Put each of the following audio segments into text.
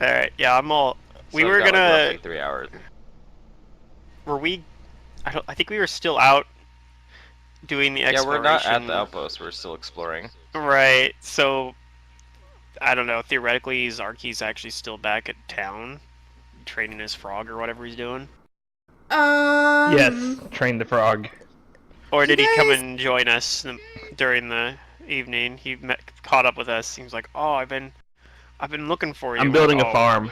Alright, yeah, I'm all... So We I've were got, like, gonna... roughly 3 hours. Were we... I think we were still out doing the Yeah, we're not at the exploration. outpost. We're still exploring. Right, so... I don't know, theoretically, Zarky's actually still back at town, training his frog or whatever he's doing. Yes, train the frog. Or You did he come guys... and join us during the evening? He caught up with us. He was like, "Oh, I've been looking for you." I'm We're like, building a "Oh." farm.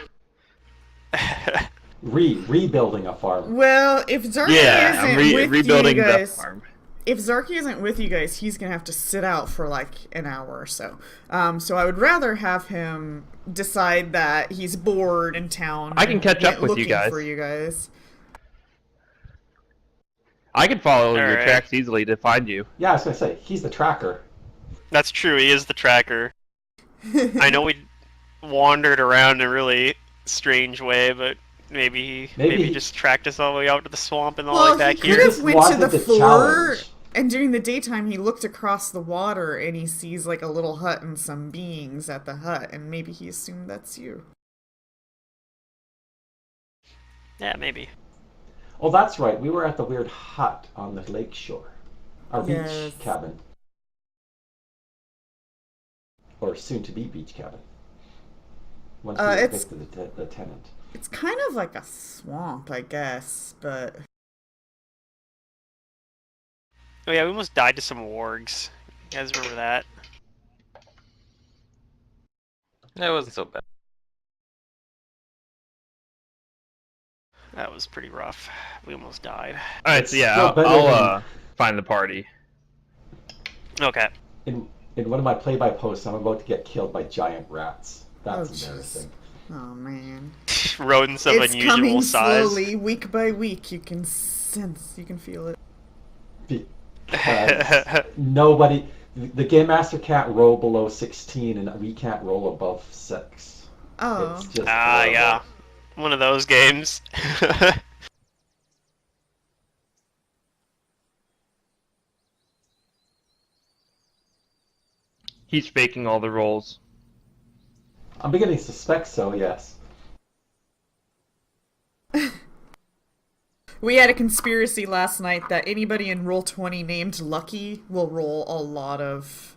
Rebuilding a farm. Well, if Zarky Yeah, I'm isn't with rebuilding you the guys, farm. if Zarky isn't with you guys, he's gonna have to sit out for like an hour or so. So I would rather have him decide that he's bored in town. I can catch up with you looking guys. For you guys. I can follow your Alright. tracks easily to find you. Yeah, I was gonna say he's the tracker. That's true. He is the tracker. I know we wandered around in a really strange way, but maybe he just tracked us all the way out to the swamp and all Well, like back he here. could Just have went to the wanted the fort, challenge. and during the daytime he looked across the water and he sees like a little hut and some beings at the hut, and maybe he assumed that's you. Yeah, maybe. Oh, that's right. We were at the weird hut on the lake shore. Our Yes. beach cabin. Or soon-to-be beach cabin. Once we It's- evicted the tenant. It's kind of like a swamp, I guess, but Oh yeah, we almost died to some wargs. You guys remember that? It wasn't so bad. That was pretty rough. We almost died. Alright, It's so yeah, still I'll, better I'll than- find the party. Okay. In one of my play-by posts, I'm about to get killed by giant rats. That's Oh, jeez. embarrassing. oh man. Rodents of It's unusual coming size. slowly, week by week. You can sense, you can feel it. Because nobody, the game master can't roll below 16, and we can't roll above 6. Oh. It's just Ah, horrible. yeah. One of those games. He's faking all the rolls. I'm beginning to suspect so. Yes. We had a conspiracy last night that anybody in Roll20 named Lucky will roll a lot of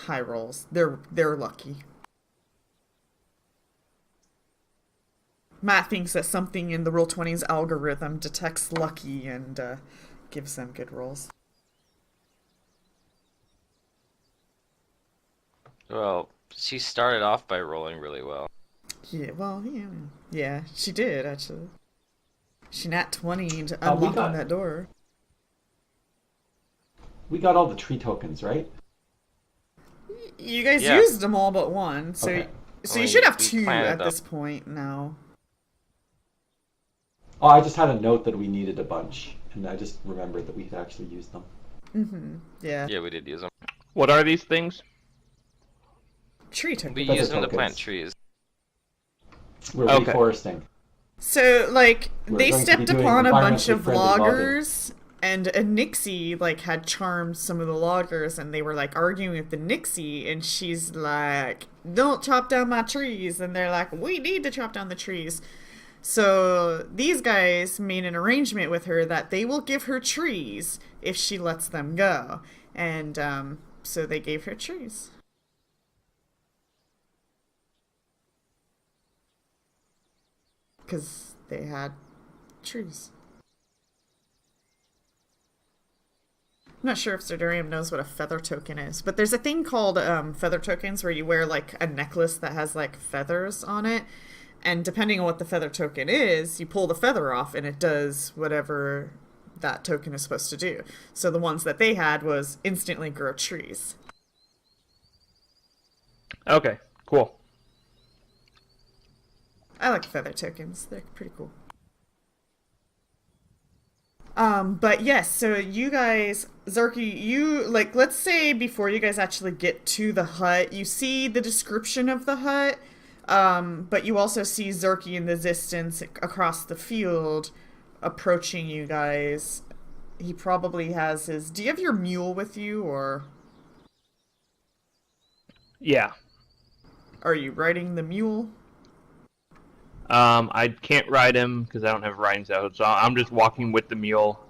high rolls. They're lucky. Matt thinks that something in the Roll20's algorithm detects lucky and gives them good rolls. Well, she started off by rolling really well. Yeah, well, yeah, she did actually. She nat 20'd Oh, we unlocking got- that door. We got all the tree tokens, right? You guys Yeah. used them all but one, so Okay. so I you mean, should have we 2 planted at them. this point now. Oh, I just had a note that we needed a bunch, and I just remembered that we had actually used them. Yeah. Yeah, we did use them. What are these things? Tree token. We Feather used them to tokens. plant trees. We're Okay. reforesting. So, like, We're they going to be stepped doing upon a bunch environmentally of friendly logging. loggers, and a Nixie, like, had charmed some of the loggers, and they were, like, arguing with the Nixie, and she's like, don't chop down my trees, and they're like, we need to chop down the trees. So, these guys made an arrangement with her that they will give her trees if she lets them go. And, so they gave her trees. Because they had trees. I'm not sure if Zerdurium knows what a feather token is, but there's a thing called feather tokens where you wear like a necklace that has like feathers on it, and depending on what the feather token is, you pull the feather off and it does whatever that token is supposed to do. So the ones that they had was instantly grow trees. Okay, cool. I like feather tokens. They're pretty cool. But yes, so you guys, Zarky, you, like, let's say before you guys actually get to the hut, you see the description of the hut, but you also see Zarky in the distance across the field approaching you guys. He probably has his... Do you have your mule with you, or... Yeah. Are you riding the mule? I can't ride him because I don't have riding saddle, so I'm just walking with the mule.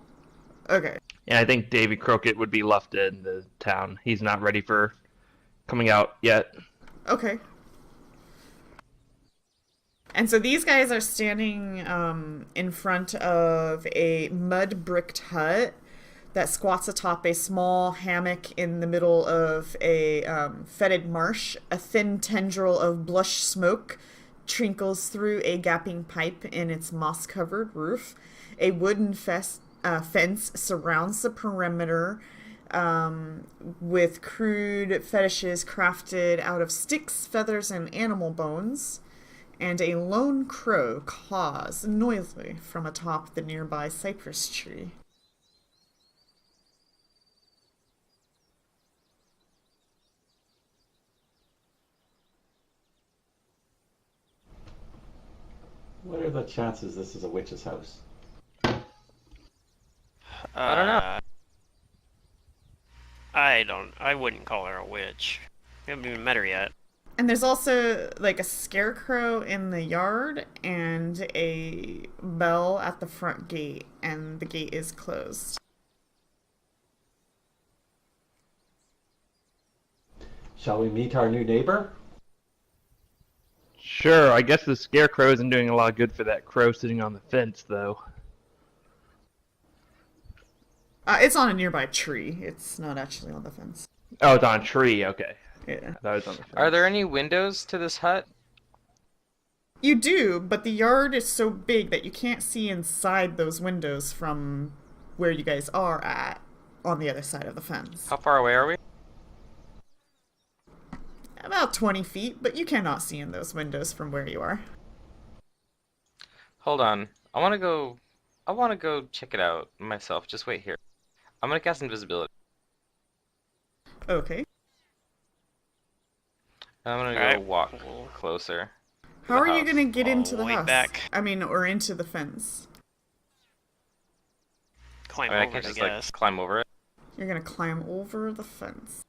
Okay. And I think Davy Crockett would be left in the town. He's not ready for coming out yet. Okay. And so these guys are standing in front of a mud bricked hut that squats atop a small hammock in the middle of a fetid marsh. A thin tendril of blush smoke trickles through a gaping pipe in its moss covered roof. A wooden fence surrounds the perimeter with crude fetishes crafted out of sticks, feathers, and animal bones. And a lone crow caws noisily from atop the nearby cypress tree. What are the chances this is a witch's house? I don't know. I wouldn't call her a witch. We haven't even met her yet. And there's also like a scarecrow in the yard and a bell at the front gate, and the gate is closed. Shall we meet our new neighbor? Sure, I guess the scarecrow isn't doing a lot of good for that crow sitting on the fence, though. It's on a nearby tree. It's not actually on the fence. Oh, it's on a tree. Okay. Yeah. I thought it was on the fence. Are there any windows to this hut? You do, but the yard is so big that you can't see inside those windows from where you guys are at on the other side of the fence. How far away are we? About 20 feet, but you cannot see in those windows from where you are. Hold on. I want to go check it out myself. Just wait here. I'm gonna cast invisibility. Okay. I'm gonna go Alright. walk closer. How are you house. gonna get into the Way house? back. I mean, or into the fence? Climb I mean, I over can't it, I just guess. like climb over it. You're gonna climb over the fence.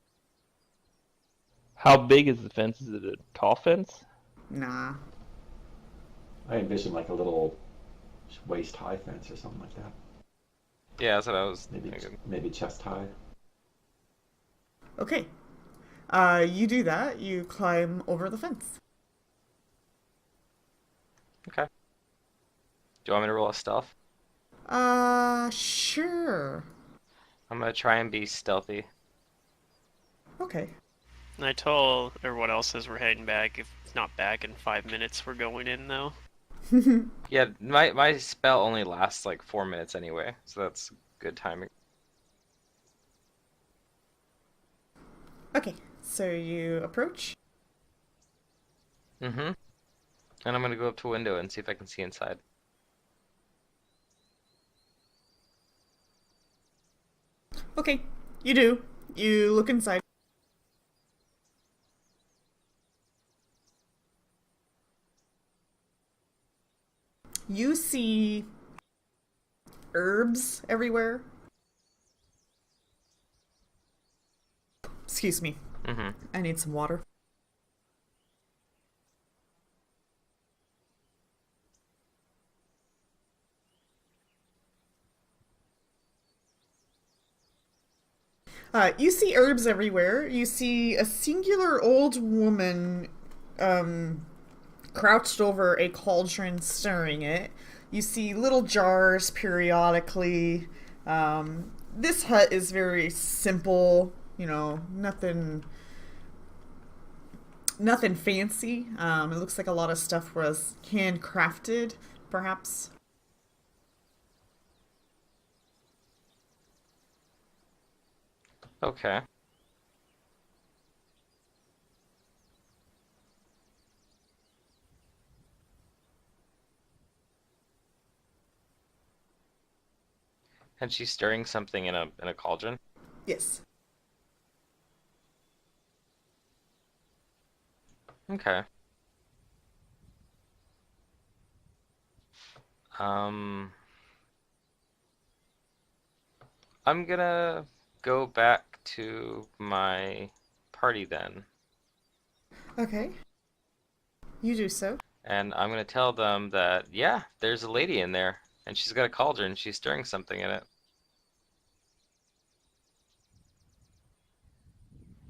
How big is the fence? Is it a tall fence? Nah. I envision like a little waist-high fence or something like that. Yeah, that's what I was Maybe thinking. maybe chest-high. Okay. You do that. You climb over the fence. Okay. Do you want me to roll a stealth? Sure. I'm gonna try and be stealthy. Okay. And I told everyone else as we're heading back, if it's not back in 5 minutes, we're going in though. Yeah, my spell only lasts like 4 minutes anyway, so that's good timing. Okay. So you approach. Mm-hmm. And I'm gonna go up to a window and see if I can see inside. Okay. You do. You look inside. You see herbs everywhere. Excuse me. Mm-hmm. I need some water. You see herbs everywhere. You see a singular old woman crouched over a cauldron stirring it. You see little jars periodically. This hut is very simple, nothing fancy. It looks like a lot of stuff was handcrafted, perhaps. Okay. And she's stirring something in a cauldron. Yes. Okay. Um, I'm gonna go back to my party then. Okay. You do so. And I'm gonna tell them that, yeah, there's a lady in there, and she's got a cauldron, she's stirring something in it.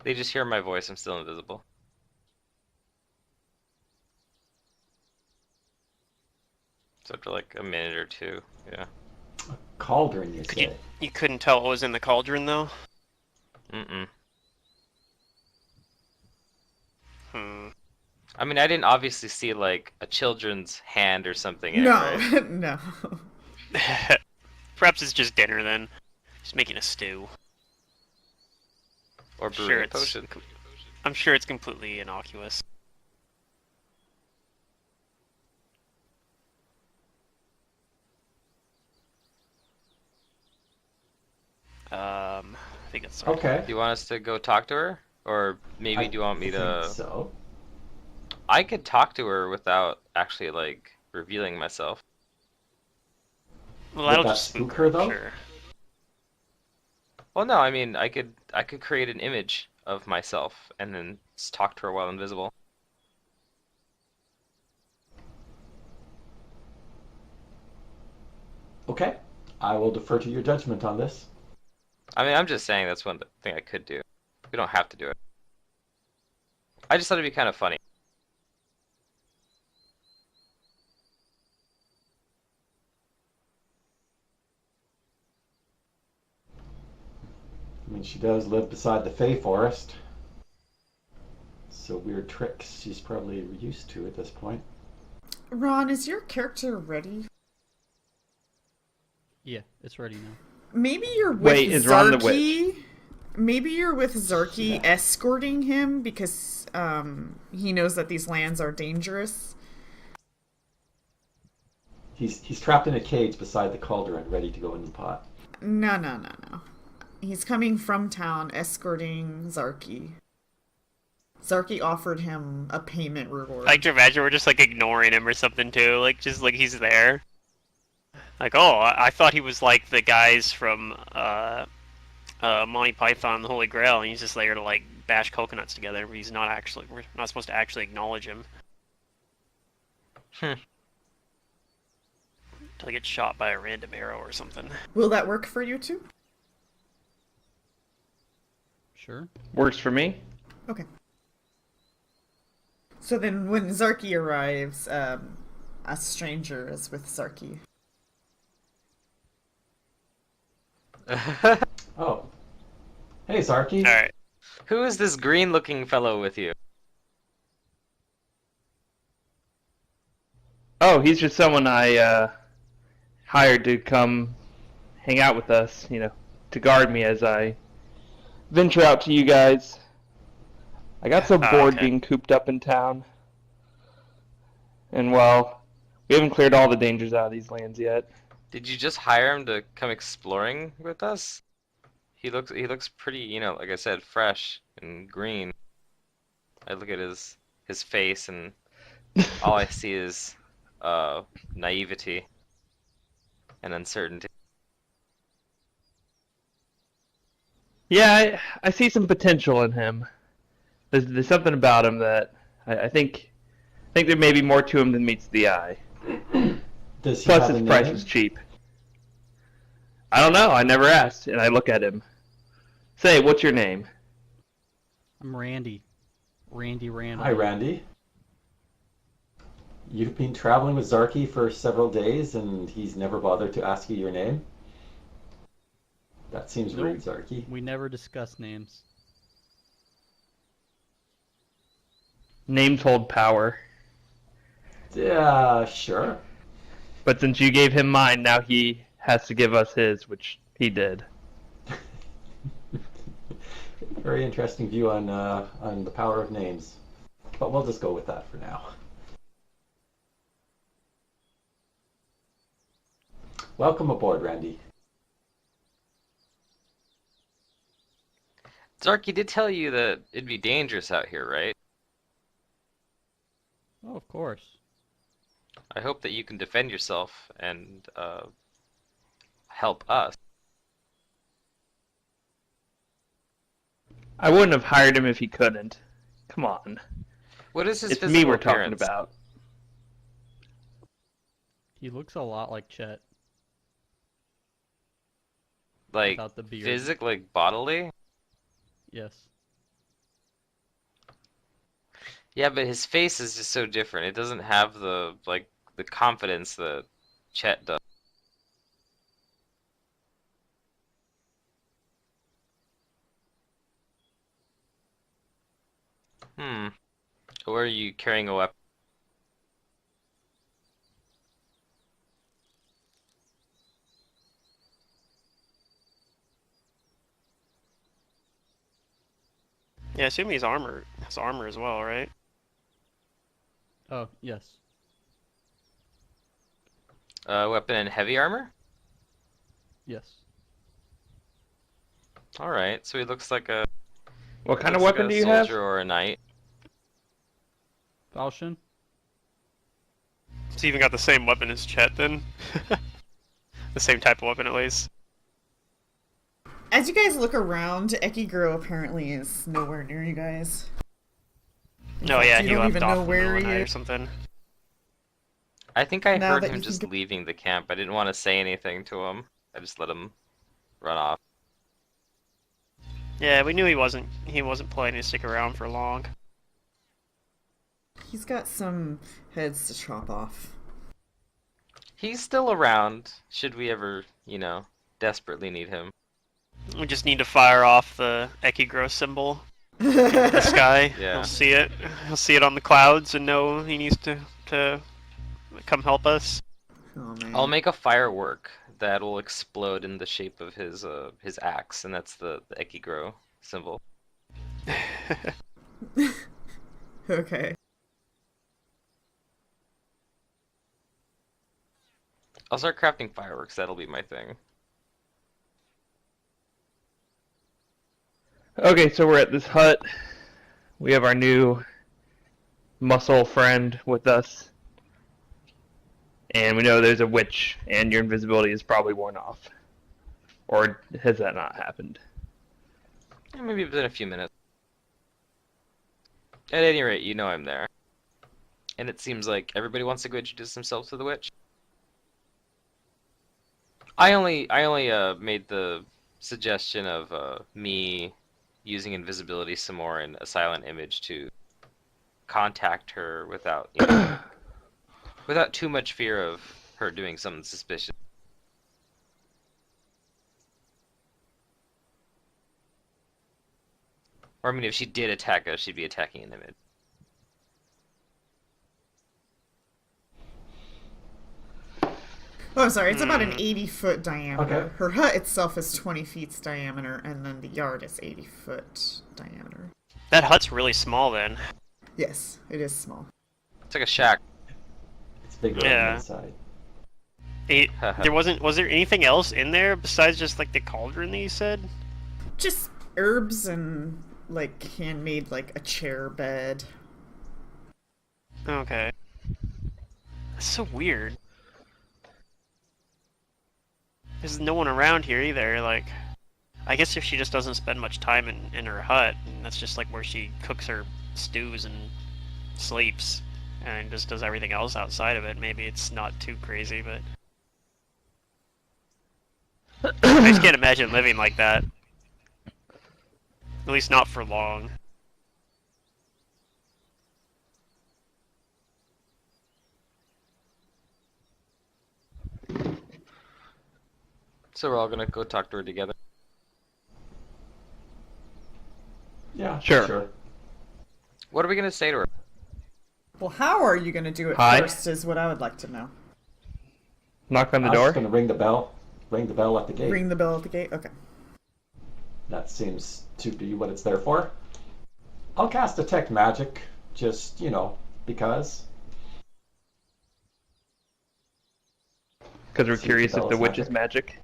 They just hear my voice, I'm still invisible. So after like a minute or two, yeah. Cauldron, you Could say? you couldn't tell what was in the cauldron though? Mm-mm. Hmm. I mean, I didn't obviously see like a children's hand or something in it, No, right? no. Perhaps it's just dinner then. Just making a stew. Or Sure, brewing a it's. potion. I'm sure it's completely innocuous. I think it's Okay. Do you want us to go talk to her? Or maybe I do you want me think to... so. I could talk to her without actually like revealing myself. Well, Would that'll that just spook her, though? Sure. Well, no, I mean, I could create an image of myself and then just talk to her while invisible. Okay. I will defer to your judgment on this. I mean, I'm just saying that's one thing I could do. We don't have to do it. I just thought it'd be kind of funny. I mean, she does live beside the Fey Forest. So weird tricks she's probably used to at this point. Ron, is your character ready? Yeah, it's ready now. Maybe you're with Wait, is Ron the Zarky. Maybe you're with Zarky Yeah. escorting him because he knows that these lands are dangerous. He's trapped in a cage beside the cauldron, ready to go in the pot. No. He's coming from town escorting Zarky. Zarky offered him a payment reward. I can imagine we're just like ignoring him or something too, like just like he's there. Like, oh, I thought he was like the guys from Monty Python and the Holy Grail, and he's just there to like bash coconuts together. But he's not actually. We're not supposed to actually acknowledge him. Hmm. Till he gets shot by a random arrow or something. Will that work for you two? Sure. Works for me. Okay. So then when Zarky arrives, a stranger is with Zarky. Oh. Hey, Zarky. All right. Who is this green-looking fellow with you? Oh, he's just someone I hired to come hang out with us, to guard me as I venture out to you guys. I got so bored okay. being cooped up in town. And well, we haven't cleared all the dangers out of these lands yet. Did you just hire him to come exploring with us? He looks pretty, like I said, fresh and green. I look at his face and all I see is naivety and uncertainty. Yeah, I see some potential in him. There's something about him that I think there may be more to him than meets the eye. Does he Plus, have a his price name? was cheap. I don't know. I never asked, and I look at him. Say, what's your name? I'm Randy. Randy Randall. Hi, Randy. You've been traveling with Zarky for several days, and he's never bothered to ask you your name? That seems Nope. rude, Zarky. We never discuss names. Names hold power. Yeah, sure. But since you gave him mine, now he has to give us his, which he did. Very interesting view on the power of names. But we'll just go with that for now. Welcome aboard, Randy. Zarky did tell you that it'd be dangerous out here, right? Oh, of course. I hope that you can defend yourself and help us. I wouldn't have hired him if he couldn't. Come on. What is his It's physical me we're talking appearance? about. He looks a lot like Chet Like without the beard. like bodily? Yes. Yeah, but his face is just so different. It doesn't have the the confidence that Chet does. Hmm. Or are you carrying a weapon? Yeah, I assume he's armor. Has armor as well, right? Oh, yes. Weapon and heavy armor? Yes. All right. So he looks like What kind of weapon a do you have? soldier or a knight. Falchion? He's even got the same weapon as Chet then. The same type of weapon at least. As you guys look around, Ekiguro apparently is nowhere near you guys. No, fact, yeah, you he don't left even off know in the where middle of the he night or is. something. I think I Now heard that him you just think leaving the camp. I didn't want to say anything to him. I just let him run off. Yeah, we knew he wasn't planning to stick around for long. He's got some heads to chop off. He's still around, should we ever, desperately need him. We just need to fire off the Ekigro symbol in the sky. Yeah. He'll see it. He'll see it on the clouds and know he needs to come help us. Oh man. I'll make a firework that will explode in the shape of his axe, and that's the Ekigro symbol. Okay. I'll start crafting fireworks. That'll be my thing. Okay, so we're at this hut. We have our new muscle friend with us. And we know there's a witch, and your invisibility is probably worn off. Or has that not happened? Yeah, maybe within a few minutes. At any rate, you know I'm there. And it seems like everybody wants to go introduce themselves to the witch. I only made the suggestion of me using invisibility some more in a silent image to contact her without, without too much fear of her doing something suspicious. Or I mean, if she did attack us, she'd be attacking an image. Oh, I'm sorry. It's about an 80-foot diameter. Okay. Her hut itself is 20 feet diameter, and then the yard is 80-foot diameter. That hut's really small then. Yes, it is small. It's like a shack. It's bigger on Yeah. the inside. Was there anything else in there besides just like the cauldron that you said? Just herbs and like handmade like a chair bed. Okay. That's so weird. There's no one around here either, like... I guess if she just doesn't spend much time in her hut, and that's just like where she cooks her stews and sleeps, and just does everything else outside of it, maybe it's not too crazy, but... I just can't imagine living like that. At least not for long. So we're all gonna go talk to her together. Yeah, Sure. What are we gonna say to her? Well, how are you going to do it Hi. first is what I would like to know. Knock on the I was door. just going to ring the bell. Ring the bell at the gate. Ring the bell at the gate? Okay. That seems to be what it's there for. I'll cast Detect Magic, just, because. Because we're See if curious the if the bell's witch is magic.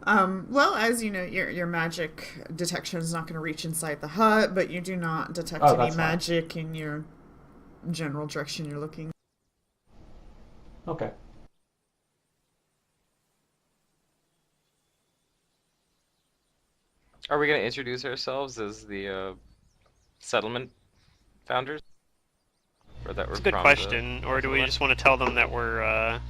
Well, as you know, your magic detection is not going to reach inside the hut, but you do not detect Oh, any that's fine. magic in your general direction you're looking. Okay. Are we gonna introduce ourselves as the settlement founders? Or that were It's a good from question. Or do we settlement? just want to tell them that we're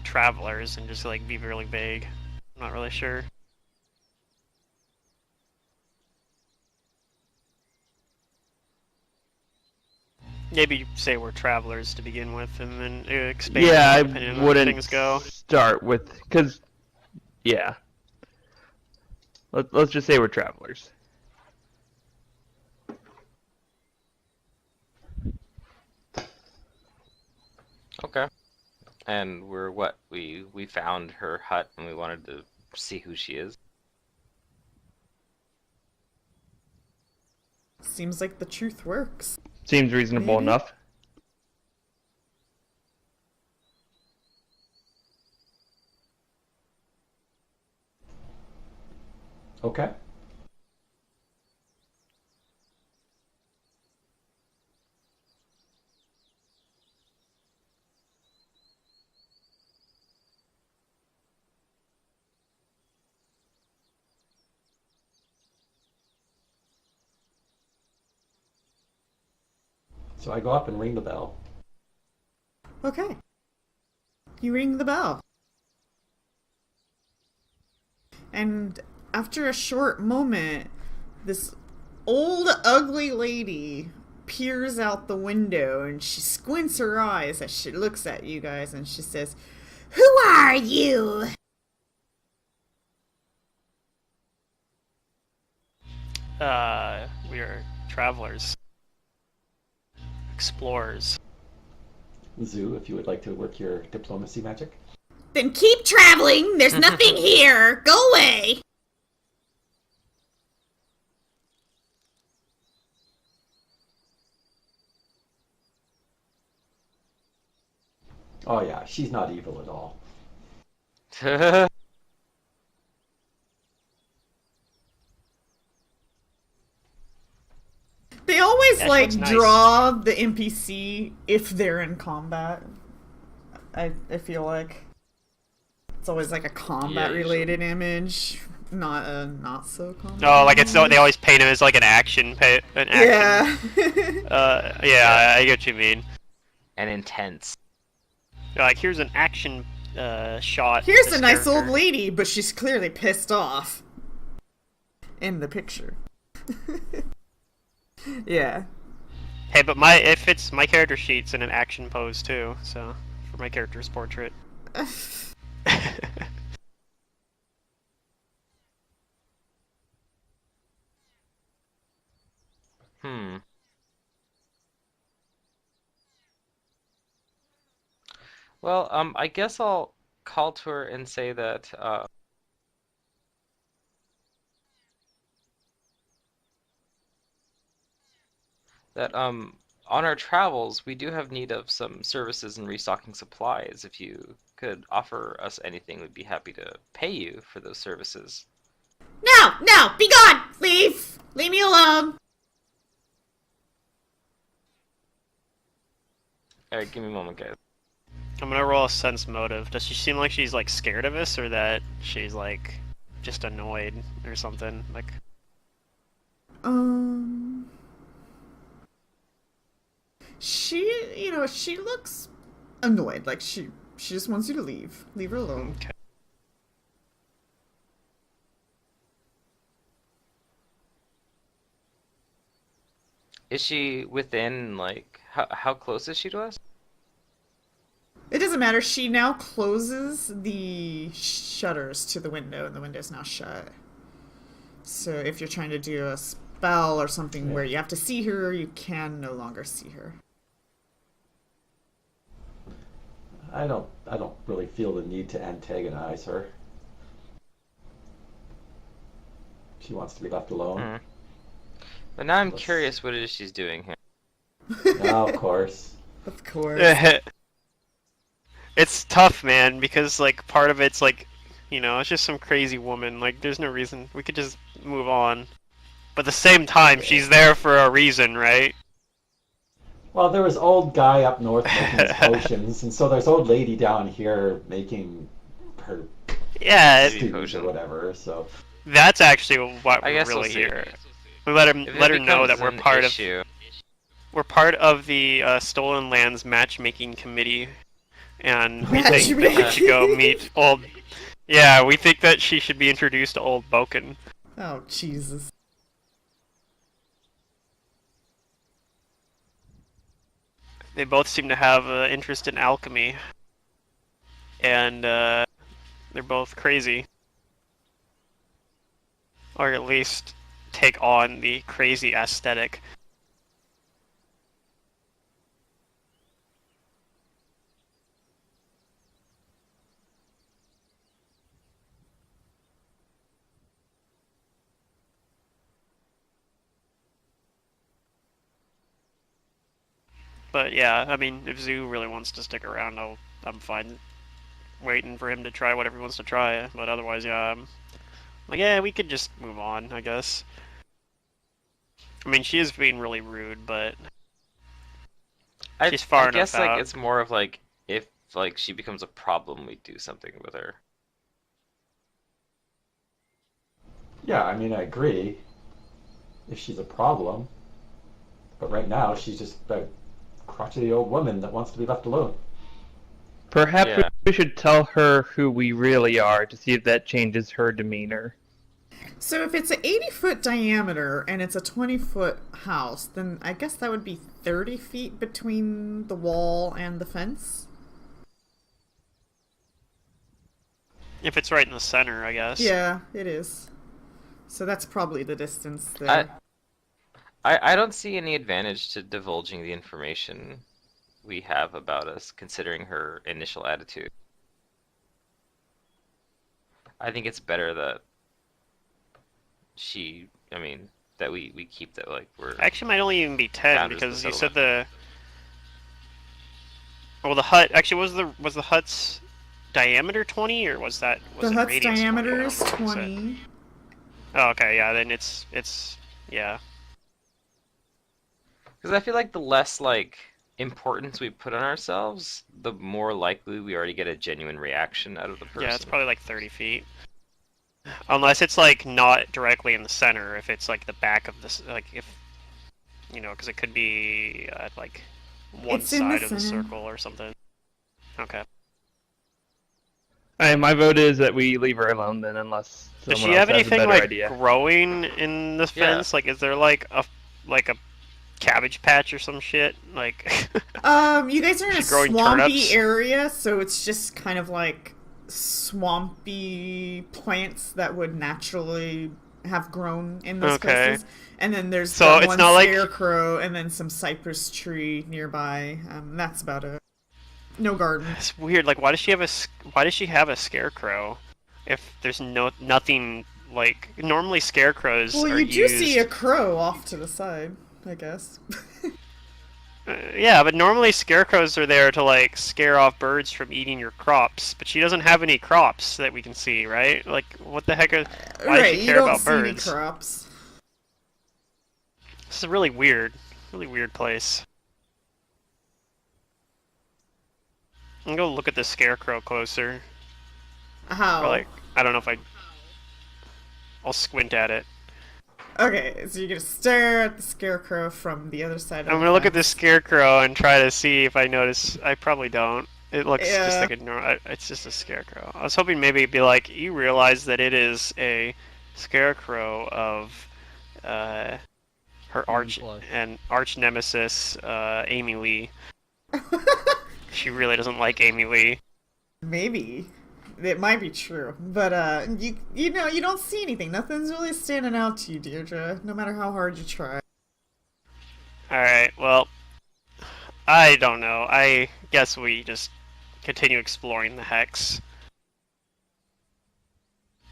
travelers and just like be really vague? I'm not really sure. Maybe say we're travelers to begin with, and then expand Yeah, I depending on how wouldn't things go. start with, because, yeah. Let's just say we're travelers. Okay. And we're what? We found her hut and we wanted to see who she is. Seems like the truth works. Seems reasonable Maybe. enough. Okay. So I go up and ring the bell. Okay. You ring the bell. And after a short moment, this old ugly lady peers out the window and she squints her eyes as she looks at you guys and she says, "Who are you?" We are travelers, explorers. Zoo, if you would like to work your diplomacy magic. "Then keep traveling. There's nothing here. Go away." Oh yeah, she's not evil at all. They always Yeah, she like looks nice. draw the NPC if they're in combat. I feel like it's always like a combat related image, not a not so combat. Oh, like it's image. they always paint him as like an action. Yeah. Yeah, I get what you mean. And intense. Like here's an action shot. of Here's this a nice old character. lady, but she's clearly pissed off in the picture. Yeah. Hey, but it fits my character sheet's in an action pose too. So for my character's portrait. Hmm. Well, I guess I'll call to her and say that on our travels we do have need of some services and restocking supplies. If you could offer us anything, we'd be happy to pay you for those services. No, be gone! Leave me alone. Alright, give me a moment, guys. I'm gonna roll a sense motive. Does she seem like she's like scared of us, or that she's like just annoyed or something? Like, She looks annoyed. Like she just wants you to leave. Leave her alone. okay. Is she within, like, how close is she to us? It doesn't matter. She now closes the shutters to the window, and the window's now shut. So if you're trying to do a spell or something where you have to see her, you can no longer see her. I don't really feel the need to antagonize her. She wants to be left alone. Hmm. But now I'm Let's- curious what it is she's doing here. Now, of course. Of course. It's tough, man, because like part of it's like, it's just some crazy woman. Like, there's no reason we could just move on. But at the same time, she's there for a reason, right? Well, there was old guy up north making his potions, and so there's old lady down here making her Yeah, Maybe stews potion. or whatever. So that's actually what I we're guess we'll really see. here. We let him If let it her know that becomes we're an part issue, of the Stolen Lands matchmaking committee, and we think that she should go Matchmaking. meet old. Yeah, we think that she should be introduced to old Boken. Oh, Jesus. They both seem to have an interest in alchemy, and they're both crazy, or at least take on the crazy aesthetic. But yeah, I mean, if Zoo really wants to stick around, I'm fine waiting for him to try whatever he wants to try. But otherwise, yeah, I'm like, yeah, we could just move on, I guess. I mean, she is being really rude, but she's far I enough guess like out. it's more of like if like she becomes a problem, we do something with her. Yeah, I mean, I agree if she's a problem, but right now she's just a crotchety old woman that wants to be left alone. Perhaps Yeah. we should tell her who we really are to see if that changes her demeanor. So if it's an 80-foot diameter and it's a 20-foot house, then I guess that would be 30 feet between the wall and the fence? If it's right in the center, I guess. Yeah, it is. So that's probably the distance I there. I don't see any advantage to divulging the information we have about us, considering her initial attitude. I think it's better that I mean, that we keep that like we're Actually, might only even be 10 founders of the because you said settlement. well, the hut actually was the hut's diameter 20, or was The it hut's radius 20? I diameter don't is remember what it said. 20. Oh, okay, yeah, then it's yeah. Because I feel like the less like importance we put on ourselves, the more likely we already get a genuine reaction out of the person. Yeah, it's probably like 30 feet. Unless it's like not directly in the center, if it's like the back of this, like if because it could be at like one It's in the side of the center. circle or something. Okay. My vote is that we leave her alone then, unless Does someone she else have has a anything better like idea. growing in the Yeah. fence? Like, is there like a cabbage patch or some shit? Like, You guys are in a Is she growing swampy turnips? area, so it's just kind of like swampy plants that would naturally have grown in those Okay. places. And then there's So that it's one not like- scarecrow and then some cypress tree nearby. That's about it. No garden. it's weird. Like, why does she have a scarecrow if there's nothing like normally scarecrows Well, are you do used. see a crow off to the side, I guess. Yeah, but normally scarecrows are there to like scare off birds from eating your crops. But she doesn't have any crops that we can see, right? Like, what the heck? Why does Right, she you care don't about see birds? any crops. This is a really weird place. I'm gonna look at the scarecrow closer. How? Or like, I don't know if I'll squint at it. Okay, so you're gonna stare at the scarecrow from the other side of I'm the gonna look at this fence. scarecrow and try to see if I notice. I probably don't. It looks just Yeah. like it's just a scarecrow. I was hoping maybe it'd be like, you realize that it is a scarecrow of her arch flesh. and arch nemesis, Amy Lee. She really doesn't like Amy Lee. Maybe. It might be true. But you know, you don't see anything. Nothing's really standing out to you, Deirdre, no matter how hard you try. Alright, well, I don't know. I guess we just continue exploring the hex.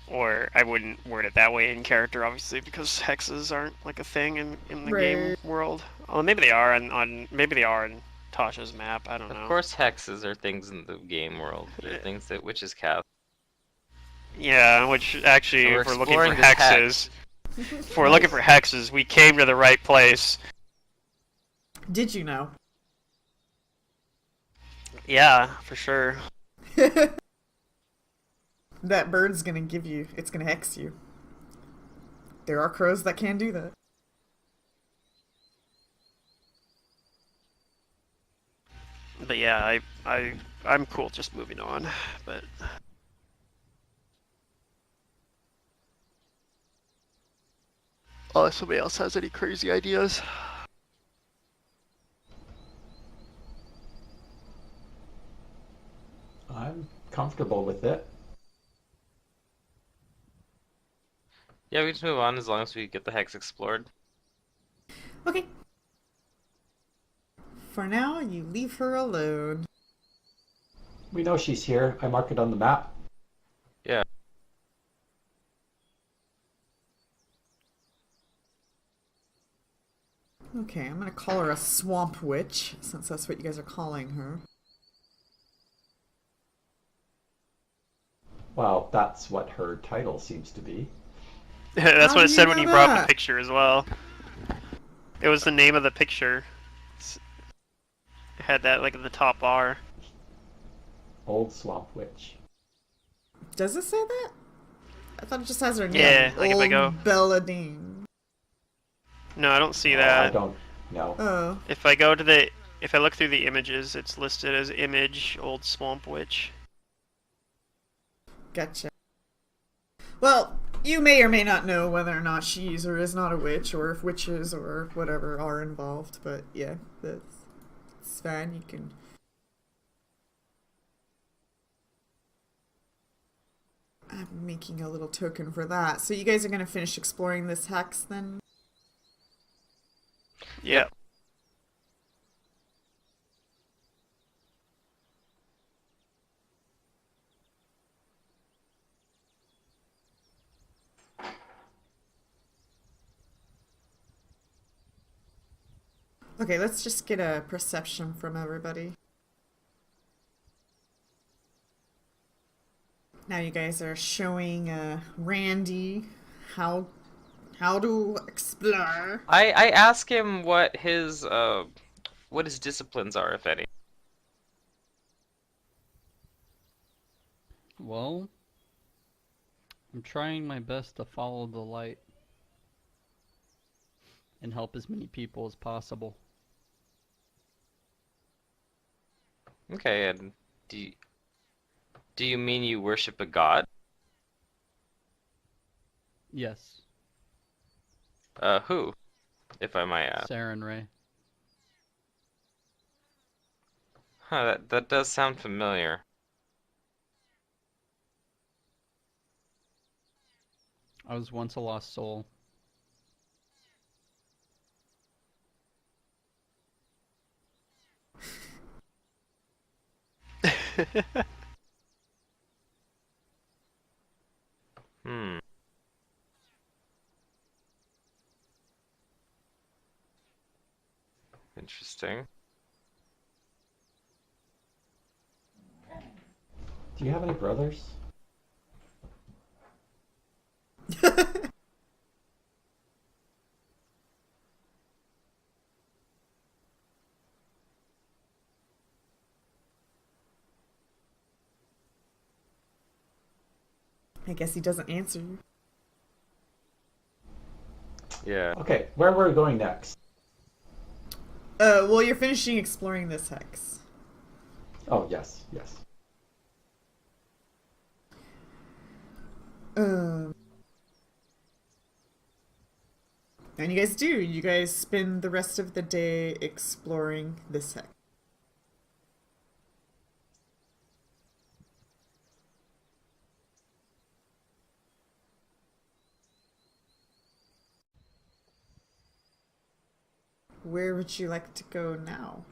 Or I wouldn't word it that way in character, obviously, because hexes aren't like a thing in the game Right. world. Well, maybe they are on maybe they are in Tasha's map. I don't know. Of course, hexes are things in the game world. They're things that witches cast. Yeah, which actually, We're if we're looking for exploring this hex. hexes, if we're looking for hexes, we came to the right place. Did you know? Yeah, for sure. That bird's gonna give you, it's gonna hex you. There are crows that can do that. But yeah, I'm cool just moving on. But unless somebody else has any crazy ideas. I'm comfortable with it. Yeah, we just move on as long as we get the hex explored. Okay. For now, you leave her alone. We know she's here. I mark it on the map. Yeah. Okay, I'm gonna call her a swamp witch, since that's what you guys are calling her. Well, that's what her title seems to be. That's How what it do you said when know you brought up the that? picture as well. It was the name of the picture. It had that like at the top bar. Old Swamp Witch. Does it say that? I thought it just has her name. Yeah, like if I go. Old Belladine. No, I don't see Oh, I that. don't know. Oh, If I go to the, if I look through the images, it's listed as image old swamp witch. gotcha. Well, you may or may not know whether or not she's or is not a witch, or if witches or whatever are involved, but yeah, that's fine. You can. I'm making a little token for that. So you guys are gonna finish exploring this hex then? Yeah. Okay, let's just get a perception from everybody. Now you guys are showing Randy how to explore. I ask him what his disciplines are, if any. Well, I'm trying my best to follow the light and help as many people as possible. Okay, and do you mean you worship a god? Yes, Who, if I might ask? Saren Ray. Huh, that does sound familiar. I was once a lost soul. Hmm. Interesting. Do you have any brothers? I guess he doesn't answer you. Yeah. Okay, where were we going next? Well, you're finishing exploring this hex. Oh, yes, yes. And you guys do. You guys spend the rest of the day exploring this hex. Where would you like to go now?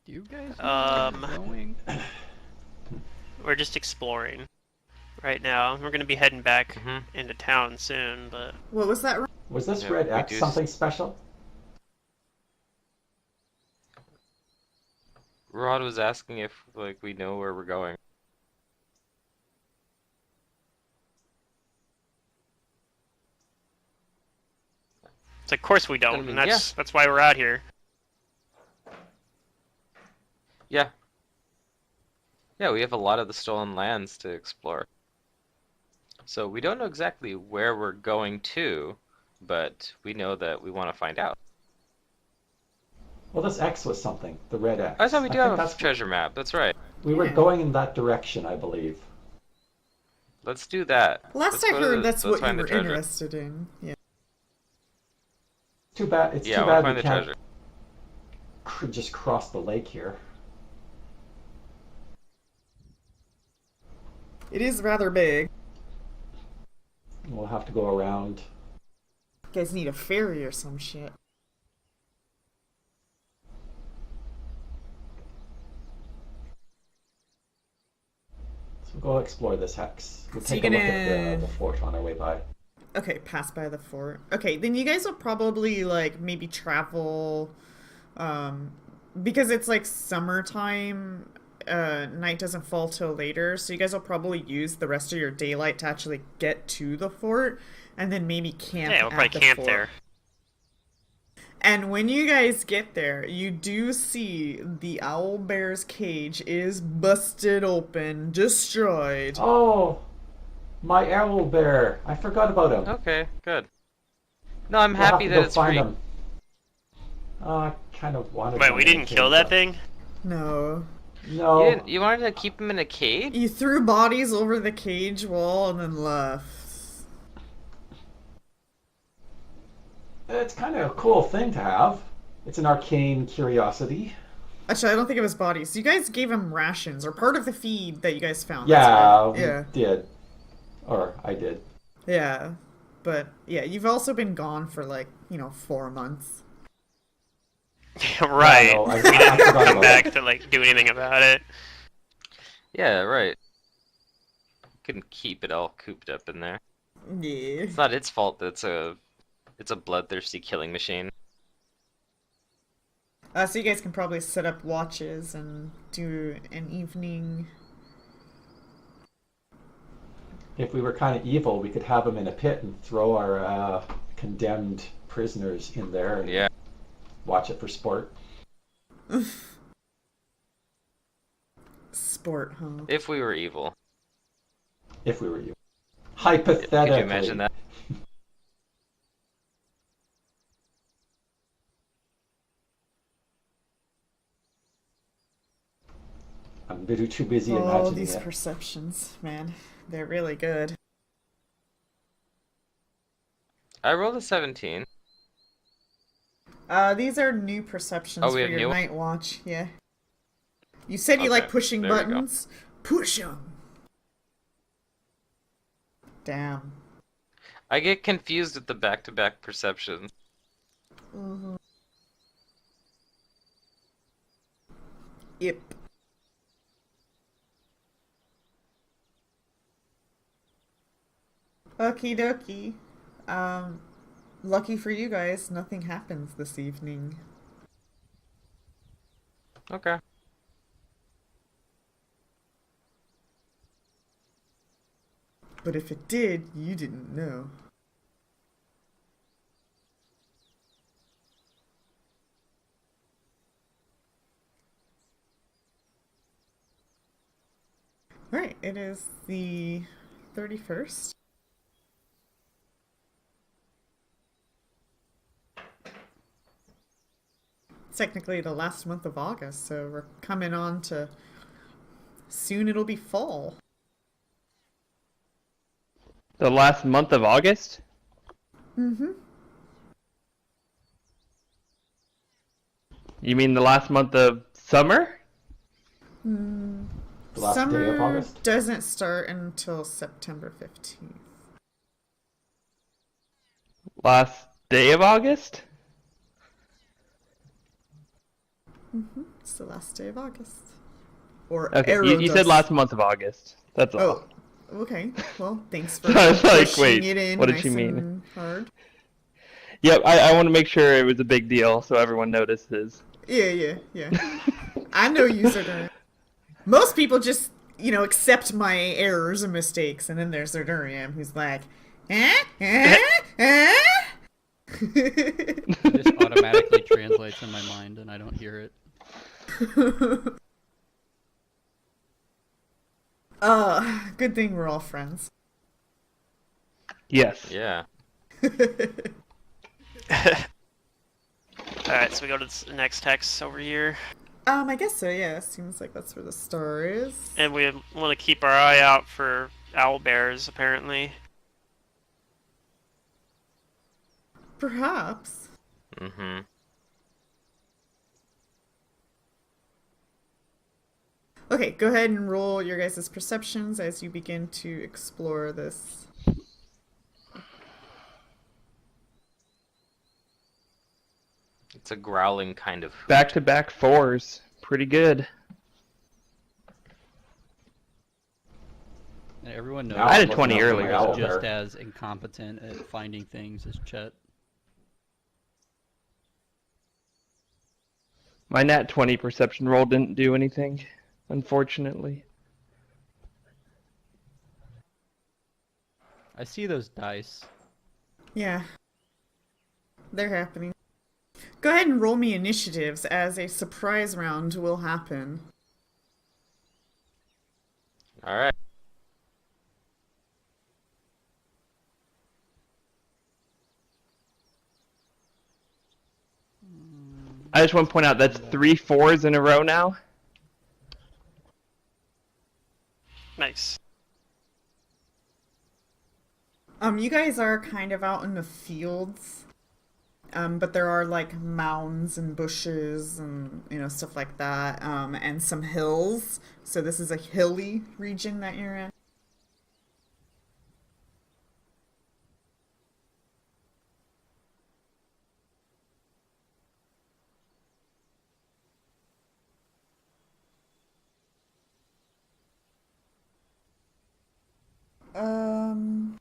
Do you guys know where we're going? We're just exploring right now. We're gonna be heading back Mhm. into town soon, but What was that? Was this Yeah, red we X do something special? Rod was asking if like we know where we're going. it's like, of course we don't, I mean, and that's why we're out here. Yeah. Yeah, we have a lot of the stolen lands to explore. So we don't know exactly where we're going to, but we know that we want to find out. Well, this X was something. The red X. I thought we do think have a that's treasure map. That's right. we were Yeah. going in that direction, I believe. Let's do that. Last Let's I go to heard, the- that's let's what you find the were treasure. interested in. Yeah. Too bad. It's Yeah, too I want to bad find we the can't treasure. just cross the lake here. It is rather big. We'll have to go around. You guys need a ferry or some shit. So we'll go explore this hex. We'll So take you're a look at gonna- the fort on our way by. Okay, pass by the fort. Okay, then you guys will probably like maybe travel because it's like summertime, night doesn't fall till later, so you guys will probably use the rest of your daylight to actually get to the fort and then maybe camp Yeah, we'll at probably the camp fort. there. And when you guys get there, you do see the owl bear's cage is busted open, destroyed. Oh, my owl bear! I forgot about him. Okay, good. No, I'm We'll have happy to that go it's find free. him. I kind of wanted. Wait, one we in a didn't kill cage, that though. thing? No. No. You wanted to keep him in a cage? You threw bodies over the cage wall and then left. It's kind of a cool thing to have. It's an arcane curiosity. Actually, I don't think it was bodies. You guys gave him rations, or part of the feed that you guys found. Yeah, That's we right. Yeah. did. Or I did. Yeah. But, yeah, you've also been gone for, like, 4 months. Right. no, I We didn't forgot come about back it. to like do anything about it. Yeah, right. Couldn't keep it all cooped up in there. Yeah. It's not its fault that it's a bloodthirsty killing machine. So you guys can probably set up watches and do an evening. If we were kind of evil, we could have him in a pit and throw our condemned prisoners in there and Yeah. watch it for sport. Sport, huh? If we were evil. If we were you. Hypothetically. Could you imagine that? I'm too busy Oh, imagining these it. perceptions, man. They're really good. I rolled a 17. These are new perceptions Oh, for we have your new- night watch, yeah. You said you Okay, like pushing there we go. buttons? Push them! Damn. I get confused with the back-to-back perceptions. Yep. Okie dokie. Lucky for you guys, nothing happens this evening. Okay. But if it did, you didn't know. Alright, it is the 31st. It's technically the last month of August, so we're coming on to... Soon it'll be fall. The last month of August? Mm-hmm. You mean the last month of summer? The last Summer day of August? doesn't start until September 15th. Last day of August? It's the last day of August. Or Okay, Arrow you said dust. last month of August. That's all. Oh, okay. Well, thanks for So I was like, pushing wait, it in what did nice she mean? and hard. Yep, I want to make sure it was a big deal so everyone notices. Yeah. I know you said most people just, accept my errors and mistakes, and then there's their Durian who's like, eh? It just automatically translates in my mind and I don't hear it. Good thing we're all friends. Yes. Yeah. Alright, so we go to the next text over here. I guess so, yeah. Seems like that's where the star is. And we want to keep our eye out for owl bears, apparently. Perhaps. Mm-hmm. Okay, go ahead and roll your guys' perceptions as you begin to explore this. It's a growling kind of hoot. Back-to-back fours. Pretty good. And everyone knows Now I had I'm a 20 looking out for earlier. my owl just bear. as incompetent at finding things as Chet. My nat 20 perception roll didn't do anything, unfortunately. I see those dice. Yeah. They're happening. Go ahead and roll me initiatives as a surprise round will happen. All right. I just want to point out that's 3 4s in a row now. Nice. You guys are kind of out in the fields. But there are like mounds and bushes and stuff like that, and some hills. So this is a hilly region that you're in. Um,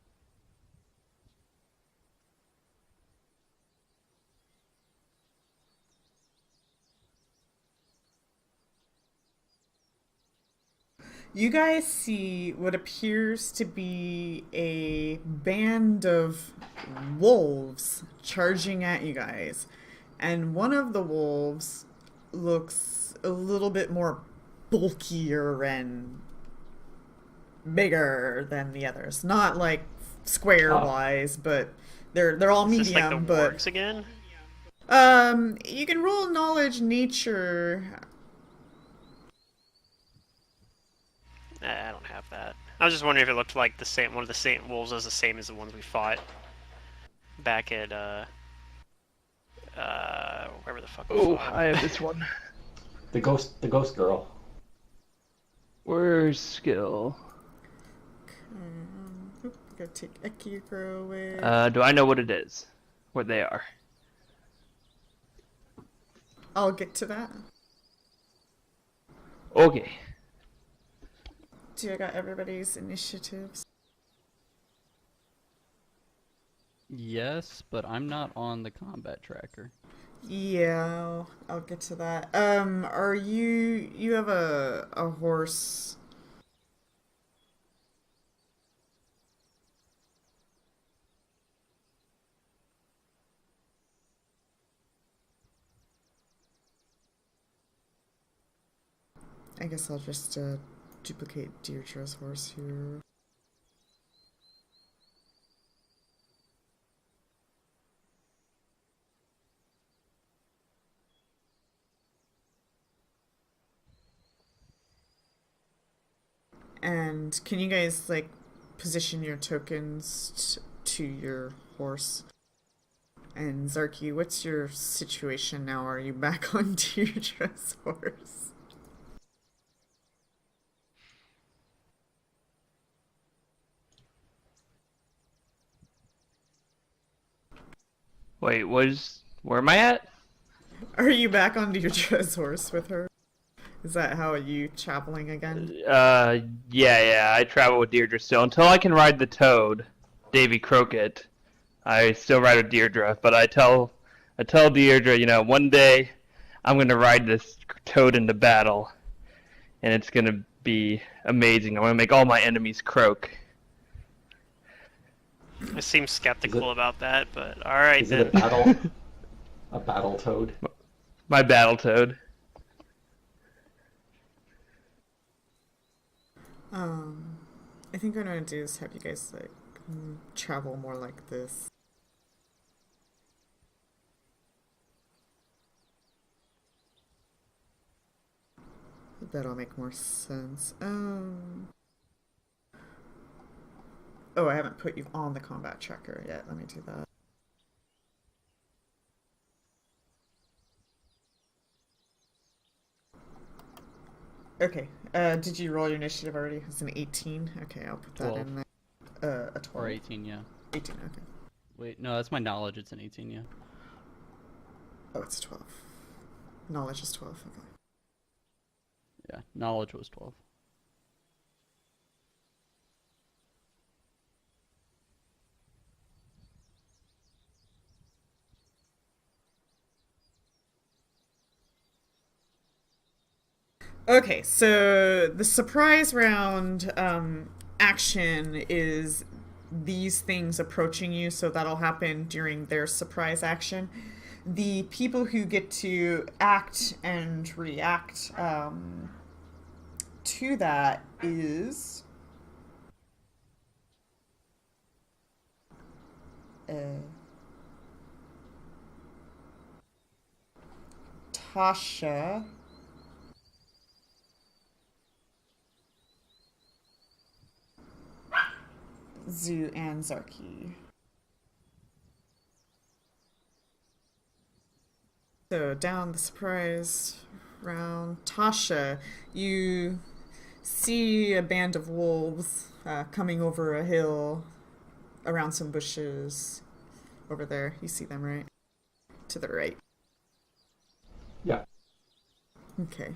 You guys see what appears to be a band of wolves charging at you guys. And one of the wolves looks a little bit more bulkier and bigger than the others. Not like square wise, but they're all Is this like medium, the but wargs again? you can roll knowledge nature. I don't have that. I was just wondering if it looked like the same one of the same wolves was the same as the ones we fought back at wherever the fuck we Oh, fought. I have this one. The ghost girl. Where's skill? Go take Ekiro away. Do I know what it is? What they are? I'll get to that. Okay. I got everybody's initiatives. Yes, but I'm not on the combat tracker. Yeah, I'll get to that. Are you have a horse? I guess I'll just duplicate Deirdre's horse here. And can you guys like position your tokens to your horse? And Zarky, what's your situation now? Are you back on Deirdre's horse? Wait, where am I at? Are you back on Deirdre's horse with her? Is that how you traveling again? Yeah, I travel with Deirdre still. Until I can ride the toad, Davy Crockett, I still ride with Deirdre, but I tell Deirdre, one day I'm gonna ride this toad into battle, and it's gonna be amazing. I'm gonna make all my enemies croak. I seem skeptical about that, but alright Is it then. a battle toad? My battle toad. I think what I'm gonna do is have you guys like Travel more like this. That'll make more sense. Oh, I haven't put you on the combat tracker yet. Let me do that. Okay. Did you roll your initiative already? It's an 18. Okay, I'll put that 12. in there. A 12. Or 18, yeah. 18. Okay. Wait, no, that's my knowledge. It's an 18, yeah. Oh, it's 12. Knowledge is 12. Okay. Yeah, knowledge was 12. Okay, so the surprise round action is these things approaching you, so that'll happen during their surprise action. The people who get to act and react to that is Tasha. Zoo and Zarky. So down the surprise round, Tasha, you see a band of wolves coming over a hill around some bushes over there. You see them, right? To the right. Yeah. Okay.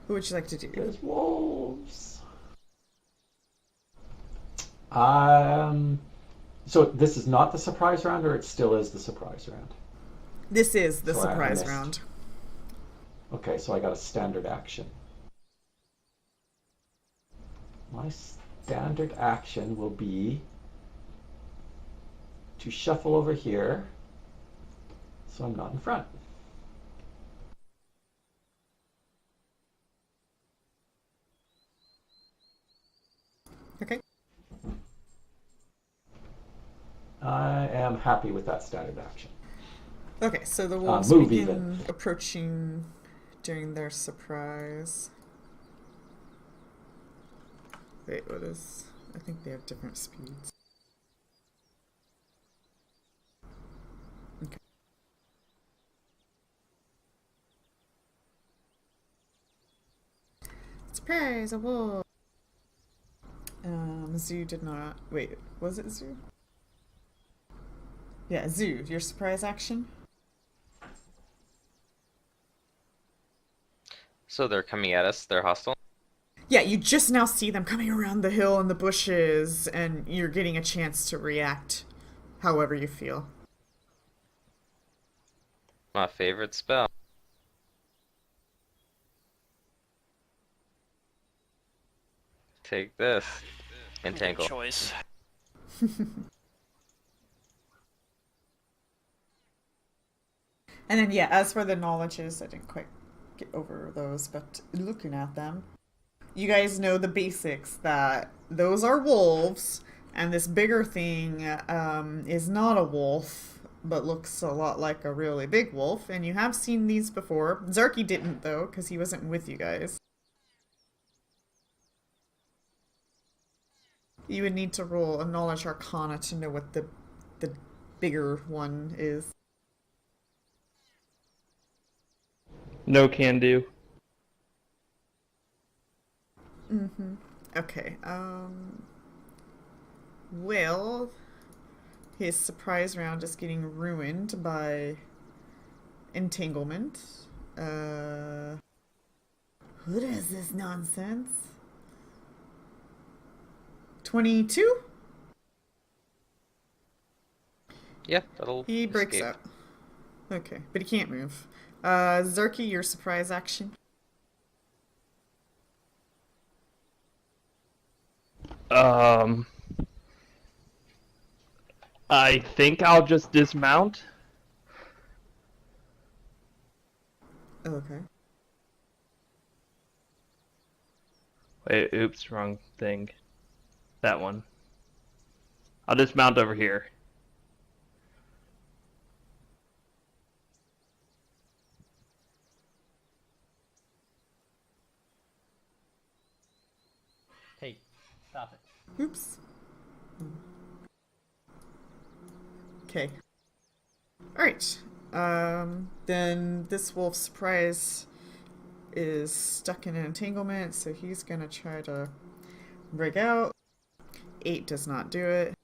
What would you like to do? There's wolves. So this is not the surprise round, or it still is the surprise round? This is the So I surprise missed. round. Okay, so I got a standard action. My standard action will be to shuffle over here so I'm not in front. Okay. I am happy with that standard action. Okay, so the wolves move begin even. approaching during their surprise. Wait, what is... I think they have different speeds. Okay. Surprise, a wolf! Zoo did not... Wait, was it Zoo? Yeah, Zoo, your surprise action? So they're coming at us. They're hostile. Yeah, you just now see them coming around the hill and the bushes, and you're getting a chance to react however you feel. My favorite spell. Take this. Entangle. Good choice. And then, yeah, as for the knowledges, I didn't quite get over those, but looking at them, you guys know the basics that those are wolves, and this bigger thing is not a wolf, but looks a lot like a really big wolf, and you have seen these before. Zarky didn't, though, because he wasn't with you guys. You would need to roll a knowledge arcana to know what the bigger one is. No can do. Mm-hmm. Okay, well, his surprise round is getting ruined by entanglement. What is this nonsense? 22? Yeah, that'll He breaks escape. up. Okay, but he can't move. Zerky, your surprise action. I think I'll just dismount. Okay. Wait, oops, wrong thing. That one. I'll just mount over here. Hey, stop it. Oops. Okay. Alright. Then this wolf surprise is stuck in an entanglement, so he's gonna try to break out. 8 does not do it.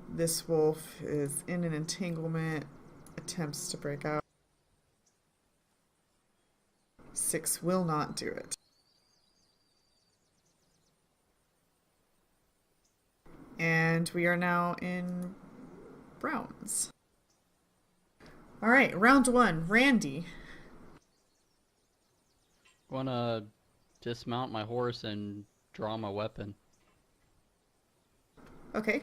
This wolf is in an entanglement, attempts to break out. 6 will not do it. And we are now in rounds. Alright, round 1. Randy. Wanna dismount my horse and draw my weapon. Okay.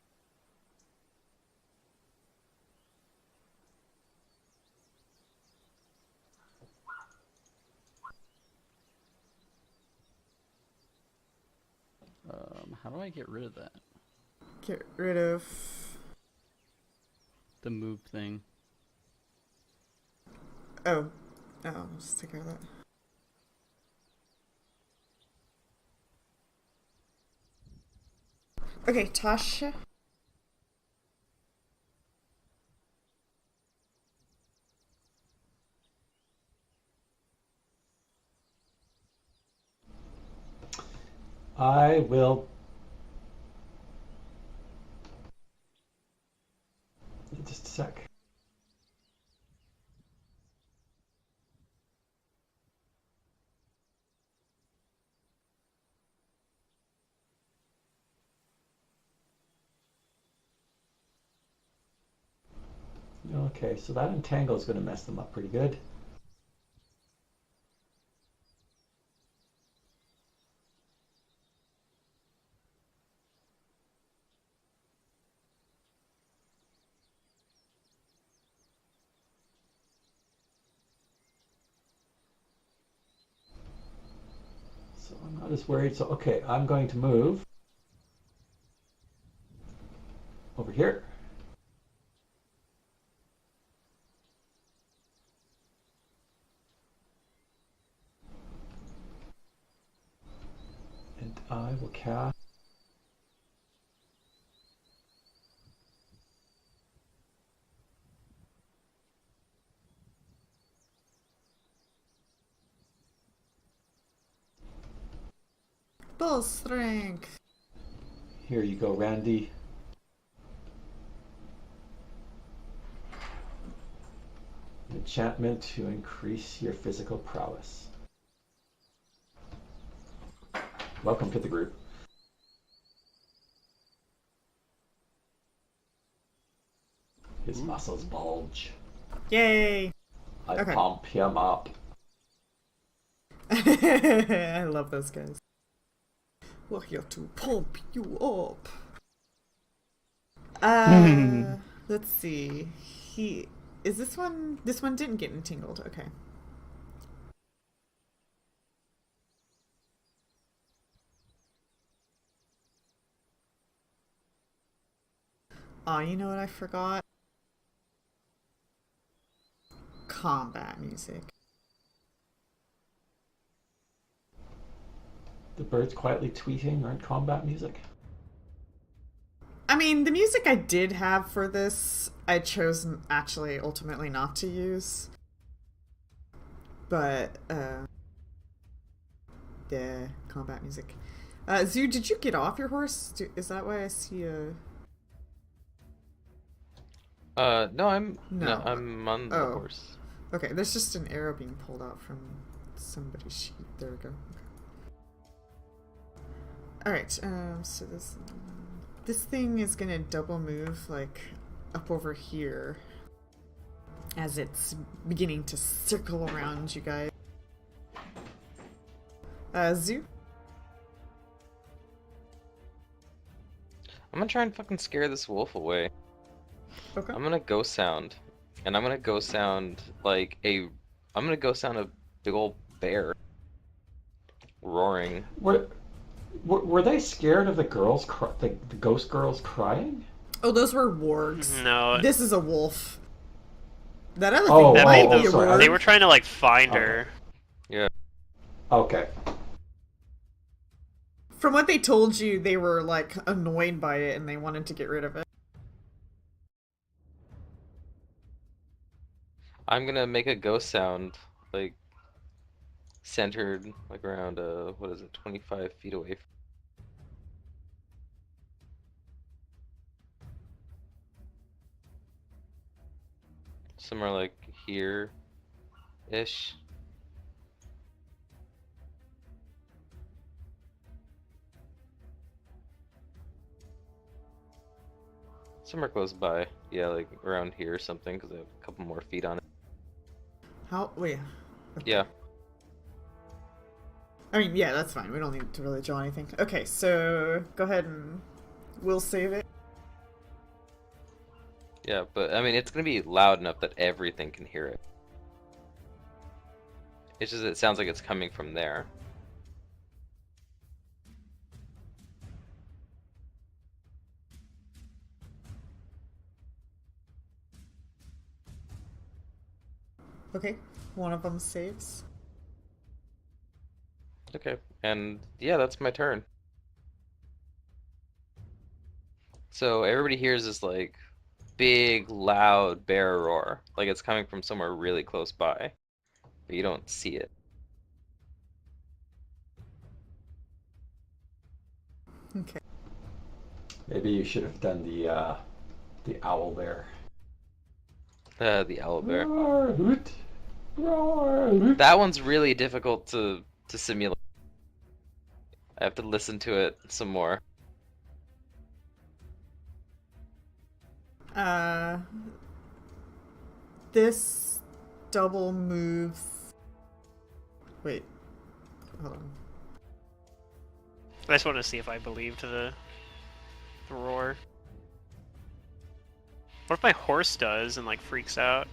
How do I get rid of that? Get rid of... The move thing. Oh. Oh, just take care of that. Okay, Tasha. I will. Just a sec. Okay, so that entangle is going to mess them up pretty good. So I'm not as worried. So, okay, I'm going to move over here. And I will cast. Bull strength. Here you go, Randy. Enchantment to increase your physical prowess. Welcome to the group. His muscles bulge. Yay! I Okay. pump him up. I love those guys. We're here to pump you up. Let's see. Is this one? This one didn't get entangled. Okay. Oh, you know what I forgot? Combat music. The birds quietly tweeting aren't combat music. I mean, the music I did have for this, I chose actually ultimately not to use. But, yeah, combat music. Zoo, did you get off your horse? Is that why I see a... No, I'm No. I'm on the Oh. horse. Okay, there's just an arrow being pulled out from somebody's sheet. There we go. Alright, so this thing is gonna double move, like, up over here as it's beginning to circle around you guys. Zoo? I'm gonna try and fucking scare this wolf away. Okay. I'm gonna ghost sound, and I'm gonna ghost sound like I'm gonna ghost sound a big old bear. roaring. Were they scared of the girls, the ghost girls crying? Oh, those were wargs. No, This is a wolf. That other Oh, thing that, might oh, be a sorry. warg. they were trying to like find Okay. her. Yeah. Okay. From what they told you, they were like annoyed by it and they wanted to get rid of it. I'm gonna make a ghost sound, like centered, like around 25 feet away. Somewhere like here-ish. Somewhere close by. Yeah, like around here or something, because I have a couple more feet on it. How? Wait. Yeah. I mean, yeah, that's fine. We don't need to really draw anything. Okay, so go ahead and we'll save it. Yeah, but I mean, it's gonna be loud enough that everything can hear it. It's just, it sounds like it's coming from there. Okay, one of them saves. Okay, and yeah, that's my turn. So everybody hears this like big, loud bear roar, like it's coming from somewhere really close by, but you don't see it. Okay. Maybe you should have done the owl bear. The owl bear. Roar, hoot, roar, hoot. That one's really difficult to simulate. I have to listen to it some more. This double move. Wait. Hold on. I just want to see if I believed the roar. What if my horse does and like freaks out?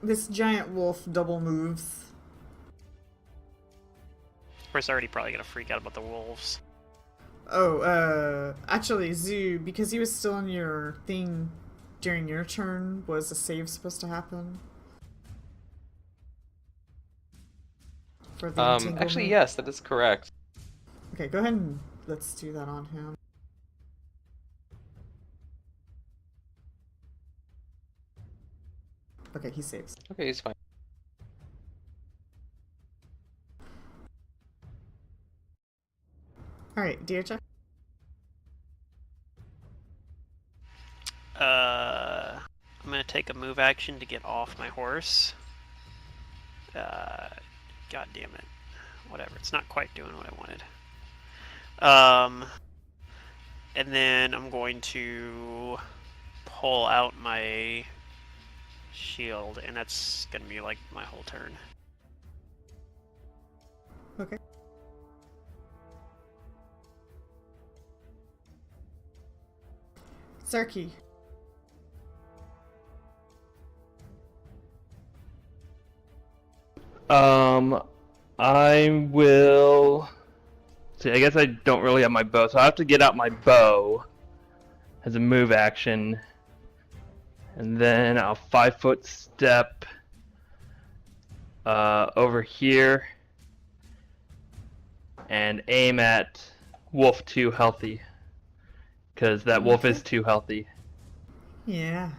This giant wolf double moves. Of course, already probably gonna freak out about the wolves. Oh, actually, Zoo, because he was still in your thing during your turn, was a save supposed to happen? For the entanglement? Actually, yes, that is correct. Okay, go ahead and let's do that on him. Okay, he saves. Okay, he's fine. Alright, dear check. I'm gonna take a move action to get off my horse. God damn it. Whatever, it's not quite doing what I wanted. And then I'm going to pull out my shield, and that's gonna be like my whole turn. Okay. Sarky. I will. See, I guess I don't really have my bow, so I have to get out my bow as a move action, and then I'll 5-foot step over here and aim at Wolf 2 healthy, because that wolf is too healthy. Yeah.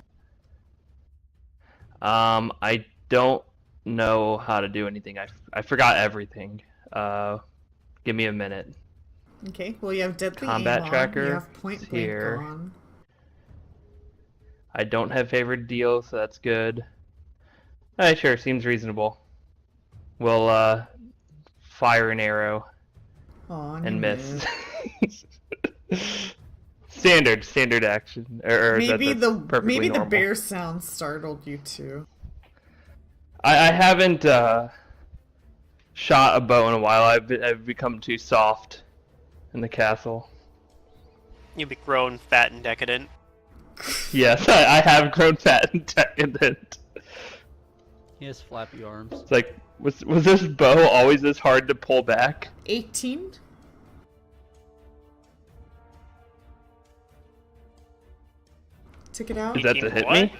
I don't know how to do anything. I forgot everything. Give me a minute. Okay, well you have deadly Combat aim on, tracker you have point is blank here. on. I don't have favored deal, so that's good. Alright, sure, seems reasonable. We'll fire an arrow Aw, and you miss. missed. standard action. Maybe that's perfectly the normal. bear sound startled you too. I haven't shot a bow in a while. I've become too soft in the castle. You'll be grown, fat, and decadent. Yes, I have grown fat and decadent. He has flappy arms. It's like, was this bow always this hard to pull back? 18. Took it out. Is that to 18 hit what? me?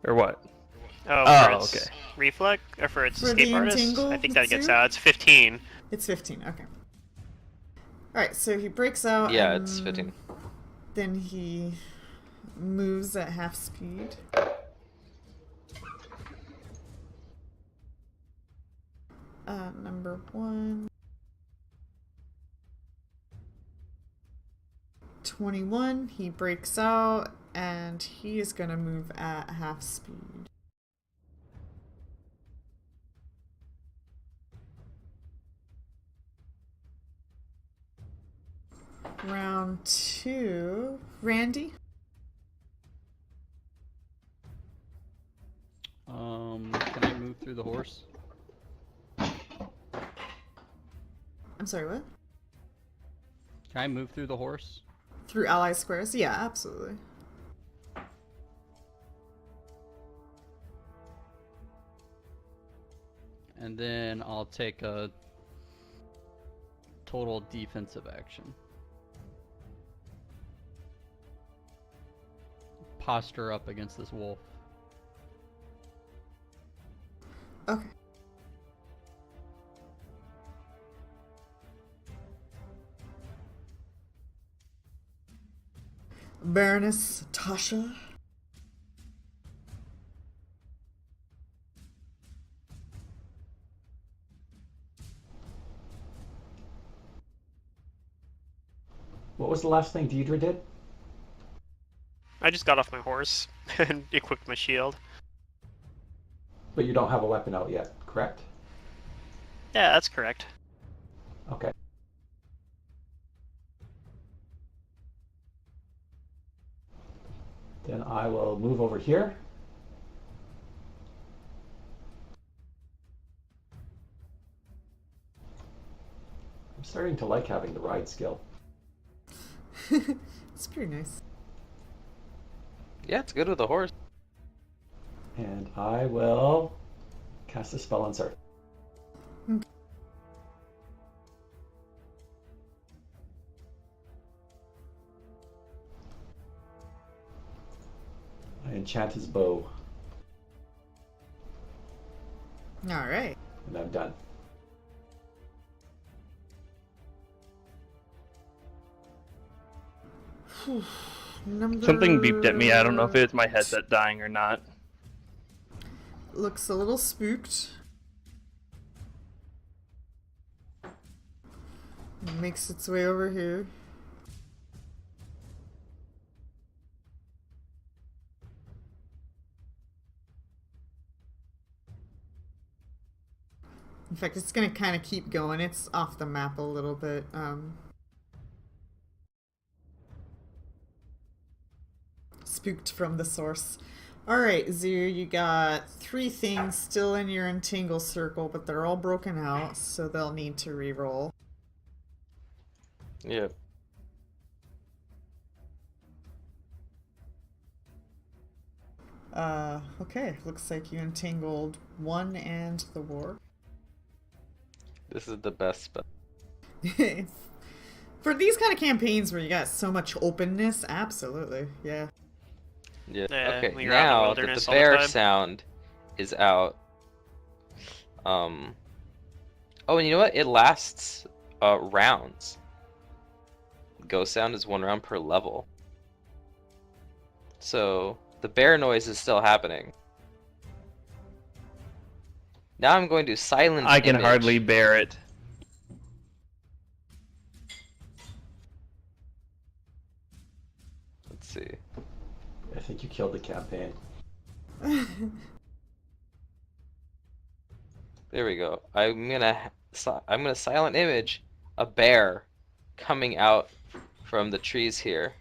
Or what? Oh, Oh, for its okay. reflex or for its For escape the artist? entangle, I think that it's gets 0? out. It's 15. It's 15. Okay. Alright, so he breaks out. Yeah, and it's 15. Then he moves at half speed. Number 1. 21. He breaks out, and he is gonna move at half speed. Round 2. Randy? Can I move through the horse? I'm sorry, what? Can I move through the horse? Through ally squares? Yeah, absolutely. And then I'll take a total defensive action. Posture up against this wolf. Okay. Baroness Tasha? What was the last thing Deidre did? I just got off my horse and equipped my shield. But you don't have a weapon out yet, correct? Yeah, that's correct. Okay. Then I will move over here. I'm starting to like having the ride skill. It's pretty nice. Yeah, it's good with a horse. And I will cast a spell on Sir. I enchant his bow, Alright. and I'm done. Number... Something beeped at me. I don't know if it's my headset dying or not. Looks a little spooked. Makes its way over here. In fact, it's gonna kind of keep going. It's off the map a little bit. Spooked from the source. Alright, Zoo, you got 3 things still in your entangle circle, but they're all broken out, so they'll need to re-roll. Yep. Okay, looks like you entangled 1 and the war. This is the best spell. For these kind of campaigns where you got so much openness, absolutely, yeah. Yeah. Yeah, Okay, when you're out in the now that wilderness the all the bear time. sound is out. Oh, and you know what? It lasts rounds. Ghost sound is 1 round per level. So the bear noise is still happening. Now I'm going to silent I can image. hardly bear it. Let's see. I think you killed the campaign. There we go. I'm gonna silent image a bear coming out from the trees here,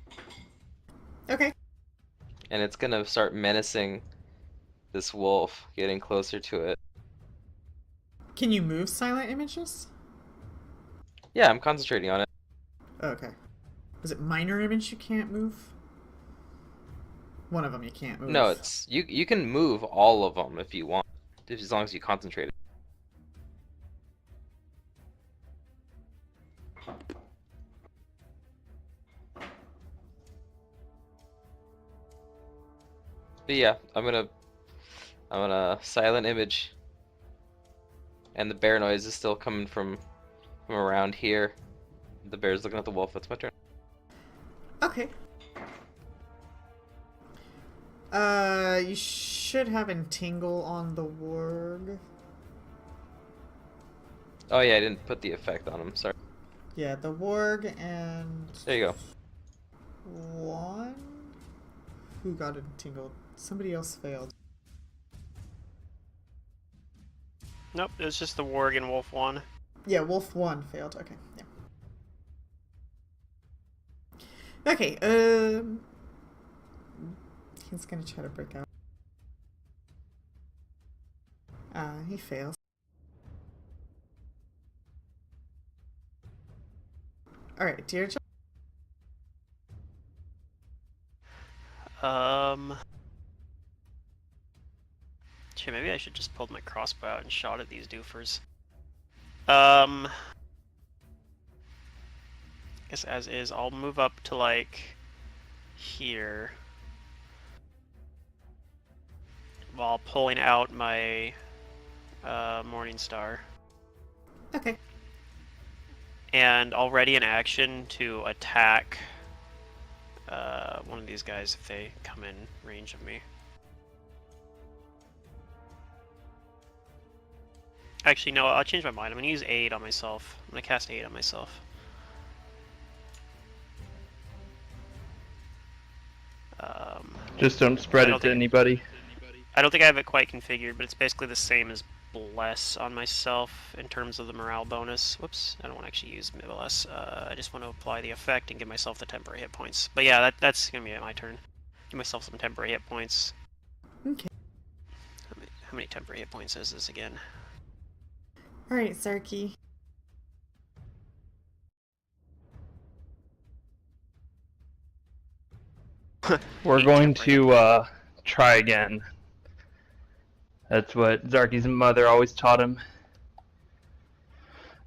Okay. and it's gonna start menacing this wolf, getting closer to it. Can you move silent images? Yeah, I'm concentrating on it. Okay. Was it minor image you can't move? One of them you can't move. No, it's you can move all of them if you want. as long as you concentrate. But yeah, I'm gonna silent image, and the bear noise is still coming from around here. The bear's looking at the wolf. It's my turn. Okay. You should have entangle on the warg. Oh yeah, I didn't put the effect on him. Sorry. Yeah, the warg and There you go. one. Who got entangled? Somebody else failed. Nope, it was just the Warg and Wolf one. Yeah, wolf one failed. Okay, yeah. Okay, he's gonna try to break out. He fails. Alright, Deirdre. Shit, maybe I should just pull my crossbow out and shot at these doofers. Guess as is, I'll move up to like here while pulling out my Morning Star. Okay. And I'll ready an action to attack one of these guys if they come in range of me. Actually, no, I'll change my mind. I'm going to use Aid on myself. I'm going to cast Aid on myself. Just don't spread it to anybody. I don't think I have it quite configured, but it's basically the same as Bless on myself in terms of the morale bonus. Whoops, I don't want to actually use Bless. I just want to apply the effect and give myself the temporary hit points. But yeah, that's going to be my turn. Give myself some temporary hit points. Okay. How many temporary hit points is this again? Alright, Sarky. We're going to try again. That's what Zarky's mother always taught him.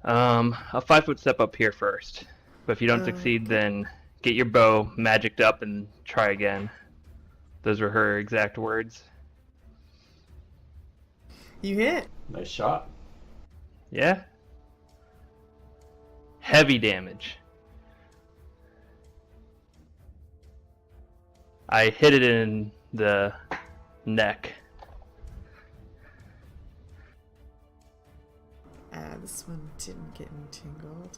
A 5-foot step up here first. But if you don't succeed, then get your bow magicked up and try again. Those were her exact words. You hit. Nice shot. Yeah? Heavy damage. I hit it in the neck. This one didn't get entangled.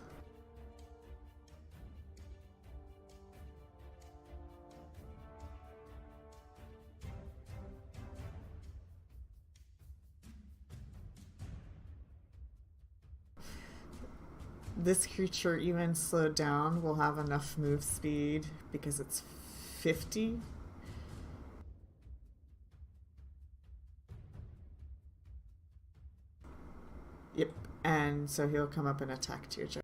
This creature, even slowed down, will have enough move speed because it's 50. Yep, and so he'll come up and attack Deirdre.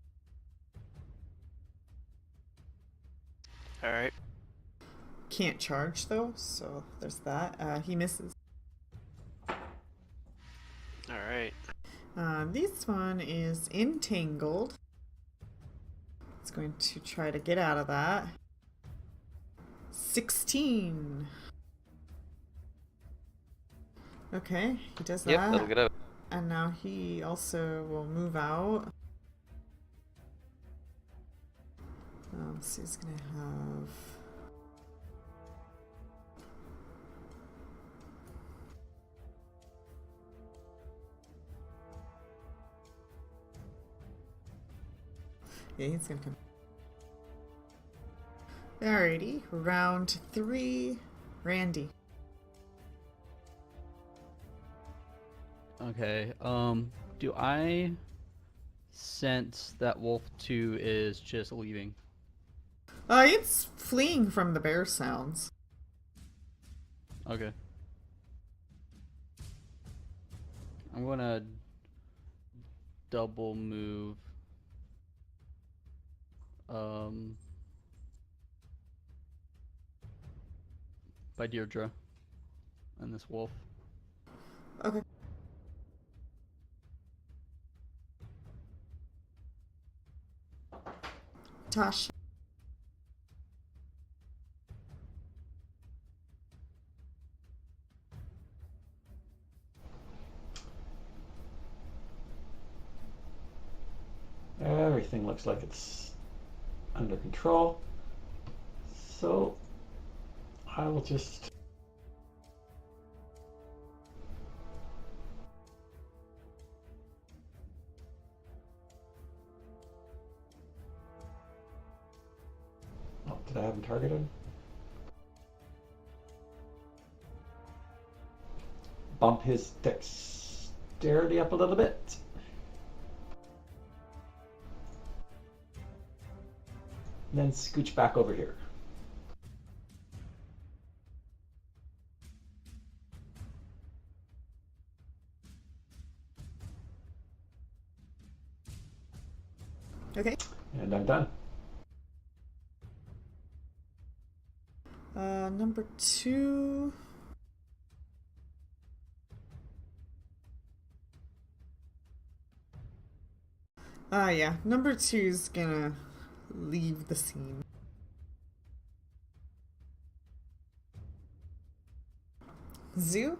Alright. Can't charge though, so there's that. He misses. Alright. This one is entangled. It's going to try to get out of that. 16. Okay, he does that. Yep, that'll get out. And now he also will move out. So he's gonna have... Yeah, he's gonna come. Alrighty, round 3, Randy. Okay, do I sense that Wolf 2 is just leaving? It's fleeing from the bear sounds. Okay. I'm gonna double move. By Deirdre and this wolf. Okay. Tosh. Everything looks like it's under control. So I will just oh, did I have him targeted? Bump his dexterity up a little bit. And then scooch back over here. Okay. And I'm done. Number 2. Yeah. Number 2's gonna leave the scene. Zoo?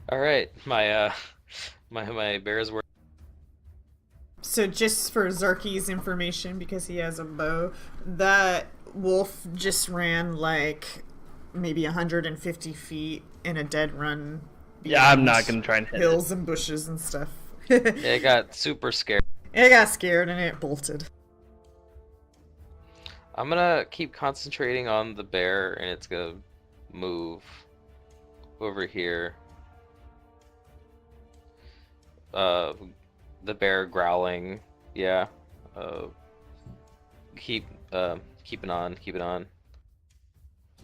All right, my my bears were. So just for Zarky's information, because he has a bow, that wolf just ran like maybe 150 feet in a dead run. Yeah, I'm not beyond gonna try and hit it. hills and bushes and stuff. It got super scared. It got scared and it bolted. I'm gonna keep concentrating on the bear, and it's gonna move over here. The bear growling. Yeah. Keep it on.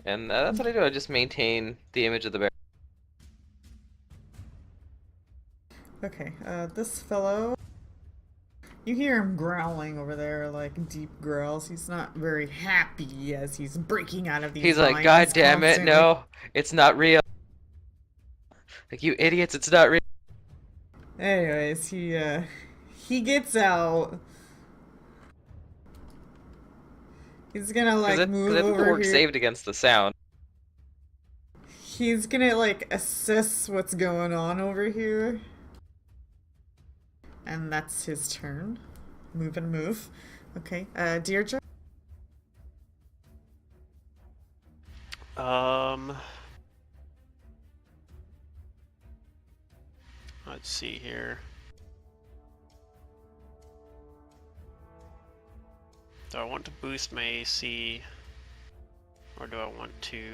And that's what I do. I just maintain the image of the bear. Okay, this fellow, you hear him growling over there, like deep growls. He's not very happy as he's breaking out of these He's like, vines God damn it, constantly. no, it's not real. Like, you idiots, it's not real. Anyways, he gets out. He's gonna like move Because it over works here. saved against the sound. He's gonna like assess what's going on over here. And that's his turn. Move and move. Okay, Deirdre? Let's see here. Do I want to boost my AC, or do I want to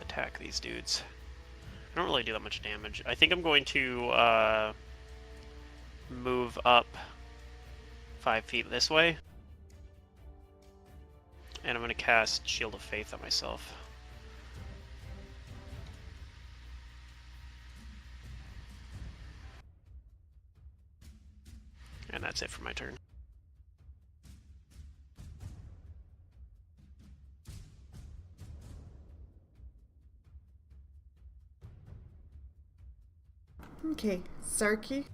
attack these dudes? I don't really do that much damage. I think I'm going to move up 5 feet this way, and I'm going to cast Shield of Faith on myself. And that's it for my turn. Okay, Sarky?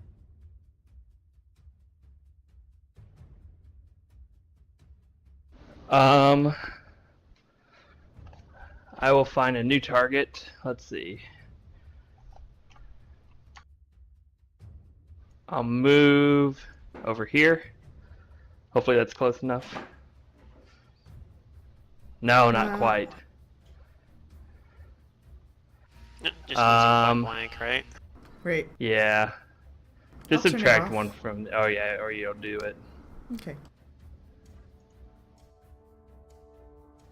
I will find a new target. Let's see. I'll move over here. Hopefully that's close enough. No, not quite. Just using by blank, right? Right. Yeah. Just I'll turn it subtract off. one from. Oh yeah, or you'll do it. Okay.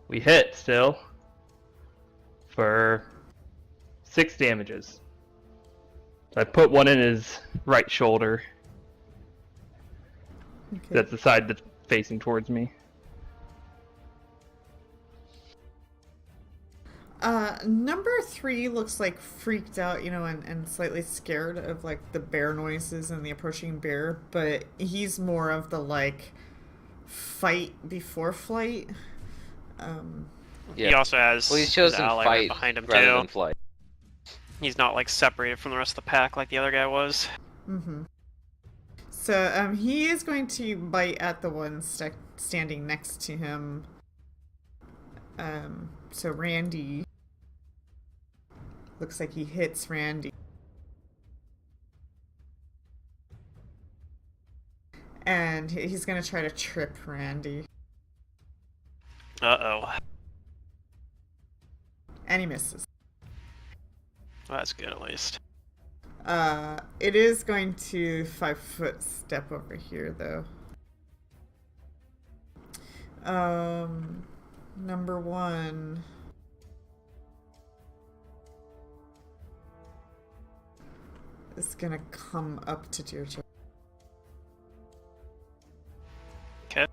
We hit still for 6 damages. So I put one in his right shoulder. Okay. That's the side that's facing towards me. Number 3 looks like freaked out, and slightly scared of like the bear noises and the approaching bear, but he's more of the like fight before flight. Yeah. He also has Well, he's his chosen ally right fight behind him rather too. than flight. He's not like separated from the rest of the pack like the other guy was. Mm-hmm. So he is going to bite at the one standing next to him. So Randy. Looks like he hits Randy. And he's going to try to trip Randy. Uh-oh. And he misses. Well, that's good, at least. It is going to 5-foot step over here, though. Number 1. Is gonna come up to Deirdre. Okay.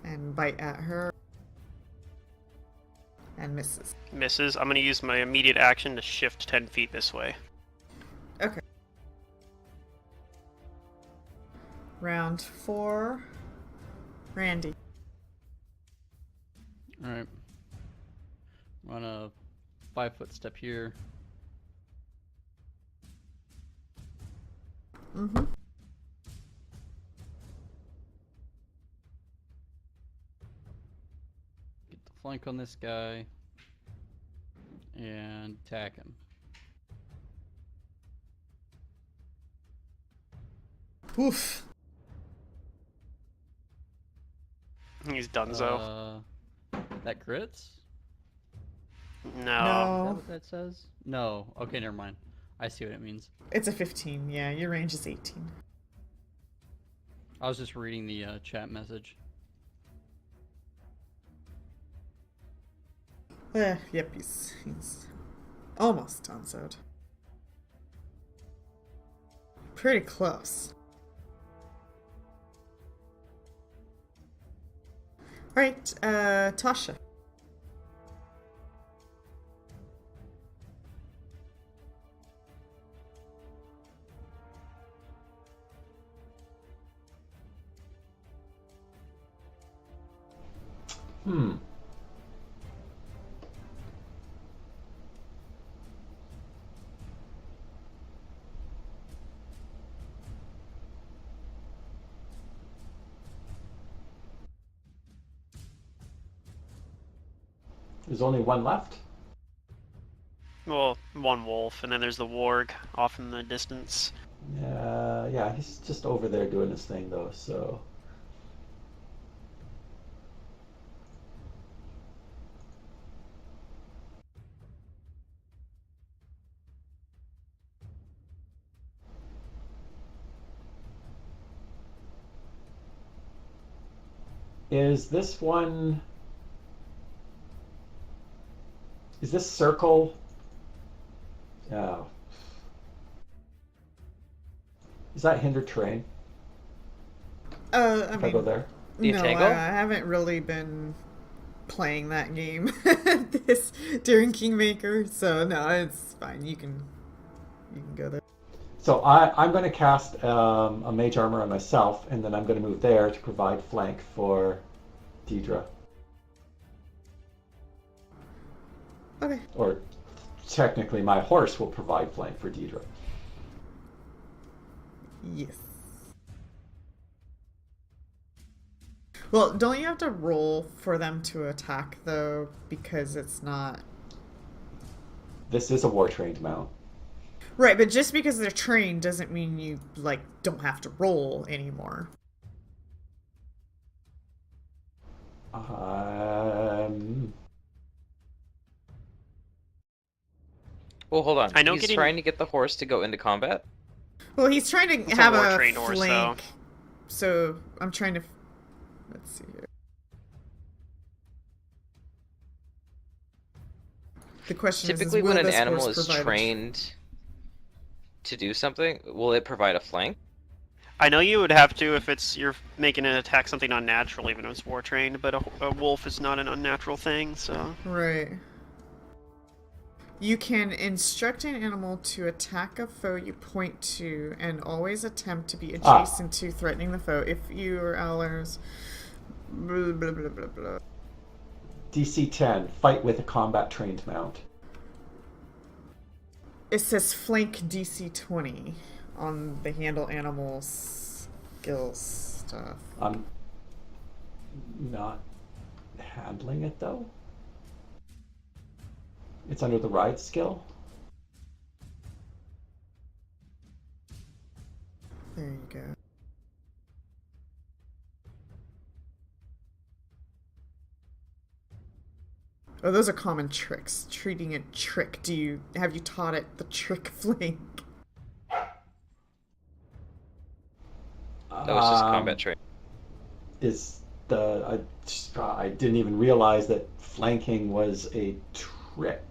And bite at her. And misses. Misses. I'm going to use my immediate action to shift 10 feet this way. Okay. Round 4. Randy. Alright. I'm on a 5-foot step here. Mm-hmm. Get the flank on this guy. And attack him. Oof. He's donezo. That crits? No. Is that No. what that says? No. Okay, never mind. I see what it means. It's a 15. Yeah, your range is 18. I was just reading the chat message. Yep, he's almost donezoed. Pretty close. Alright, Tasha. There's only one left? Well, one wolf, and then there's the warg off in the distance. Yeah, he's just over there doing his thing, though, so... Is this one... Is this circle... Oh. Is that hindered terrain? I If I go mean, there? you no, tangle? I haven't really been playing that game during Kingmaker, so no, it's fine. You can go there. So I'm going to cast a mage armor on myself, and then I'm going to move there to provide flank for Deidre. Okay. Or technically, my horse will provide flank for Deidre. Yes. Well, don't you have to roll for them to attack, though, because it's not... This is a war-trained mount. Right, but just because they're trained doesn't mean you, like, don't have to roll anymore. Well, hold on. I know He's getting- trying to get the horse to go into combat. Well, he's trying to It's a have a war-trained horse, flank, though. so I'm trying to... Let's see here. The question Typically, is will when an this animal horse is provide a- trained to do something, will it provide a flank? I know you would have to if you're making it attack something unnatural, even if it's war trained, but a wolf is not an unnatural thing, so... Right. You can instruct an animal to attack a foe you point to and always attempt to be adjacent to threatening the foe if you or allies... Blah, blah, blah, blah, blah. DC 10, fight with a combat-trained mount. It says flank DC 20 on the handle animals skill stuff. I'm not handling it though. It's under the ride skill. There you go. Oh, those are common tricks. Treating a trick. Have you taught it the trick flank? That was just combat training. I didn't even realize that flanking was a trick.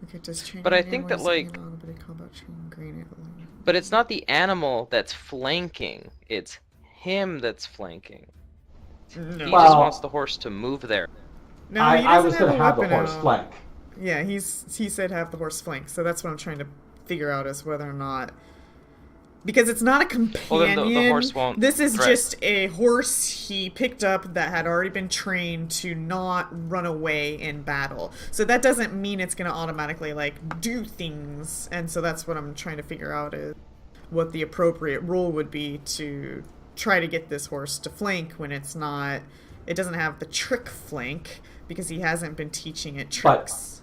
Okay, does training But I think that, like, but it's not the animal that's flanking. It's him that's flanking. No. He Well, just wants the horse to move there. No, he I doesn't was going to a have the weapon horse out. flank. Yeah, he said have the horse flank, so that's what I'm trying to figure out is whether or not, because it's not a companion. Well, then the horse won't This is threat. just a horse he picked up that had already been trained to not run away in battle. So that doesn't mean it's going to automatically like do things, and so that's what I'm trying to figure out is what the appropriate rule would be to try to get this horse to flank when it doesn't have the trick flank because he hasn't been teaching it tricks.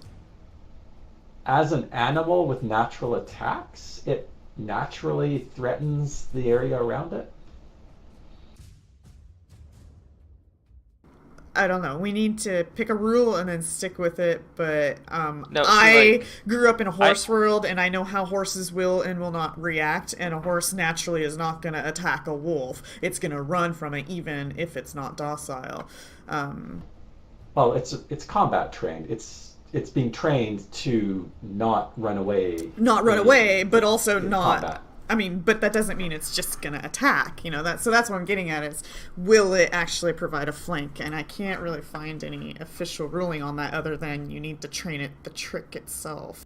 As an animal with natural attacks, it naturally threatens the area around it. I don't know. We need to pick a rule and then stick with it. But No, see, I grew up in a horse world, and I know how horses will and will not react. And a horse naturally is not going to attack a wolf. It's going to run from it, even if it's not docile. Well, it's combat trained. It's being trained to not run away. Not run away, but also not. Combat. I mean, but that doesn't mean it's just gonna attack. So that's what I'm getting at is, will it actually provide a flank? And I can't really find any official ruling on that other than you need to train it the trick itself.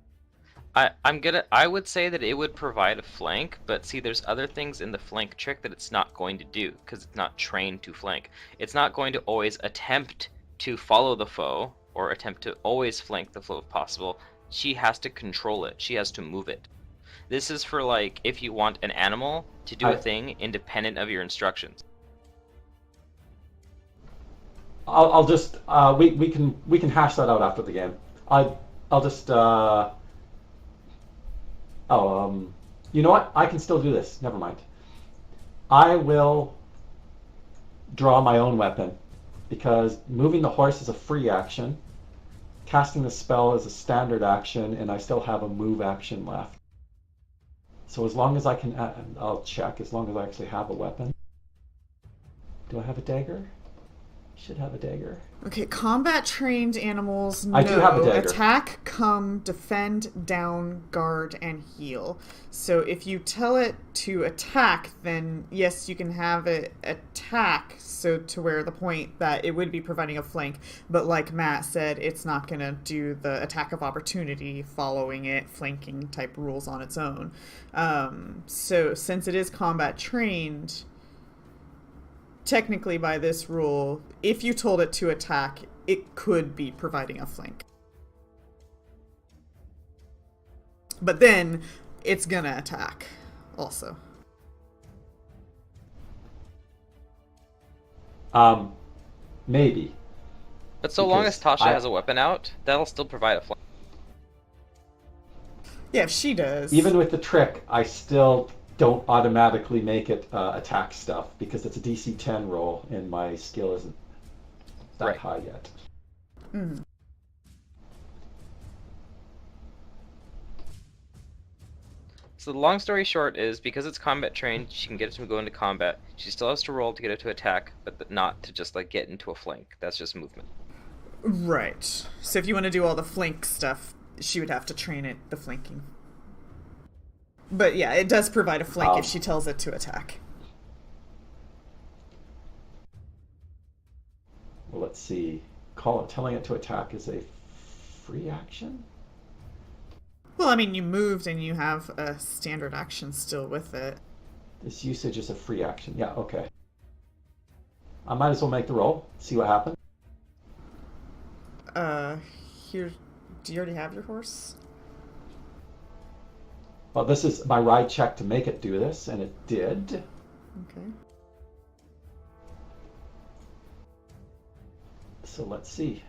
I would say that it would provide a flank, but see, there's other things in the flank trick that it's not going to do because it's not trained to flank. It's not going to always attempt to follow the foe or attempt to always flank the foe if possible. She has to control it. She has to move it. This is for, like, if you want an animal to do a thing independent of your instructions. I'll just we can hash that out after the game. I'll just you know what? I can still do this. Never mind. I will draw my own weapon because moving the horse is a free action. Casting the spell is a standard action, and I still have a move action left. So as long as I can, I'll check, as long as I actually have a weapon. Do I have a dagger? I should have a dagger. Okay, combat trained animals know I do have a dagger. attack, come, defend, down, guard, and heal. So if you tell it to attack, then yes, you can have it attack, so to where the point that it would be providing a flank, but like Matt said, it's not going to do the attack of opportunity following it, flanking type rules on its own. So since it is combat trained, technically by this rule, if you told it to attack, it could be providing a flank. But then it's gonna attack also. Maybe. But so long as Because Tasha has a weapon out, that'll still provide a flank. Yeah, if she does. Even with the trick, I still don't automatically make it attack stuff because it's a DC 10 roll and my skill isn't that high yet. Mm. So the long story short is, because it's combat trained, she can get it to go into combat. She still has to roll to get it to attack, but not to just like get into a flank. That's just movement. Right. So if you want to do all the flank stuff, she would have to train it the flanking. But yeah, it does provide a flank if she tells it to attack. Well, let's see. Telling it to attack is a free action? Well, I mean, you moved and you have a standard action still with it. This usage is a free action. Yeah, okay. I might as well make the roll, see what happens. Here, do you already have your horse? Well, this is my ride check to make it do this, and it did. Okay. So let's see.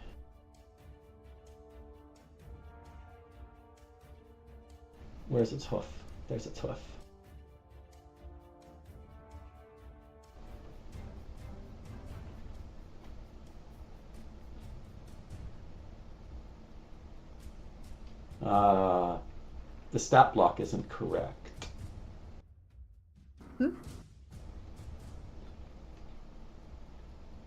Where's its hoof? There's its hoof. The stat block isn't correct. Hmm?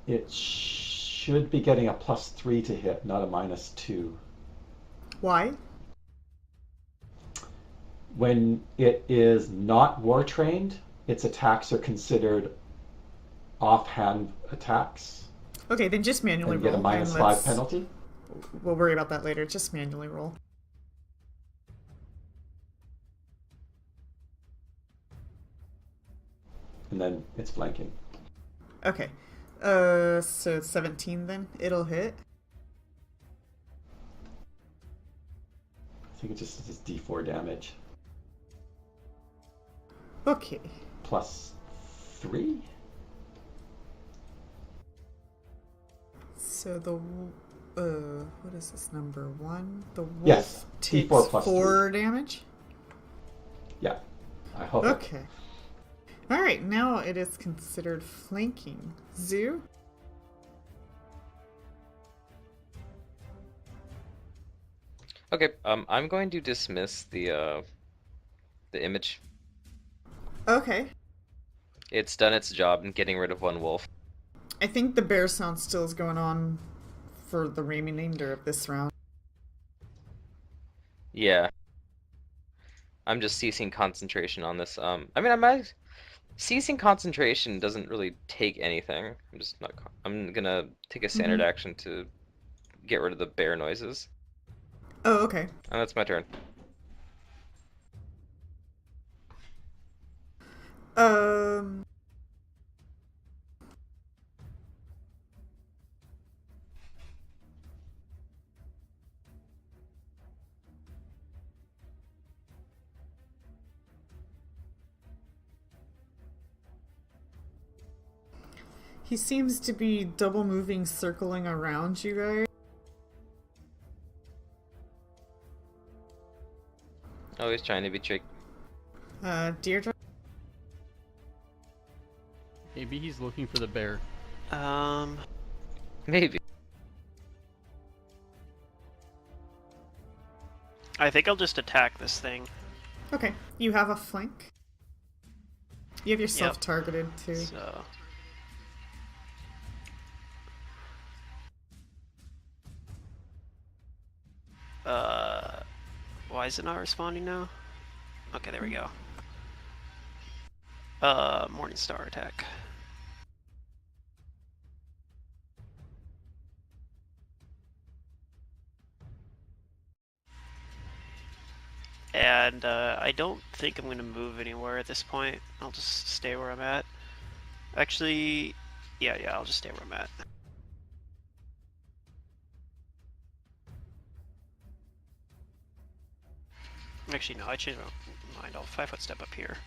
It should be getting a +3 to hit, not a -2. Why? When it is not war trained, its attacks are considered offhand attacks Okay, then just manually and get a roll. And -5 penalty. We'll worry about that later. Just manually roll. And then it's flanking. Okay. So 17 then. It'll hit. I think it just is D4 damage. Okay. +3? So the what is this number 1? The wolf Yes, takes D4 +3. 4 damage. Yeah, I hope. Okay. All right, now it is considered flanking. Zoo. Okay, I'm going to dismiss the image. Okay. It's done its job in getting rid of one wolf. I think the bear sound still is going on for the remainder of this round. Yeah. I'm just ceasing concentration on this. I mean, ceasing concentration doesn't really take anything. I'm just not. I'm gonna take a standard action to get rid of the bear noises. Oh, okay. And that's my turn. Um. He seems to be double moving, circling around you guys. Always trying to be tricky. Deirdre? Maybe he's looking for the bear. Maybe. I think I'll just attack this thing. Okay. You have a flank. You have yourself targeted too. So. Why is it not responding now? Okay, there we go. Morningstar attack. And I don't think I'm going to move anywhere at this point. I'll just stay where I'm at. Actually, yeah, I'll just stay where I'm at. Actually, no, I changed my mind. I'll 5-foot step up here.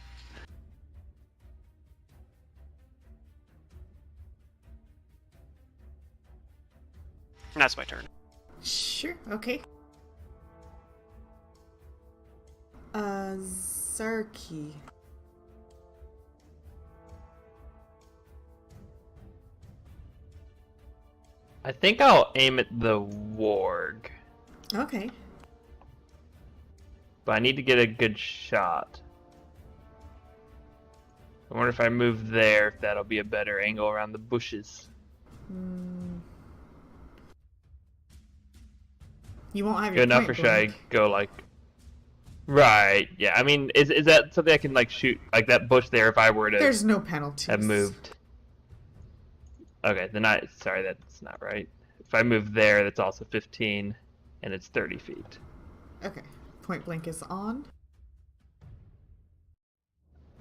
And that's my turn. Sure, okay. Zarky. I think I'll aim at the warg, Okay. but I need to get a good shot. I wonder if I move there, if that'll be a better angle around the bushes. You won't have Good your enough, point or should I blank. go like... Right, yeah, I mean, is that something I can like shoot, like that bush there if I were to There's no penalties. have moved? Okay, then sorry, that's not right. If I move there, that's also 15, and it's 30 feet. Okay. Point blank is on.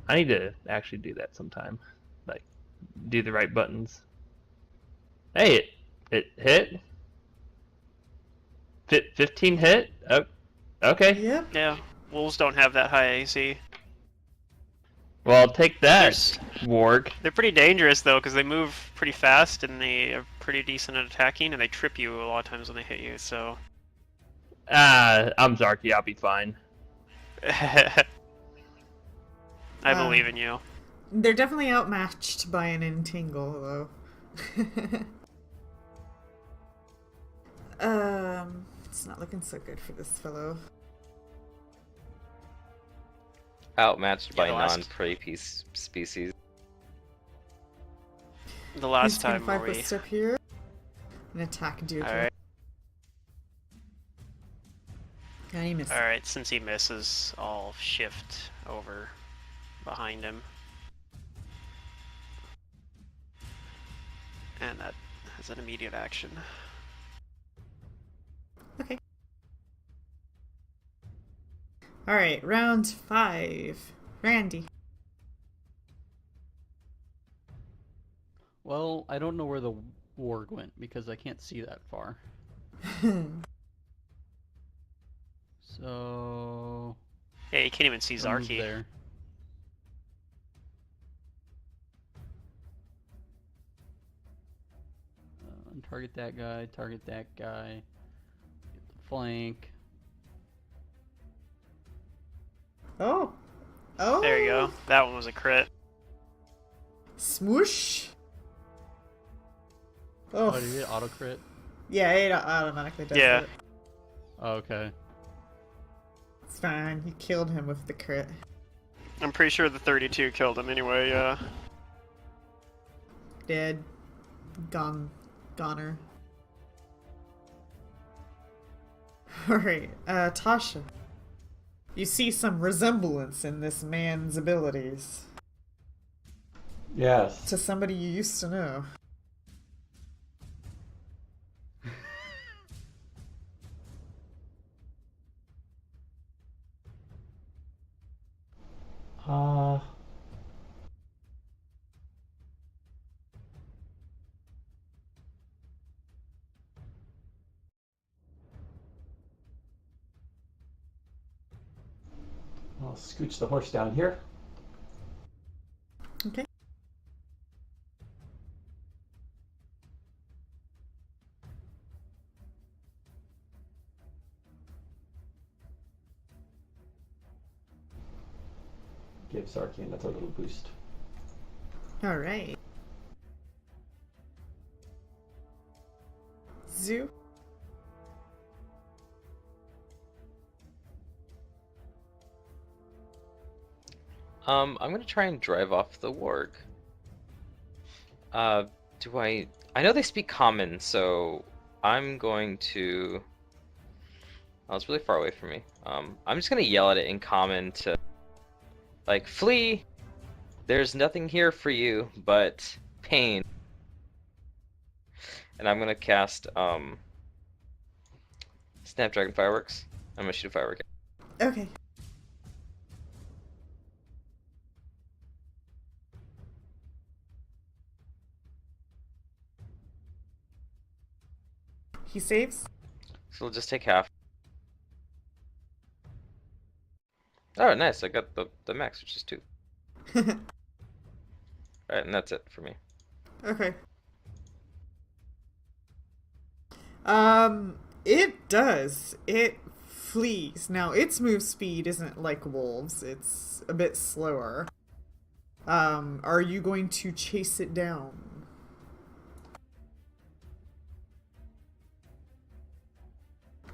I need to actually do that sometime. Like, do the right buttons. Hey, it hit? 15 hit? Oh, okay. Yep. Yeah, wolves don't have that high AC. Well, take that, There's- warg. They're pretty dangerous though, because they move pretty fast and they are pretty decent at attacking, and they trip you a lot of times when they hit you. So I'm Zarky. I'll be fine. I believe in you. They're definitely outmatched by an entangle, though. It's not looking so good for this fellow. Outmatched by the last- non-prey species. The last He's gonna time where 5 foot we. step here and attack Deirdre. All right. And he missed. All right. Since he misses, I'll shift over behind him, and that has an immediate action. Okay. All right, round 5. Randy. Well, I don't know where the warg went because I can't see that far. So Yeah, you can't even see I'll move Zarky. there. Target that guy. Target that guy. Get the flank. Oh. Oh. There you go. That one was a crit. Smoosh. Oh, Oh. did it auto crit? Yeah, it automatically does Yeah. it. Oh, okay. It's fine. You killed him with the crit. I'm pretty sure the 32 killed him anyway. Yeah. Dead. Gone. Goner. Alright, Tasha. You see some resemblance in this man's abilities Yes. to somebody you used to know. Uh, I'll scooch the horse down here. Okay. Give Sarky another little boost. Alright. Zoo. I'm gonna try and drive off the warg. Do I? I know they speak common, so I'm going to. Oh, it's really far away from me. I'm just gonna yell at it in common to, like, flee. There's nothing here for you but pain. And I'm gonna cast Snapdragon Fireworks. I'm gonna shoot a firework. Okay. He saves? So we'll just take half. Oh, nice! I got the max, which is 2. Alright, and that's it for me. Okay. It does. It flees. Now, its move speed isn't like wolves. It's a bit slower. Are you going to chase it down?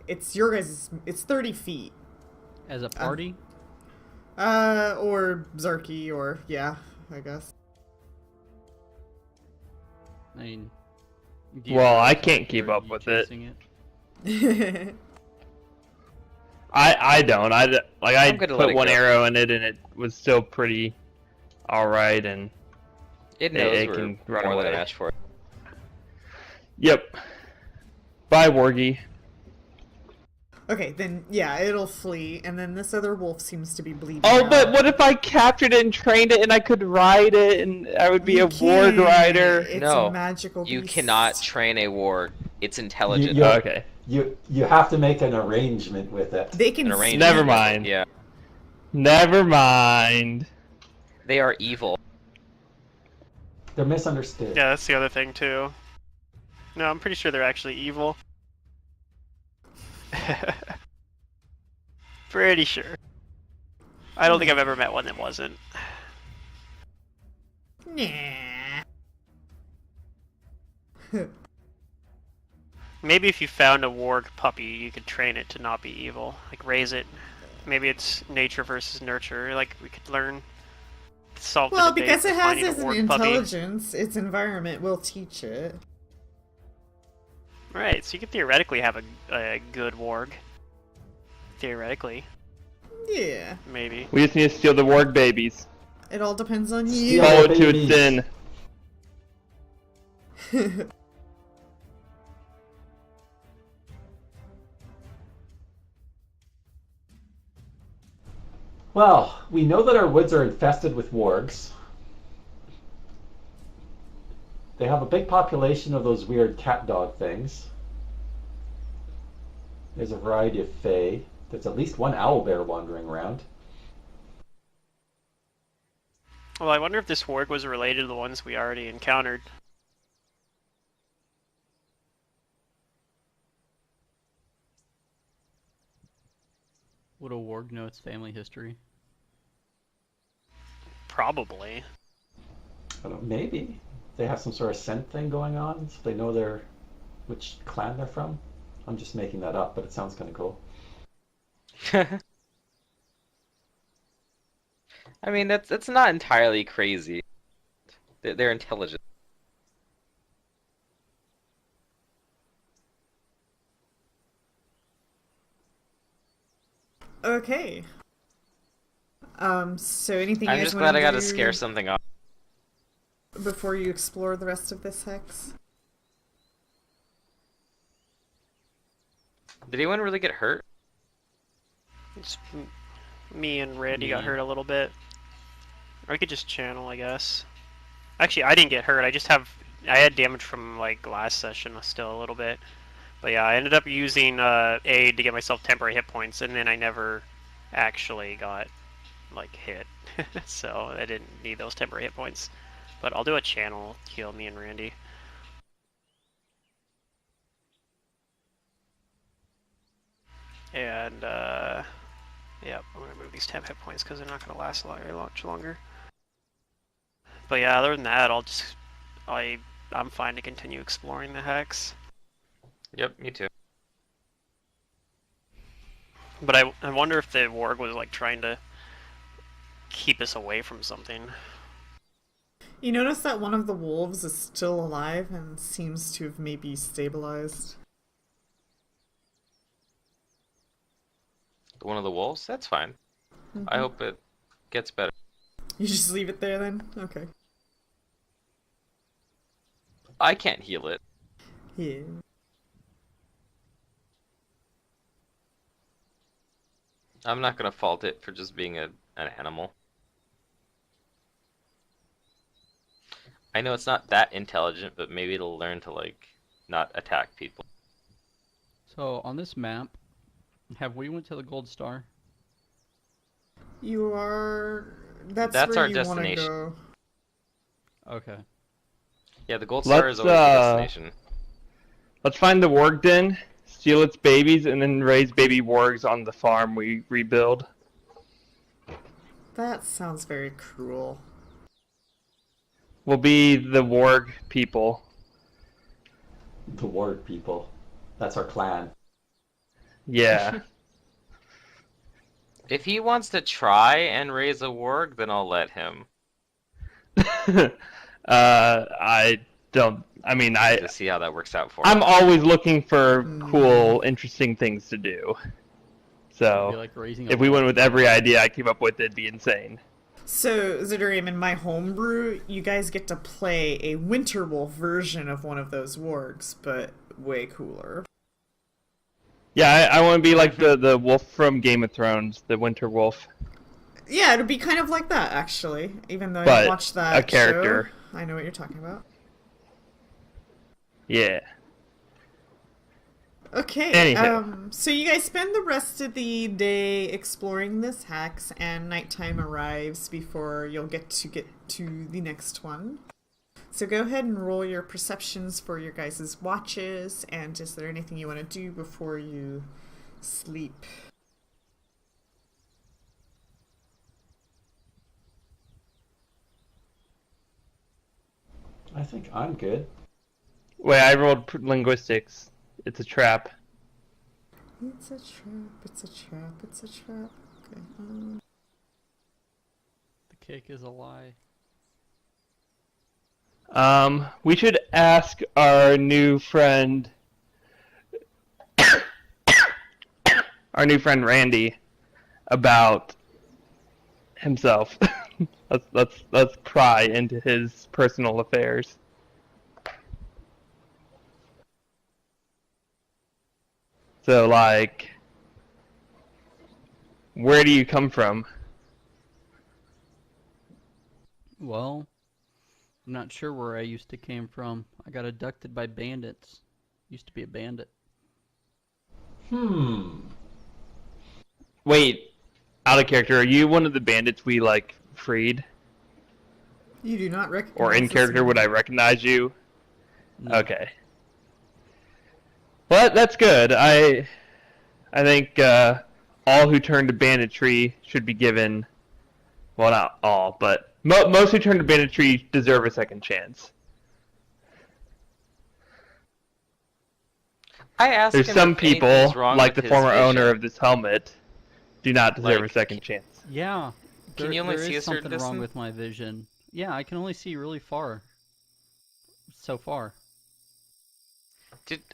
It's your guys' it's 30 feet. As a party? Or Zarky, or, yeah, I guess. I mean, Well, I can't keep up with it. I don't. I I'm gonna let put it one go. arrow in it and it was still pretty alright, and It knows it we're can run more than a away. match for it. Yep. Bye, Wargy. Okay, then, yeah, it'll flee, and then this other wolf seems to be bleeding Oh, out. but what if I captured it and trained it and I could ride it and I would be You a warg can't. rider? It's No, a magical You beast. cannot train a warg. It's intelligent. You- Oh, okay. You have to make an arrangement with it. They can An see arrangement. Never it. mind. Yeah. Never mind. They are evil. They're misunderstood. Yeah, that's the other thing too. No, I'm pretty sure they're actually evil. Pretty sure. I don't think I've ever met one that wasn't. Nah. Maybe if you found a warg puppy, you could train it to not be evil. Like, raise it. Maybe it's nature versus nurture. Like, we could learn, solve Well, the debate because it of has finding a its warg puppy. intelligence, its environment will teach it. Right, so you could theoretically have a good warg. Theoretically, Yeah. maybe. We just need to steal the warg babies. It all depends on Steal you. Follow the it to babies. its sin. Well, we know that our woods are infested with wargs. They have a big population of those weird cat dog things. There's a variety of fae. There's at least one owl bear wandering around. Well, I wonder if this warg was related to the ones we already encountered. Would a warg know its family history? Probably. I don't know, maybe. They have some sort of scent thing going on, so they know which clan they're from. I'm just making that up, but it sounds kind of cool. I mean, that's not entirely crazy. They're intelligent. Okay. So anything I'm you guys just want glad to I got to do scare something off. before you explore the rest of this hex? Did anyone really get hurt? It's me and Randy got Me. hurt a little bit. Or I could just channel, I guess. Actually, I didn't get hurt. I had damage from like last session still a little bit. But yeah, I ended up using aid to get myself temporary hit points, and then I never actually got like hit. So I didn't need those temporary hit points. But I'll do a channel heal me and Randy. And yeah, I'm gonna move these temp hit points because they're not gonna last very much longer. But yeah, other than that, I'm fine to continue exploring the hex. Yep, me too. But I wonder if the warg was like trying to keep us away from something. You notice that one of the wolves is still alive and seems to have maybe stabilized. One of the wolves? That's fine. I hope it gets better. You just leave it there then? Okay. I can't heal it. Yeah. I'm not gonna fault it for just being an animal. I know it's not that intelligent, but maybe it'll learn to, like, not attack people. So on this map, have we went to the gold star? You are... That's That's where our you want to destination. go. Okay. Yeah, the gold star is Let's, always the destination. Let's find the warg den, steal its babies, and then raise baby wargs on the farm we rebuild. That sounds very cruel. We'll be the warg people. The warg people. That's our clan. Yeah. If he wants to try and raise a warg, then I'll let him. I don't. I mean, To see how that works out for I'm him. always looking for cool, interesting things to do. It'd be So like raising a if we wolf. went with every idea I came up with, it'd be insane. So, Zidorium, in my homebrew, you guys get to play a Winterwolf version of one of those wargs, but way cooler. Yeah, I want to be like the wolf from Game of Thrones, the Winter Wolf. Yeah, it'd be kind of like that, actually. Even though I But watched that a character. show, I know what you're talking about. Yeah. Okay, Anywho. so you guys spend the rest of the day exploring this hex, and nighttime arrives before you'll get to the next one. So go ahead and roll your perceptions for your guys' watches, and is there anything you want to do before you sleep? I think I'm good. Wait, I rolled linguistics. It's a trap. It's a trap, it's a trap, it's a trap. Okay. The cake is a lie. We should ask our new friend, Randy, about himself. let's pry into his personal affairs. So, like, where do you come from? Well, I'm not sure where I used to came from. I got abducted by bandits. Used to be a bandit. Wait, out of character, are you one of the bandits we, like, freed? You do not recognize Or in this character, would man. I recognize you? No. Okay. Well, that's good. I think all who turn to banditry should be given. Well, not all, but most who turn to banditry deserve a second chance. I asked There's him some if anything's people, wrong like with the his former owner vision. of this helmet, do not deserve a Like, second chance. Yeah. Can you only there see is a certain something wrong distance? with my vision. Yeah, I can only see really far. So far.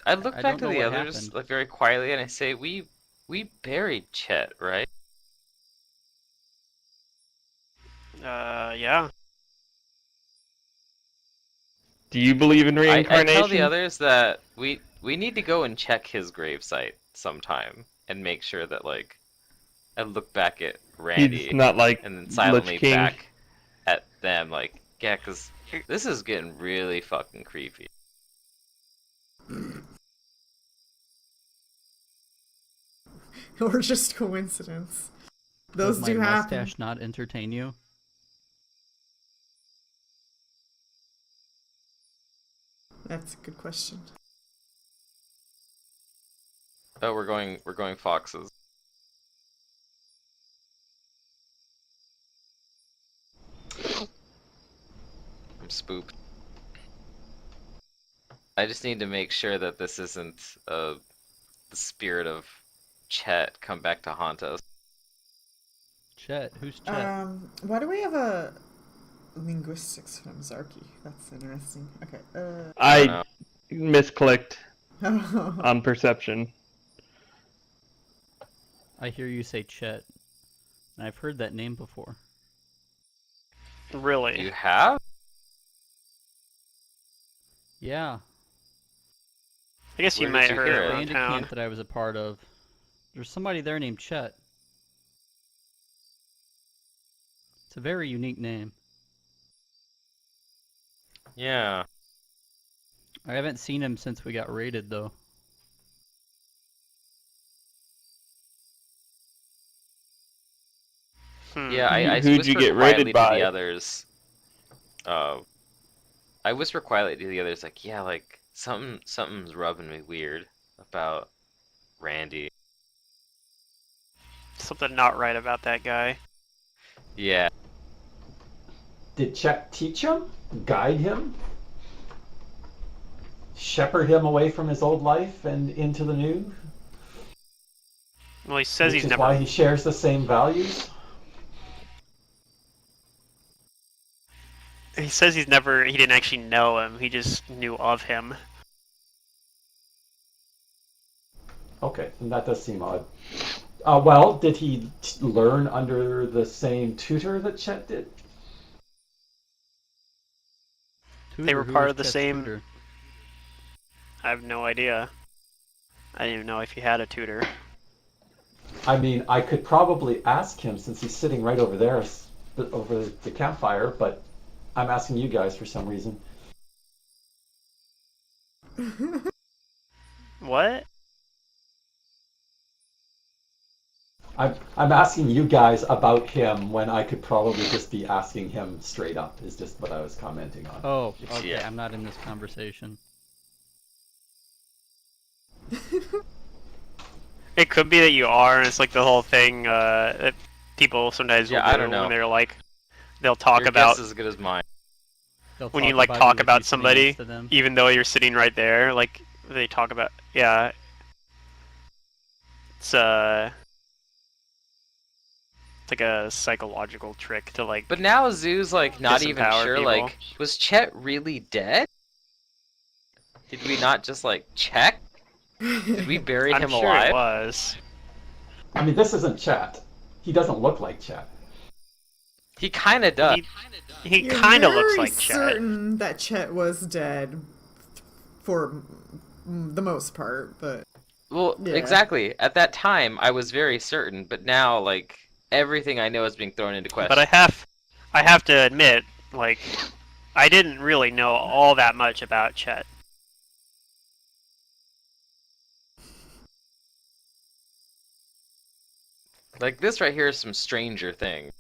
I look I back don't to know the what others happened. like very quietly and I say, we buried Chet, right? Yeah. Do you believe in I tell the reincarnation? others that we need to go and check his gravesite sometime and make sure that like I look back at He's Randy not like and then Lich silently King. back at them like, yeah, 'cause this is getting really fucking creepy. Or just coincidence. Does Those my do happen. mustache not entertain you? That's a good question. Oh, we're going foxes. I'm spooked. I just need to make sure that this isn't the spirit of Chet come back to haunt us. Chet. Who's Chet? Why do we have a linguistics from Zarky? That's interesting. Okay. I don't I know. misclicked on perception. I hear you say Chet. And I've heard that name before. Really? You have? Yeah. I guess you Where did might you heard hear it it? around Bandit town. camp that I was a part of. There's somebody there named Chet. It's a very unique name. Yeah. I haven't seen him since we got raided, though. Yeah, I Who'd you whisper get quietly raided to by? the others. I whisper quietly to the others, like, yeah, like something's rubbing me weird about Randy. Something not right about that guy. Yeah. Did Chet teach him? Guide him? Shepherd him away from his old life and into the new? Well, he says Which he's is never. why he shares the same values? He says he's never. He didn't actually know him. He just knew of him. Okay, and that does seem odd. Well, did he learn under the same tutor that Chet did? Tutor, were who part is of the Chet's same- tutor? I have no idea. I didn't even know if he had a tutor. I mean, I could probably ask him since he's sitting right over there, over the campfire, but I'm asking you guys for some reason. What? I'm asking you guys about him when I could probably just be asking him straight up, is just what I was commenting on. Oh, okay. Yeah. I'm not in this conversation. It could be that you are, and it's like the whole thing that people sometimes will Yeah, do I don't know. when they're like, they'll talk Your about guess is as good as mine. They'll when you talk like about talk you if about you sit somebody, next to them. even though you're sitting right there. Like they talk about, yeah, it's like a psychological trick to like But now Zoo's like not even disempower sure. people. Like, was Chet really dead? Did we not just like check? Did we bury I'm him sure alive? it was. I mean, this isn't Chet. He doesn't look like Chet. He kind of does. He You're kind of looks very like Chet. certain that Chet was dead for the most part, but Well, Yeah. exactly. At that time, I was very certain, but now, like, everything I know is being thrown into question. But I have to admit, like, I didn't really know all that much about Chet. Like, this right here is some Stranger Thing.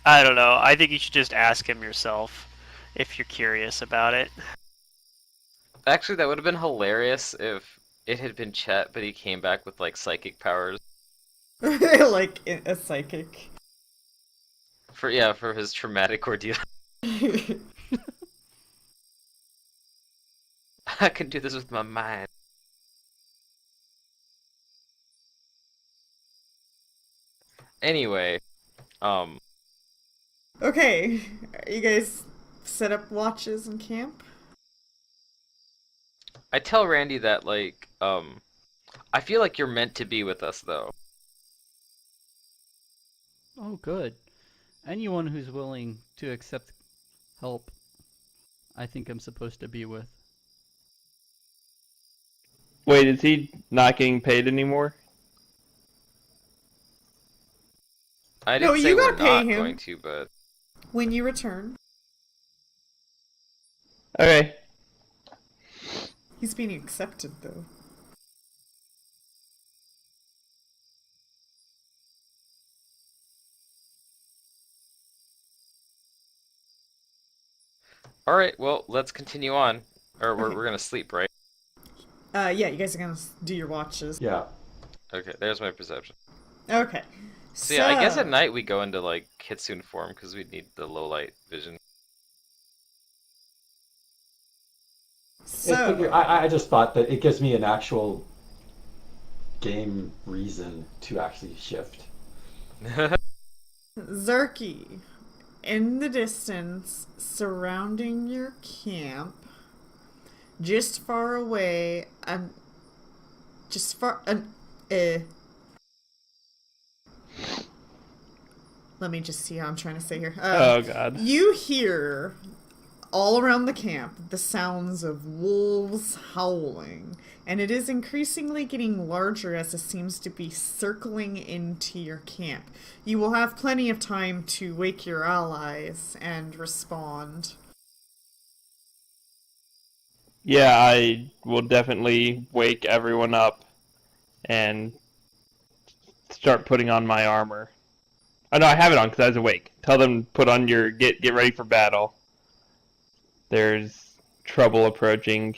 I don't know. I think you should just ask him yourself if you're curious about it. Actually, that would have been hilarious if it had been Chet, but he came back with, like, psychic powers. like a psychic. For his traumatic ordeal. I can do this with my mind. Anyway, Okay, you guys set up watches in camp? I tell Randy that, like, I feel like you're meant to be with us, though. Oh, good. Anyone who's willing to accept help, I think I'm supposed to be with. Wait, is he not getting paid anymore? I No, didn't say you we're gotta pay not him. going to, but When you return, Okay. he's being accepted though. all right. Well, let's continue on, or Okay. we're gonna sleep, right? Yeah, you guys are gonna do your watches. Yeah. Okay, there's my perception. Okay. So yeah, I guess at night we go into like Kitsune form because we need the low light vision. I just thought that it gives me an actual game reason to actually shift. Zerky, in the distance, surrounding your camp, just far away, just far, let me just see how I'm trying to say here. Oh god. You hear all around the camp the sounds of wolves howling, and it is increasingly getting larger as it seems to be circling into your camp. You will have plenty of time to wake your allies and respond. Yeah, I will definitely wake everyone up and start putting on my armor. Oh no, I have it on because I was awake. Tell them put on your get ready for battle. There's trouble approaching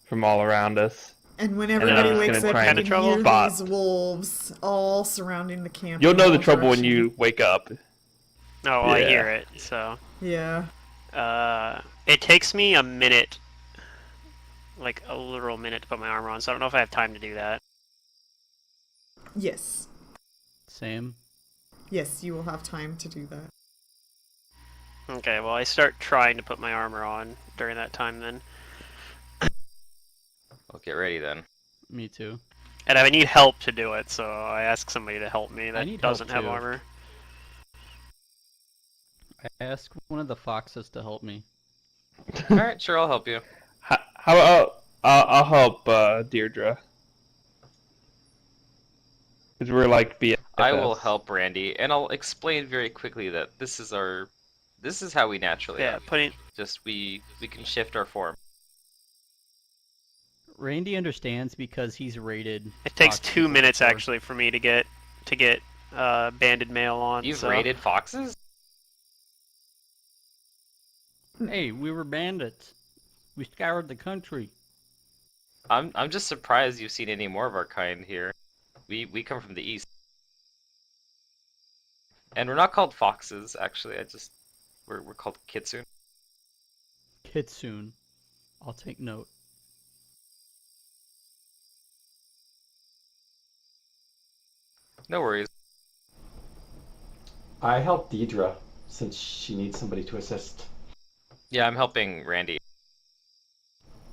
from all around us. And when And everybody I'm just wakes gonna up, try you and can trouble hear spot. these wolves all surrounding the camp. You'll in know the all trouble when directions. you wake up. Oh, I Yeah. hear it. So, Yeah. it takes me a minute, like a literal minute, to put my armor on. So I don't know if I have time to do that. Yes. Same. Yes, you will have time to do that. Okay, well I start trying to put my armor on during that time then, Well, get ready then. Me too. and I need help to do it. So I ask somebody to help me I that need help, doesn't have too. armor. I asked one of the foxes to help me. All right, sure, I'll help you. How about I'll help Deirdre. Because we're like BFFs. I will help Randy, and I'll explain very quickly that this is how we naturally Yeah, are. putting Just we can shift our form. Randy understands because he's rated. It takes Fox 2 minutes before. actually for me to get banded mail on. You've so. raided foxes? Hey, we were bandits. We scoured the country. I'm just surprised you've seen any more of our kind here. We come from the east. And we're not called foxes, actually. We're called kitsune. Kitsune. I'll take note. No worries. I helped Deidre since she needs somebody to assist. Yeah, I'm helping Randy.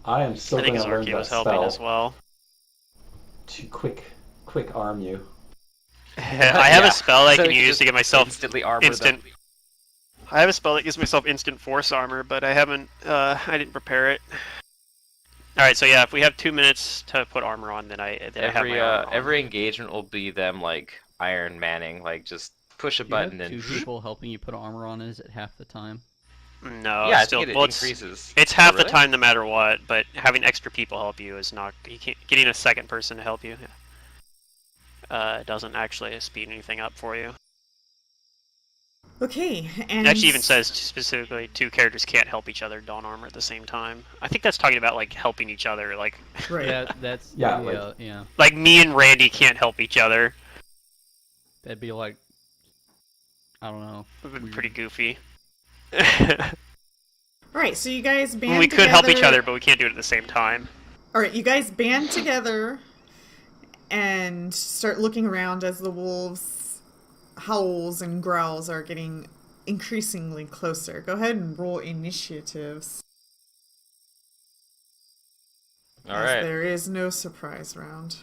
I am so I think going to learn Zarky that was helping spell as well. to quick arm you. I have Yeah. a spell I So can you use just to get myself instantly armor instant. them. I have a spell that gives myself instant force armor, but I haven't. I didn't prepare it. All right, so yeah, if we have 2 minutes to put armor on, then I have my armor on. Every engagement will be them like Iron Manning, like just push a Do you have button and two people helping you put armor on? Is it half the time? No, yeah, I still, think it well, increases. it's half Oh, the really? time no matter what, but having extra people help you is not. You can't getting a second person to help you. Doesn't actually speed anything up for you. Okay, and It actually even says specifically 2 characters can't help each other don armor at the same time. I think that's talking about like helping each other, like right. Yeah, that's Yeah, yeah. like me and Randy can't help each other. That'd be like, I don't know. It would be weird. pretty goofy. All right, so you guys band We could help each together- other, but we can't do it at the same time. All right, you guys band together and start looking around as the wolves' howls and growls are getting increasingly closer. Go ahead and roll initiatives. All as right. there is no surprise round.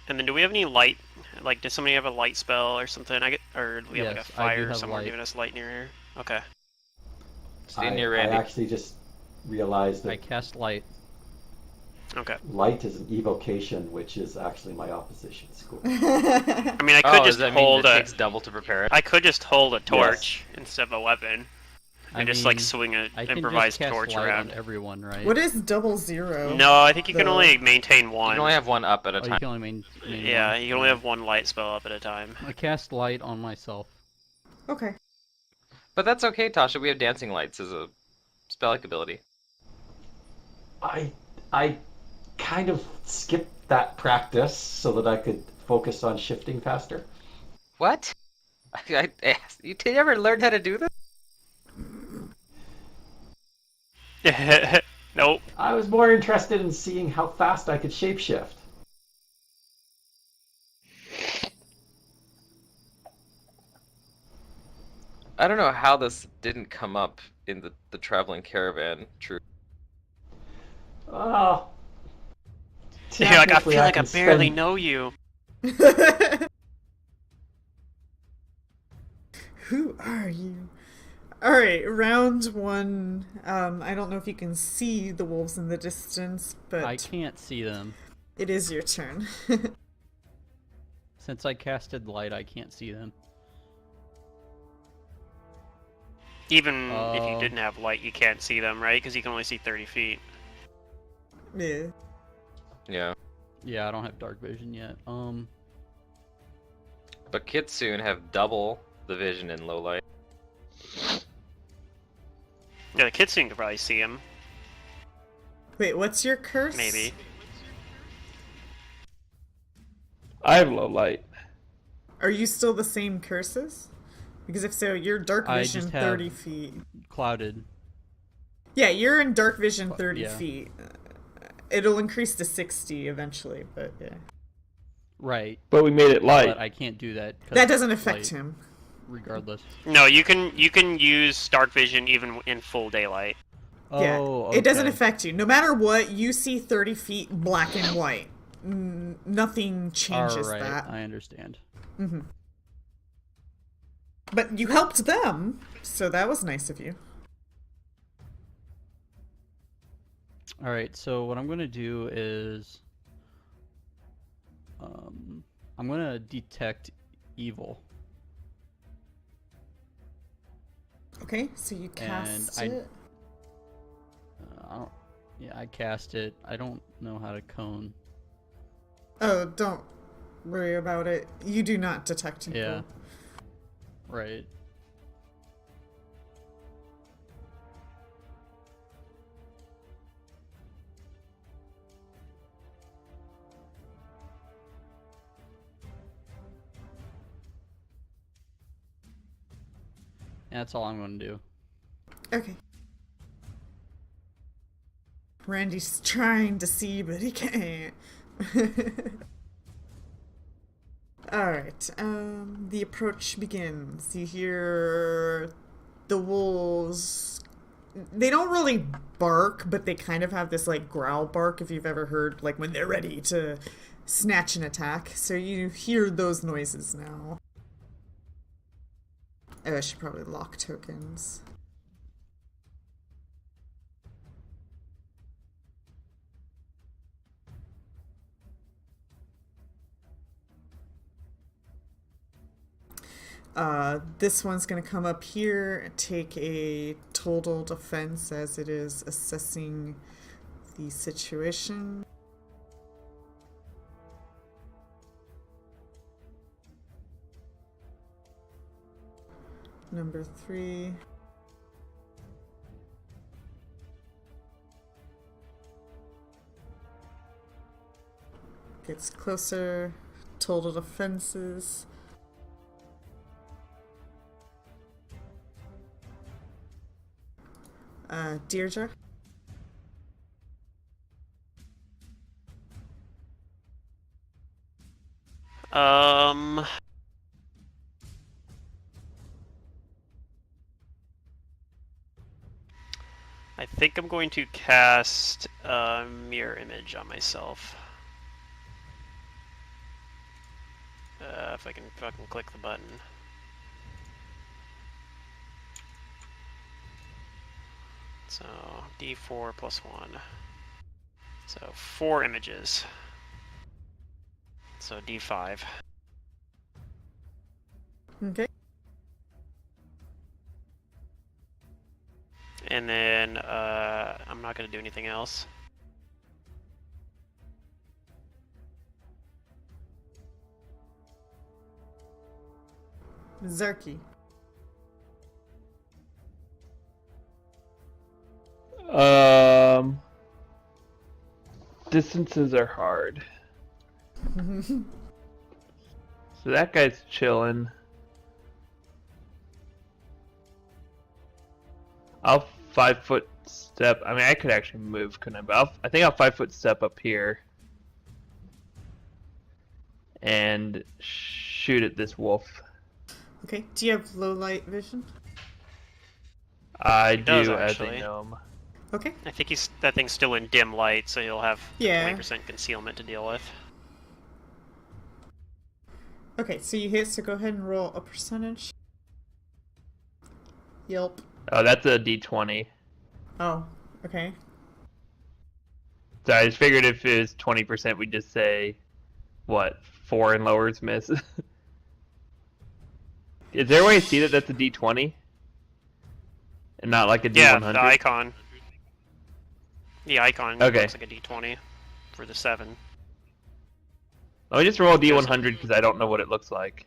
And then, do we have any light? Like, does somebody have a light spell or something? Or do we have like a Yes, I do fire have somewhere light. giving us light near here? Okay. Stay I near Randy. actually just realized I that cast light. Okay. light is an evocation, which is actually my opposition school. I mean, I could Oh, does just that mean hold it a. takes double to prepare it? I could just hold a torch instead of a weapon, I and just mean, like swing an I can improvised just cast torch light around. on everyone, right? What is 00? No, I think you can The- only maintain You one. can only have one up at a Oh, you time. can only main Yeah, one. you can only have one light spell up at a time. I cast light on myself. Okay. But that's okay, Tasha. We have dancing lights as a spell-like ability. I kind of skipped that practice so that I could focus on shifting faster. What? You never learned how to do this? Nope. I was more interested in seeing how fast I could shapeshift. I don't know how this didn't come up in the traveling caravan. True. Oh. You're like, I technically feel like I can barely spend- know you. Who are you? Alright, round 1. I don't know if you can see the wolves in the distance, but I can't see them. it is your turn. Since I casted light, I can't see them. Even if you Oh. didn't have light, you can't see them, right? Because you can only see 30 feet. Yeah. Yeah. Yeah, I don't have dark vision yet. But Kitsune have double the vision in low light. Yeah, the kitsune could probably see him, Wait, what's your curse? maybe. I have low light. Are you still the same curses? Because if so, you're dark I vision just have- 30 feet. Clouded. Yeah, you're in dark vision 30 yeah. feet. It'll increase to 60 eventually, but yeah. Right. But we made it light. But I can't do that. 'cause That doesn't it's affect light, him. Regardless. No, you can use dark vision even in full daylight. Yeah, Oh, it doesn't okay. affect you. No matter what, you see 30 feet black and white. Nothing changes Alright, that. I understand. But you helped them, so that was nice of you. Alright, so what I'm going to do is... I'm going to detect evil. Okay, so you cast I- it. I don't, Yeah, I cast it. I don't know how to cone. Oh, don't worry about it. You do not detect evil. Yeah. Right. That's all I'm going to do. Okay. Randy's trying to see, but he can't. Alright, the approach begins. You hear the wolves. They don't really bark, but they kind of have this, like, growl bark, if you've ever heard, like, when they're ready to snatch an attack. So you hear those noises now. Oh, I should probably lock tokens. This one's going to come up here and take a total defense as it is assessing the situation. Number 3. Gets closer. Total defenses. Deirdre. Um. I think I'm going to cast a mirror image on myself. If I can fucking click the button. So, D4 plus 1. So, 4 images. So, D5. Okay. And then, I'm not going to do anything else. Zerky. Distances are hard. So that guy's chilling. I'll 5-foot step. I mean, I could actually move, couldn't I? But I think I'll 5-foot step up here and shoot at this wolf. Okay. Do you have low light vision? I He does, do as a actually. gnome. Okay. I think that thing's still in dim light, so he'll have Yeah. 20% concealment to deal with. Okay, so you hit, so go ahead and roll a percentage. Yelp. Oh, that's a d20. Oh, okay. So I just figured if it was 20%, we'd just say, what, 4 and lowers miss. Is there a way to see that that's a d20? And not like a Yeah, d100? the icon. The icon Okay. looks like a D20 for the 7. Let me just roll a d100 because I don't know what it looks like.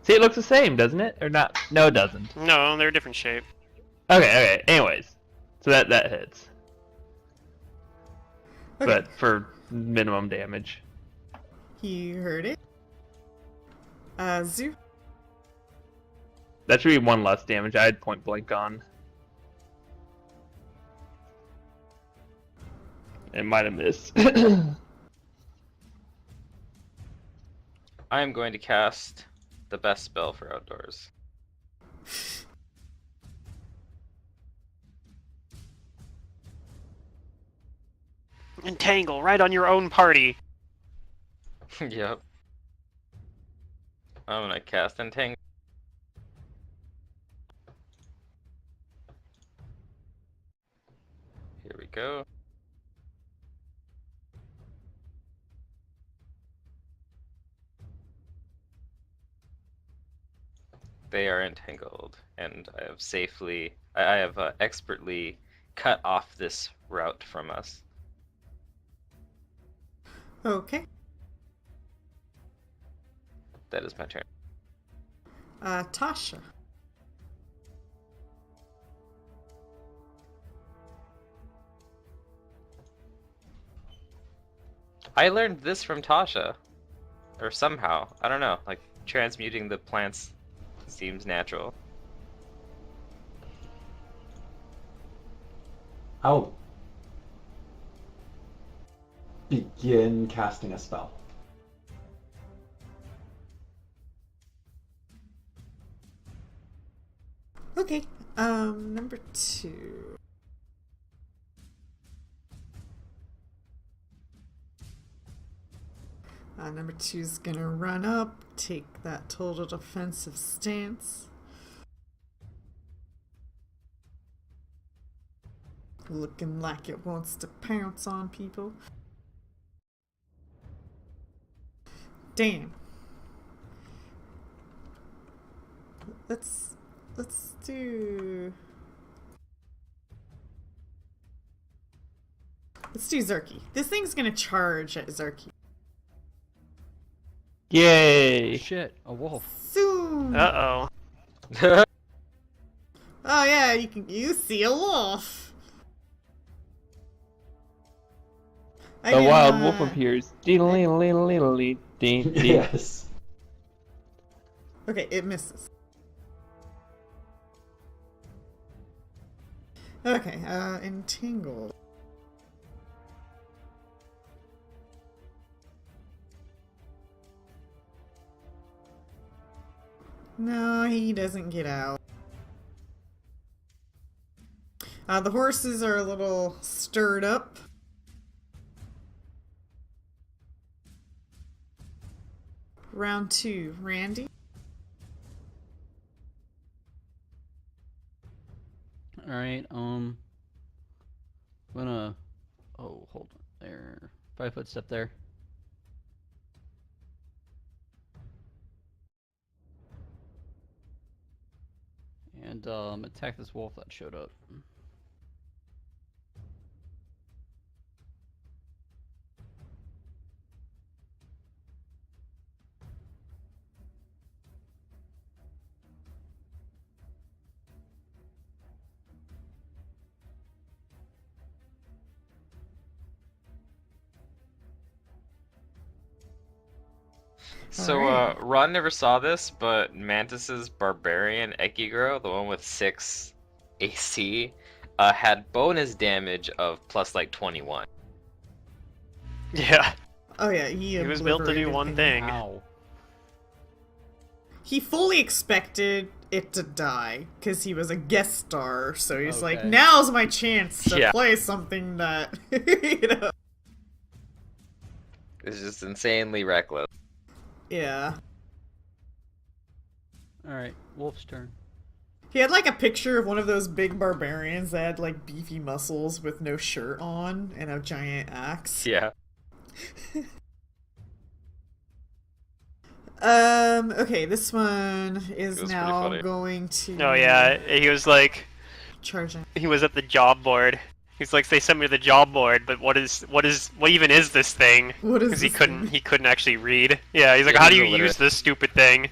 See, it looks the same, doesn't it? Or not? No, it doesn't. No, they're a different shape. Okay. Anyways, so that hits, Okay. but for minimum damage. You heard it. Zoo. That should be 1 less damage. I had point blank on. It might have missed. I am going to cast the best spell for outdoors. Entangle right on your own party. Yep. I'm gonna cast Entangle. Here we go. They are entangled, and I have expertly cut off this route from us. Okay. That is my turn. Tasha. I learned this from Tasha, or somehow. I don't know. Like transmuting the plants seems natural. I'll begin casting a spell. Okay. Number 2. Number 2's gonna run up, take that total defensive stance. Looking like it wants to pounce on people. Damn. Let's do Zerky. This thing's gonna charge at Zerky. Yay! Shit, a wolf. Soon. Uh-oh. Oh yeah, you see a wolf. I A can, wild wolf appears. Dee-lee-lee-lee-lee, dee, dee. Yes. Okay, it misses. Okay, entangled. No, he doesn't get out. The horses are a little stirred up. Round 2, Randy. Alright, gonna... Oh, hold on. There. 5-foot step there. And, attack this wolf that showed up. So, Alright. Ron never saw this, but Mantis's Barbarian Ekigro, the one with 6 AC, had bonus damage of plus like 21. Yeah. Oh yeah, He was built to do obliterated one him. thing. Ow. He fully expected it to die because he was a guest star, so he's like, Okay. now's my chance to Yeah. play something that you know. It's just insanely reckless. Yeah. Alright, wolf's turn. He had like a picture of one of those big barbarians that had like beefy muscles with no shirt on and a giant axe. Yeah. Okay, this one It is was pretty now funny. going to Oh yeah, he was like, charge him. he was at the job board. He's like, they sent me to the job board, but what even is this thing? What is Because this he thing? couldn't actually read. Yeah, he's like, Yeah, how do he's you illiterate. use this stupid thing?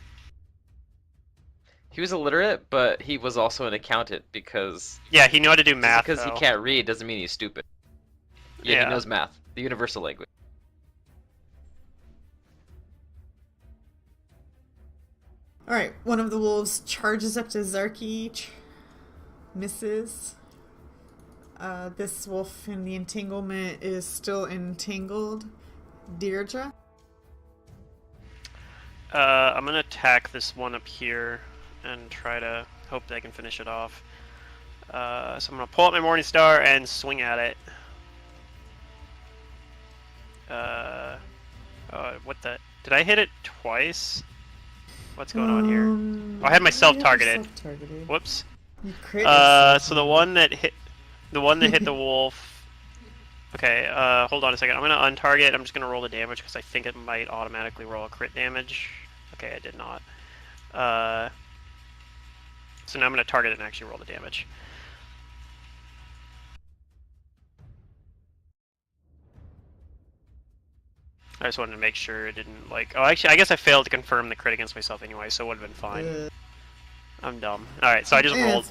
He was illiterate, but he was also an accountant because Yeah, he knew how to do just math. because he though. can't read doesn't mean he's stupid. Yeah, Yeah. he knows math, the universal language. Alright, one of the wolves charges up to Zarky, misses. This wolf in the entanglement is still entangled. Deirdre? I'm gonna attack this one up here and try to hope that I can finish it off. So I'm gonna pull out my Morning Star and swing at it. What the? Did I hit it twice? What's going on here? Oh, I had myself targeted. Self-targeted. Whoops. You crit yourself. So the one that hit the wolf. Okay. Hold on a second. I'm gonna untarget. I'm just gonna roll the damage because I think it might automatically roll a crit damage. Okay, I did not. So now I'm going to target it and actually roll the damage. I just wanted to make sure it didn't, like... Oh, actually, I guess I failed to confirm the crit against myself anyway, so it would have been fine. I'm dumb. Alright, so I just rolled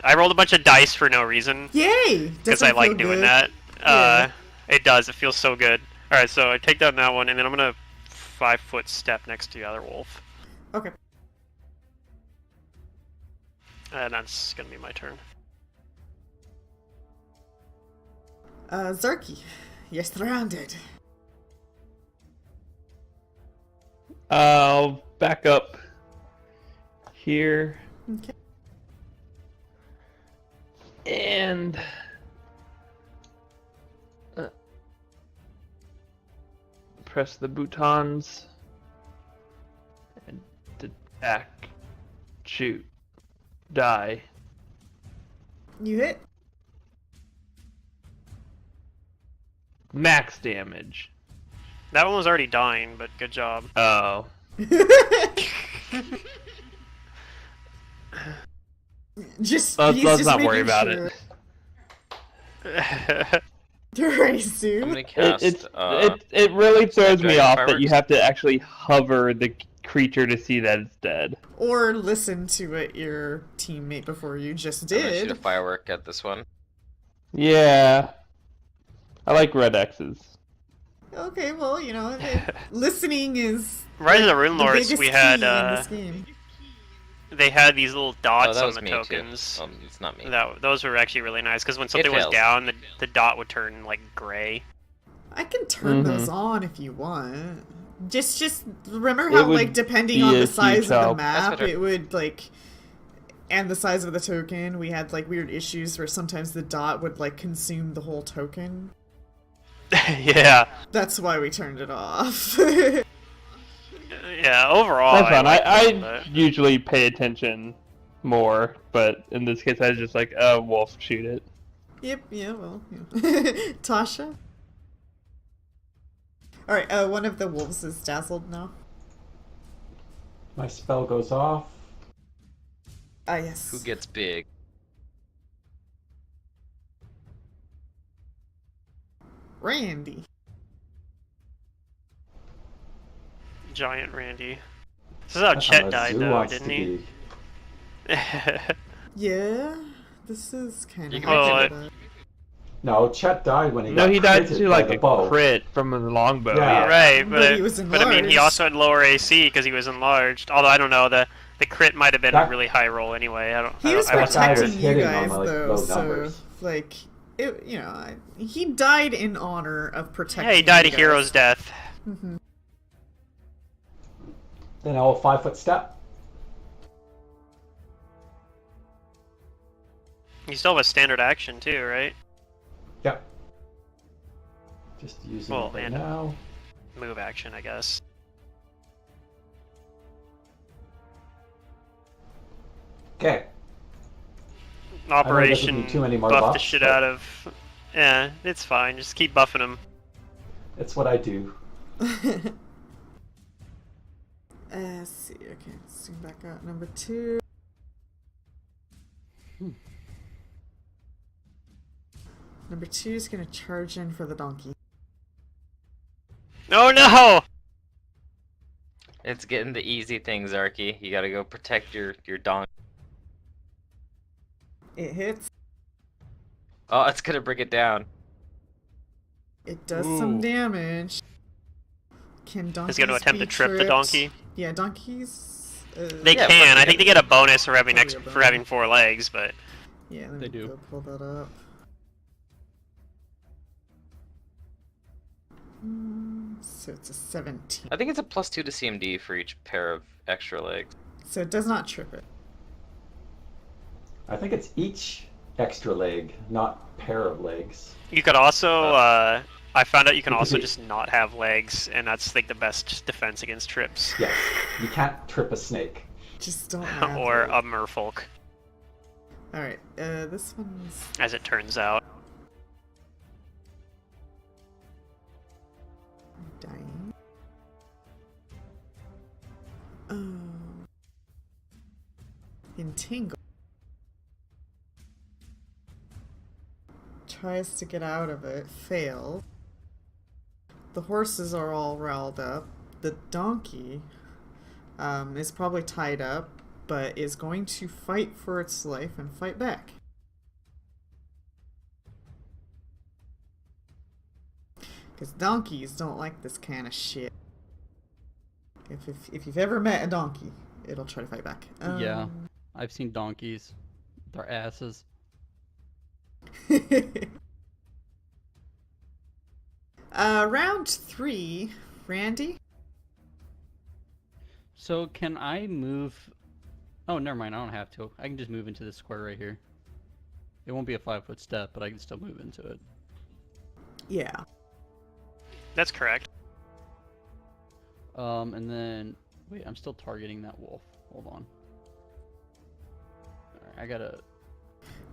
I rolled a bunch of dice for no reason. Yay! Because I like feel doing good. that. Yeah. It does. It feels so good. Alright, so I take down that one, and then I'm gonna 5-foot step next to the other wolf. Okay. And that's gonna be my turn. Zarky, you're surrounded. I'll back up here. Okay. And press the boutons and attack, shoot, die. You hit. Max damage. That one was already dying, but good job. Oh. Just Let's he's just not making worry about sure. it. I'm Sue. gonna cast. It really throws me Dragon off that Fireworks? you have to actually hover the creature to see that it's dead. Or listen to what your teammate before you just I'm gonna shoot a did. firework at this one. Yeah. I like red X's. Okay, well, you know, listening is Rise of the Rune the Lords, biggest we key had, in this game. they had these little Oh, dots that on was the me tokens. too. It's not me. Those were actually really nice, because when something was fails. down, the dot would turn, like, gray. I can turn Mm-hmm. those on if you want. Just remember how, would like, depending be on a the size huge of the help. map, That's better. it would, like, and the size of the token, we had, like, weird issues where sometimes the dot would, like, consume the whole token. Yeah. That's why we turned it off. Yeah, overall, That's fine. liked I them, but- usually pay attention more, but in this case I was just like, wolf, shoot it. Yep, yeah, well, yeah. Tasha? Alright, one of the wolves is dazzled now. My spell goes off. Ah, yes. Who gets big? Randy. Giant Randy. This is how That's Chet how a died, zoo though, wants didn't to he? be. Yeah, this is kind You of can make Oh, it that. No, Chet died when he No, got he died critted to by like the a bow. crit from the longbow. Yeah. Right, But he was I mean, he enlarged. also had lower AC because he was enlarged. Although I don't know, the crit might have been a That- really high roll anyway. He was I wasn't guy was protecting you hitting guys, on, like, though, low so, numbers. like, it, you know, he died in honor of protecting Yeah, he died you a hero's guys. death. Mm-hmm. Then I'll 5-foot step. You still have a standard action too, right? Yep. Just using Well, it right and- now. Move action, I guess. Okay. Operation too many more buff the buffs, shit but- out of. Yeah, it's fine. Just keep buffing him. It's what I do. Let's see, okay, let's zoom back out. Number 2. Number 2 is gonna charge in for the donkey. Oh no! It's getting the easy things, Zarky. You gotta go protect your donk. It hits. Oh, it's gonna bring it down. It does some Ooh. damage. Can donkeys He's going to attempt be to trip the tripped? donkey. Yeah, donkeys. They Yeah, can. but- I think they get a bonus for having Probably a for bonus. having 4 legs, but Yeah, let They me do. go pull that up. So it's a 17. I think it's a +2 to CMD for each pair of extra legs. So it does not trip it. I think it's each extra leg, not pair of legs. you could also. I found out you can Because also it- just not have legs, and that's like the best defense against trips. Yes. You can't trip a snake. Just don't have or it. a merfolk, Alright, this one's... as it turns out. dying. Oh. Entangle. tries to get out of it, fails. The horses are all riled up. The donkey is probably tied up, but is going to fight for its life and fight back. Because donkeys don't like this kind of shit. If you've ever met a donkey, it'll try to fight back. Yeah, I've seen donkeys. They're asses. Round 3, Randy. So can I move? Oh, never mind. I don't have to. I can just move into this square right here. It won't be a 5-foot step, but I can still move into it. Yeah. That's correct. And then wait, I'm still targeting that wolf. Hold on. Alright, I gotta.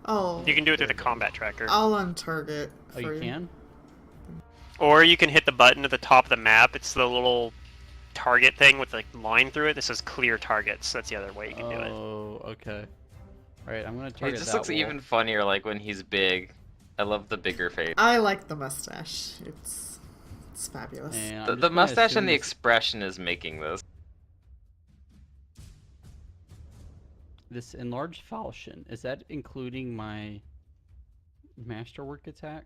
Oh. You can do it through the combat tracker. I'll untarget. Oh, you can? Or you can hit the button at the top of the map. It's the little target thing with the line through it. This says clear targets. That's the other way you can do it. Oh, okay. Alright, I'm gonna It target just that looks wolf. even funnier like when he's big. I love the bigger face. I like the mustache. It's fabulous. And I'm The just gonna mustache assume and the this- expression is making this. This enlarged falchion, is that including my masterwork attack?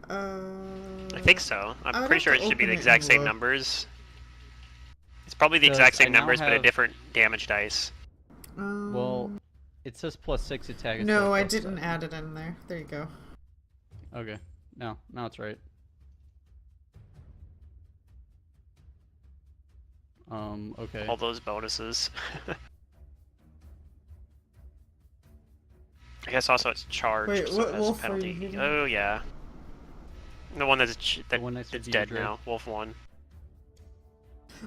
I think so. I I'm would pretty have sure to it should be open the it exact and same look. numbers. It's probably the Because exact I same now numbers, but a have- different damage dice. Well, it says +6 attack. instead no, of I +7. didn't add it in there. There you go. Okay. No, now it's right. Okay. All those bonuses. I guess also it's charged, Wait, so what it has a wolf are you penalty. hitting? Oh yeah. The one that's one next to that's dead Deirdre. now. Wolf 1.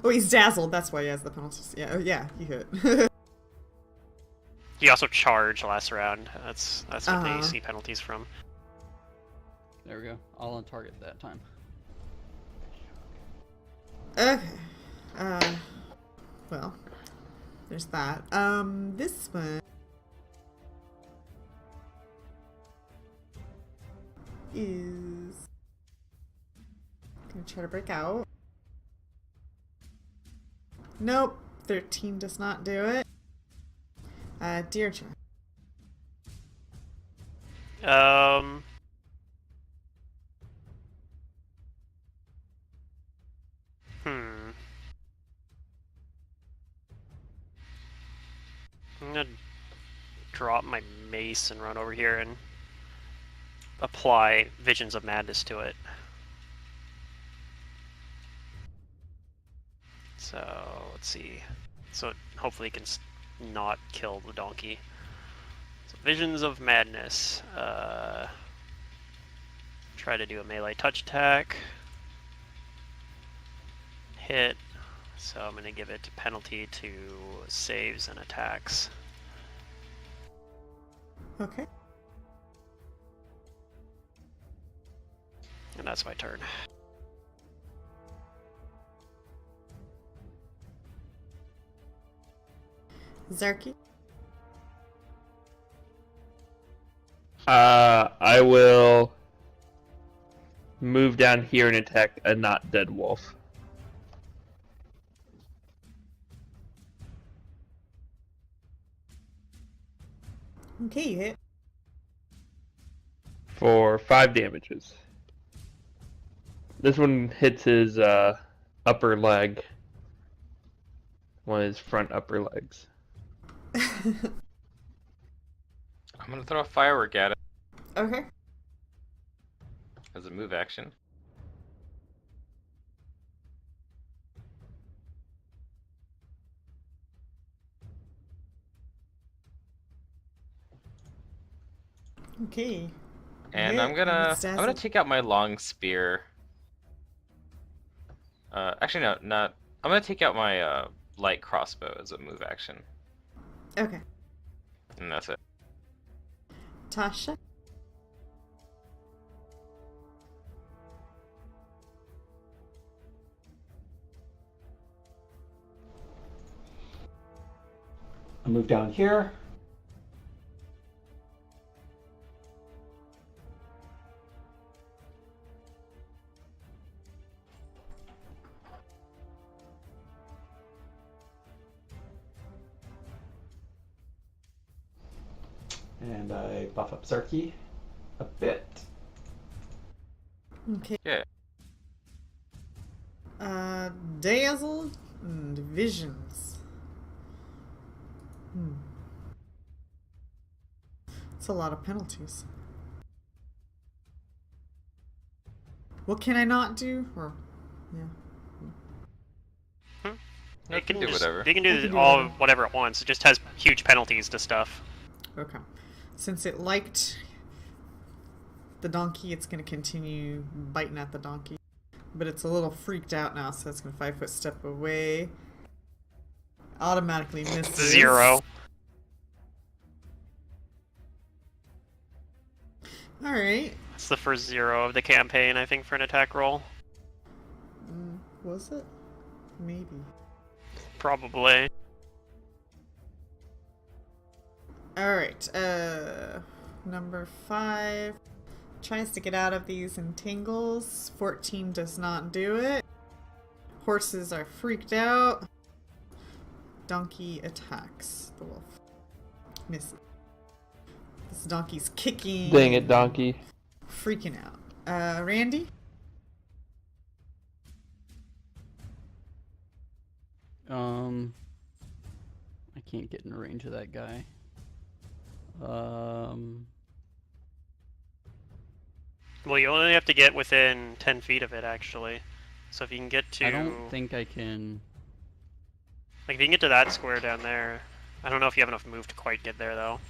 Oh, he's dazzled. That's why he has the penalties. Yeah, oh, yeah, he hit. He also charged last round. That's what Uh-huh. they see penalties from. There we go. All on target that time. Okay. Well, there's that. This one is gonna try to break out. Nope, 13 does not do it. Deirdre. Hmm. I'm gonna drop my mace and run over here and apply Visions of Madness to it. So, let's see. So it hopefully can not kill the donkey. So Visions of Madness. Try to do a melee touch attack. Hit. So I'm going to give it penalty to saves and attacks. Okay. And that's my turn. Zerky. I will move down here and attack a not dead wolf. Okay, you hit. For 5 damages. This one hits his upper leg. One of his front upper legs. I'm gonna throw a firework at it Okay. as a move action. Okay. And Hit, I'm gonna it's I'm gonna dazzled. take out my long spear. Actually no, not. I'm gonna take out my light crossbow as a move action, Okay. and that's it. Tasha. I move down here. And I buff up Zarky a bit. Okay. Yeah. Dazzle and Visions. It's a lot of penalties. What can I not do? Or, yeah. You can do whatever. You can I do can do all whatever. whatever it wants. It just has huge penalties to stuff. Okay. Since it liked the donkey, it's going to continue biting at the donkey. But it's a little freaked out now, so it's going to 5 foot step away. Automatically misses. 0. Alright. It's the first 0 of the campaign, I think, for an attack roll. Was it? Maybe. Probably. Alright, number 5 tries to get out of these entangles. 14 does not do it. Horses are freaked out. Donkey attacks the wolf. Misses. This donkey's kicking. Dang it, donkey. Freaking out. Randy? I can't get in range of that guy. Well, you only have to get within 10 feet of it, actually. So if you can get to... I don't think I can. Like, if you can get to that square down there... I don't know if you have enough move to quite get there, though.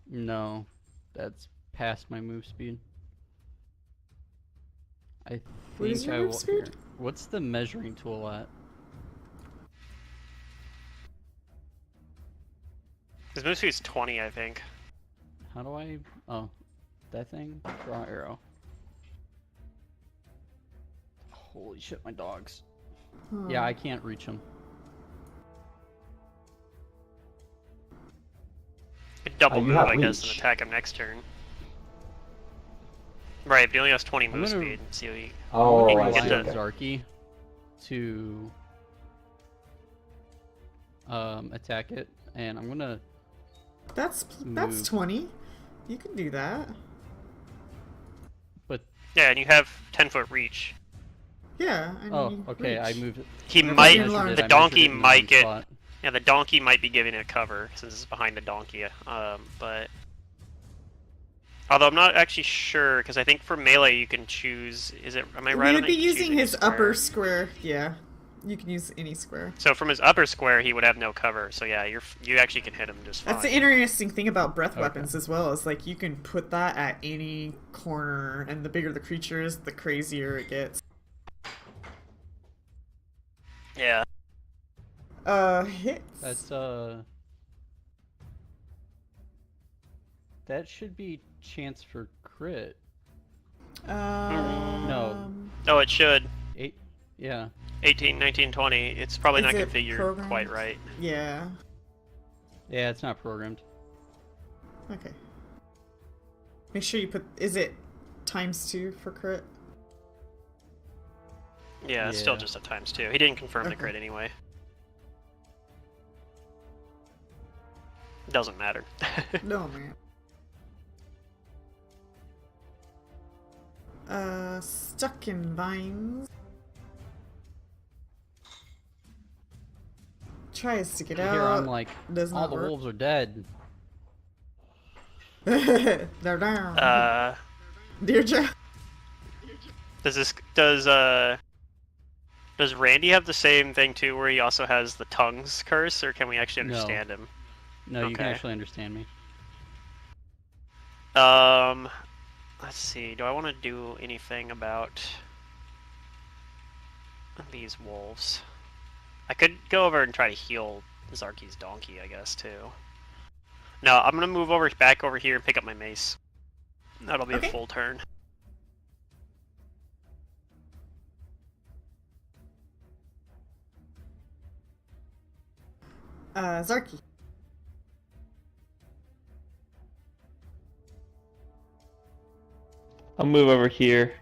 No, that's past my move speed. I What is think your I move will. speed? Here. What's the measuring tool at? His move speed's 20, I think. How do I? Oh, that thing. Draw arrow. Holy shit, my dogs. Yeah, I can't reach them. Double You move, have I guess, and reach. attack him next turn. Right, but he only has 20 move gonna- speed. See what he... Oh, You I can see. get Rely on Okay. Zarky to attack it, and I'm gonna. That's Move. 20. You can do that. But Yeah, and you have 10-foot reach. Yeah. I mean, oh, you okay, I reach. moved it. He Whenever might... you learn. I The measured donkey it in the might wrong get... spot. Yeah, the donkey might be giving it cover, since it's behind the donkey, but... Although I'm not actually sure, because I think for melee you can choose... Is it... Am I right He on would that be you can choose using any his square? upper square. Yeah. You can use any square. So from his upper square, he would have no cover. So yeah, you actually can hit him just fine. That's the interesting thing about breath Okay. weapons as well, is like you can put that at any corner, and the bigger the creature is, the crazier it gets. Yeah. Hits. That's that should be chance for crit. No. Oh, it should. 8. Yeah. 18, 19, 20. It's probably Is not it configured programmed? quite right. Yeah. Yeah, it's not programmed. Okay. Make sure you put. Is it ×2 for crit? Yeah, it's still Yeah. just a ×2. He didn't confirm the Okay. crit anyway. Doesn't matter. No, man. Stuck in vines. Tries to get Here out. I'm like, does all not the work. wolves are dead. They're down. Dear Jack. Does Randy have the same thing too, where he also has the tongues curse, or can we actually No. understand him? No, you can Okay. actually understand me. Let's see. Do I want to do anything about these wolves? I could go over and try to heal Zarky's donkey, I guess, too. No, I'm gonna move back over here and pick up my mace. That'll be Okay. a full turn. Zarky. I'll move over here.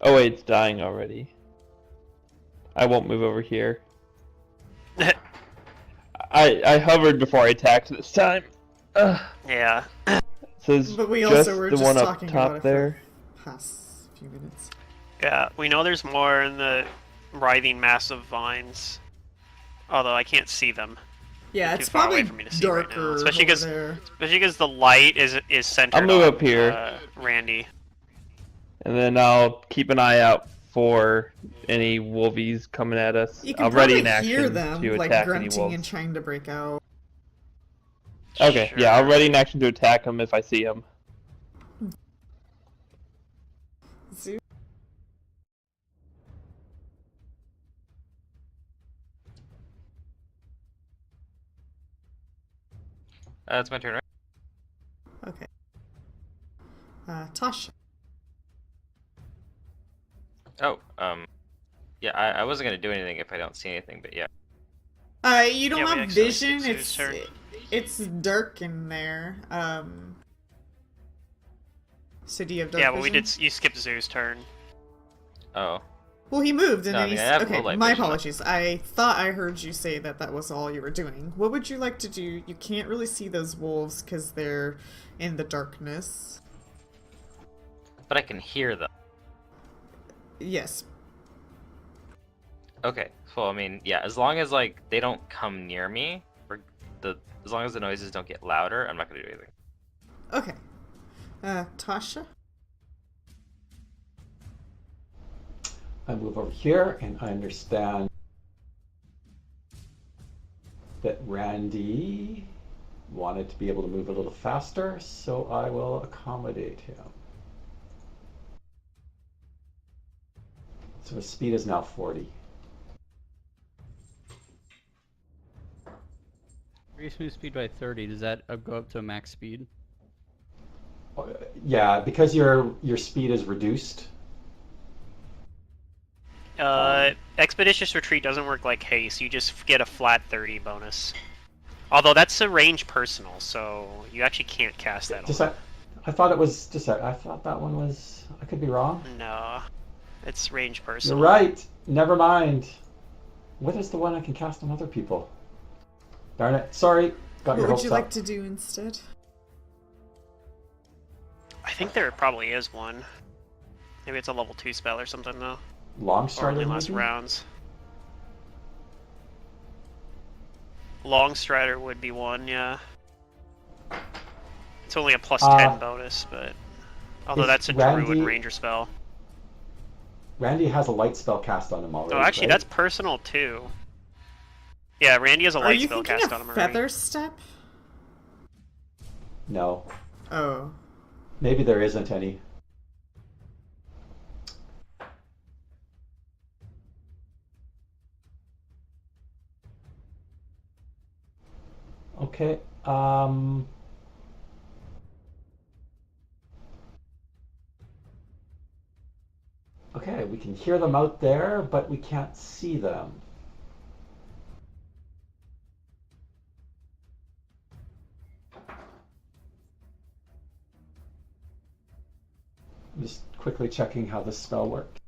Oh wait, it's dying already. I won't move over here. I hovered before I attacked this time. Yeah. Says But we just also were the just one up talking about top it there. for the past few minutes. Yeah, we know there's more in the writhing mass of vines. Although I can't see them. Yeah, They're it's too far away probably for me to see right now. darker Especially over because there. the light is centered I'll move on up here. Randy. And then I'll keep an eye out for any wolvies coming at us. You can I'll ready probably an hear action them, to like, attack any grunting and wolves. trying to break out. Okay, Sure. yeah, I'll ready an action to attack them if I see them. Zoo. It's my turn, right? Okay. Tasha. Oh, yeah, I wasn't gonna do anything if I don't see anything, but yeah. You don't Yeah, we have accidentally vision. skipped Sue's turn. It's dark in there. So do you have dark Yeah, but we vision? did. You skipped Zoo's turn. Oh, Well, he moved, and No, I then mean, he's... I have Okay, low-light my vision. apologies. I thought I heard you say that that was all you were doing. What would you like to do? You can't really see those wolves because they're in the darkness. but I can hear them. Yes. Okay, well, I mean, yeah, as long as, like, they don't come near me, or as long as the noises don't get louder, I'm not gonna do anything. Okay. Tasha? I move over here, and I understand that Randy wanted to be able to move a little faster, so I will accommodate him. So his speed is now 40. Increase move speed by 30. Does that go up to max speed? Yeah, because your speed is reduced. Expeditious Retreat doesn't work like haste. You just get a flat 30 bonus. Although that's a range personal, so you actually can't cast that Just on. I thought it was just I thought that one was. I could be wrong. No, it's range You're personal. right. Never mind. What is the one I can cast on other people? Darn it. Sorry. Got your What would hopes you up. like to do instead? I think there probably is one. Maybe it's a level 2 spell or something though. Long Or strider only lasts maybe? rounds. Long Strider would be one, yeah. It's only a plus 10 bonus, but although is that's a Randy- druid ranger spell. Randy has a light spell cast on him already. Oh, actually, right? that's personal too. Yeah, Randy has a Are light you spell thinking cast of on him already. Feather Step? No. Oh. Maybe there isn't any. Okay. Okay, we can hear them out there, but we can't see them. I'm just quickly checking how this spell works.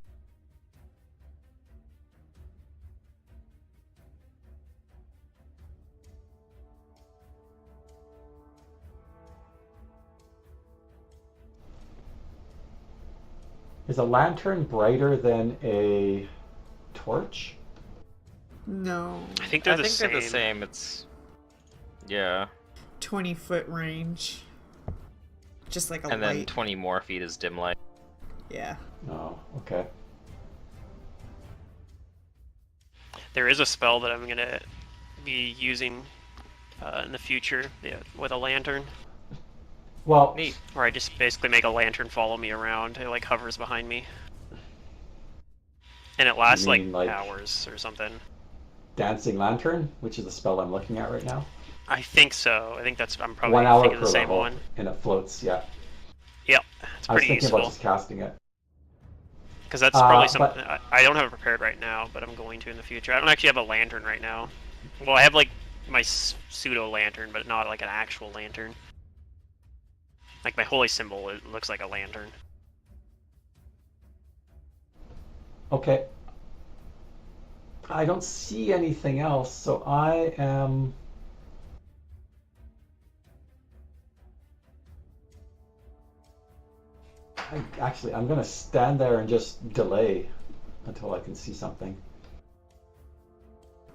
Is a lantern brighter than a torch? No. I think I they're think the they're the same. It's yeah, 20-foot range. Just like a and light. then 20 more feet is dim light. Yeah. Oh, okay. There is a spell that I'm gonna be using in the future, yeah, with a lantern, Well, Neat. where I just basically make a lantern follow me around. It like hovers behind me, and it lasts like mean, like- hours or something. Dancing Lantern, which is the spell I'm looking at right now. I think so. I think that's. I'm probably 1 hour thinking per the same level, one. and it floats. Yeah, Yep, it's I was pretty thinking about useful just casting it. because that's probably but- something I don't have it prepared right now, but I'm going to in the future. I don't actually have a lantern right now. Well, I have like my pseudo lantern, but not like an actual lantern. Like my holy symbol, it looks like a lantern. Okay. I don't see anything else, so I am Actually, I'm gonna stand there and just delay until I can see something.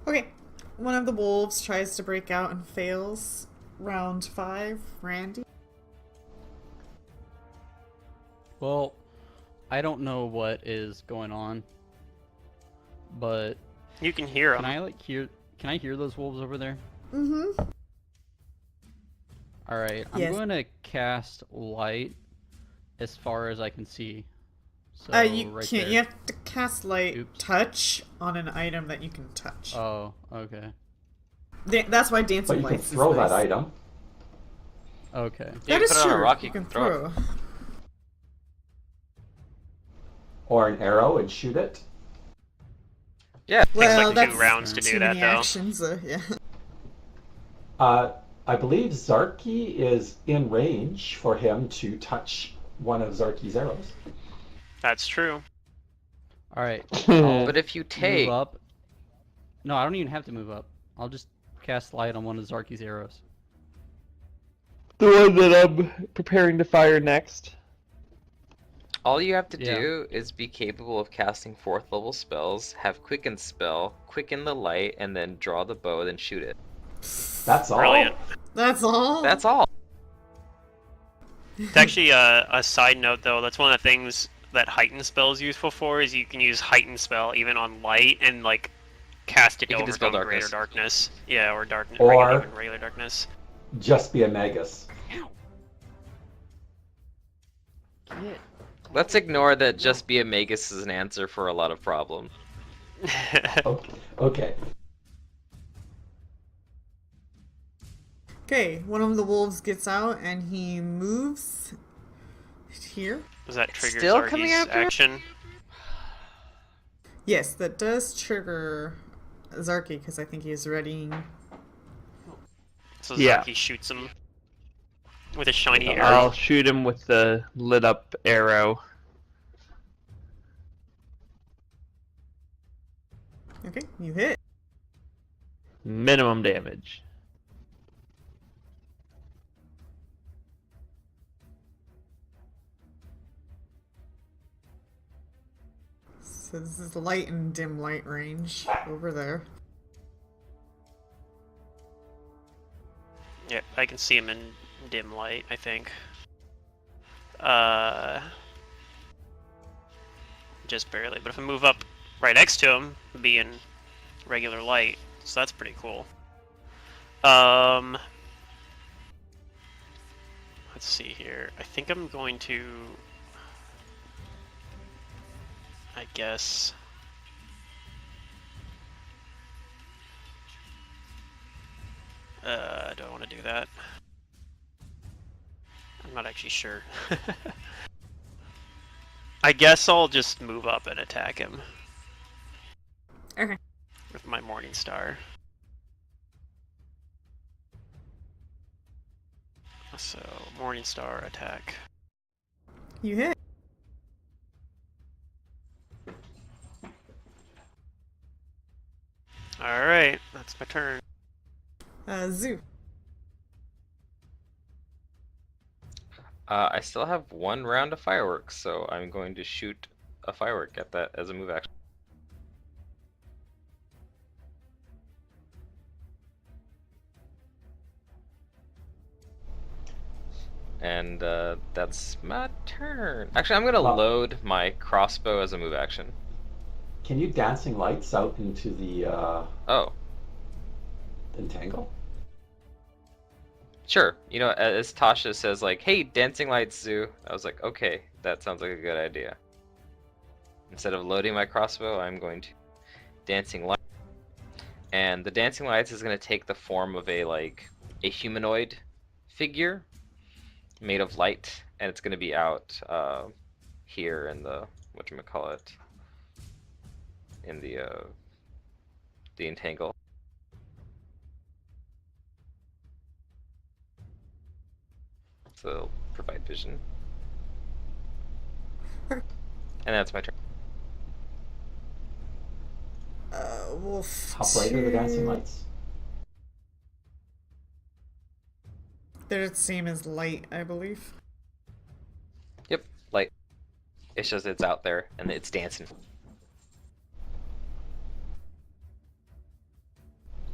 Okay. One of the wolves tries to break out and fails. Round 5, Randy. Well, I don't know what is going on, but You can hear can them. I like hear? Can I hear those wolves over there? Mm-hmm. All right, I'm Yes. going to cast light as far as I can see. So You right can't. there. You have to cast light Oops. touch on an item that you can touch. Oh, okay. That's why But dancing you can lights throw is that nice. item. Okay. You That can is put it on true. a rock, You can throw it. throw. Or an arrow and shoot it. Yeah. Takes Well, like that's 2 rounds to too do that, many though. actions. Yeah. I believe Zarky is in range for him to touch one of Zarky's arrows. That's true. All right. I'll But if you move take, up. No, I don't even have to move up. I'll just cast light on one of Zarky's arrows. The one that I'm preparing to fire next. all you have to Yeah. do is be capable of casting 4th level spells, have quicken spell, quicken the light, and then draw the bow, then shoot it. That's all. Brilliant. That's all. That's all. It's actually a side note, though. That's one of the things that heighten spell is useful for. Is you can use heighten spell even on light and like cast it You to can dispel overcome greater darkness. darkness. Yeah, or darkness, Or- even regular darkness. Just be a magus. Get. Let's ignore that just be a magus is an answer for a lot of problems. Okay. Okay, one of the wolves gets out and he moves here. Does that trigger Still coming Zarky's after him? action? Yes, that does trigger Zarky because I think he's readying. So Yeah. Zarky shoots him with a shiny I'll arrow. I'll shoot him with the lit up arrow. Okay, you hit. Minimum damage. So this is light and dim light range over there. Yeah, I can see him in dim light, I think. Just barely. But if I move up right next to him, it'll be in regular light. So that's pretty cool. Let's see here. I think I'm going to... I guess... do I want to do that? I'm not actually sure. I guess I'll just move up and attack him. Okay. With my Morning Star. So, Morning Star attack. You hit. Alright, that's my turn. Zoo. I still have 1 round of fireworks, so I'm going to shoot a firework at that as a move action. And that's my turn. Actually, I'm gonna Well- load my crossbow as a move action. Can you dancing lights out into the Oh, entangle? sure. You know, as Tasha says, like, "Hey, dancing lights, Zoo." I was like, "Okay, that sounds like a good idea." Instead of loading my crossbow, I'm going to dancing light, and the dancing lights is going to take the form of a humanoid figure made of light, and it's going to be out here in the whatchamacallit, in the entangle. So it'll provide vision. And that's my turn. Wolf. How bright are the dancing two. lights? They're the same as light, I believe. Yep, light. It's just it's out there and it's dancing.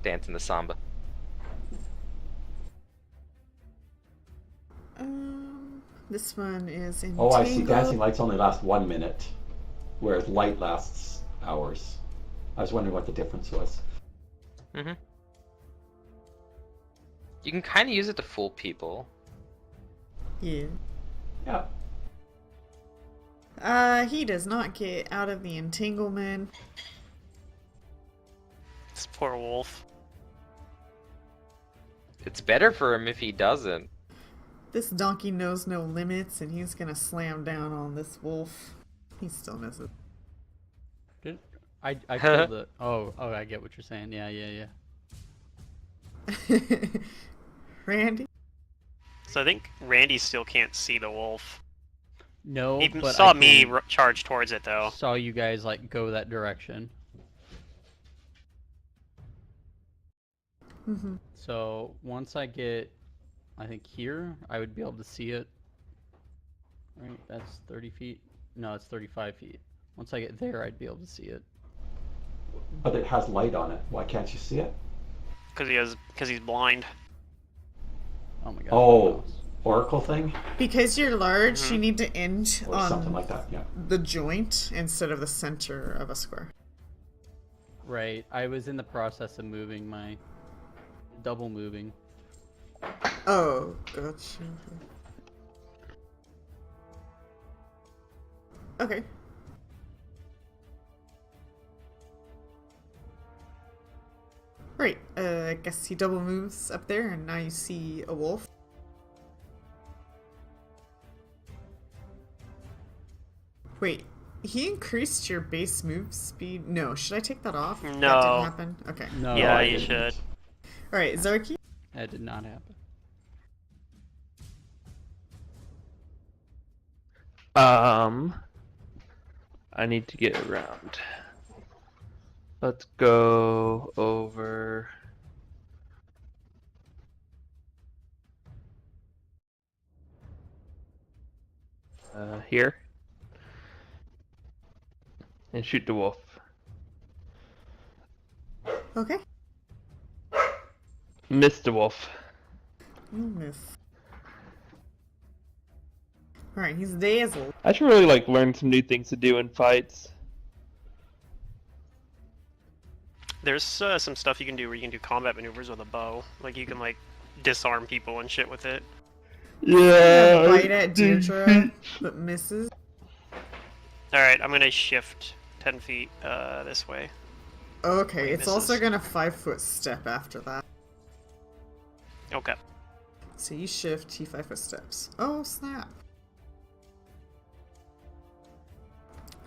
Dancing the samba. This one is in. Oh, I see. Dancing lights only last 1 minute, whereas light lasts hours. I was wondering what the difference was. Mm-hmm. You can kind of use it to fool people. Yeah. Yeah. He does not get out of the entanglement. This poor wolf. It's better for him if he doesn't. This donkey knows no limits, and he's gonna slam down on this wolf. He still misses. I killed it. Oh, I get what you're saying. Yeah. Randy? So I think Randy still can't see the wolf. No, He but saw I me can- charge towards it though. saw you guys like go that direction. Mm-hmm. So once I get, I think here, I would be able to see it. Right, that's 30 feet. No, it's 35 feet. Once I get there, I'd be able to see it. But it has light on it. Why can't you see it? Because he's blind. Oh my god. Oh, Oracle thing? Because you're large, Mhm. you need to end Or something like that, yeah. the joint instead of the center of a square. Right. I was in the process of moving my double moving. Oh, gotcha. Okay. Right, I guess he double moves up there, and now you see a wolf. Wait, he increased your base move speed? No, should I take that off? That No. didn't happen? Okay. No, Yeah, I you didn't. should. Alright, Zarky? that did not happen. I need to get around. Let's go over. Here. And shoot the wolf. Okay. Missed the wolf. You miss. Alright, he's dazzled. I should really like learn some new things to do in fights. There's some stuff you can do where you can do combat maneuvers with a bow. Like you can like disarm people and shit with it. Yeah. Bite at Deirdre, but misses. Alright, I'm gonna shift 10 feet this way. Okay, Wait, it's also misses. gonna 5-foot step after that. Okay. So you shift, he 5-foot steps. Oh, snap.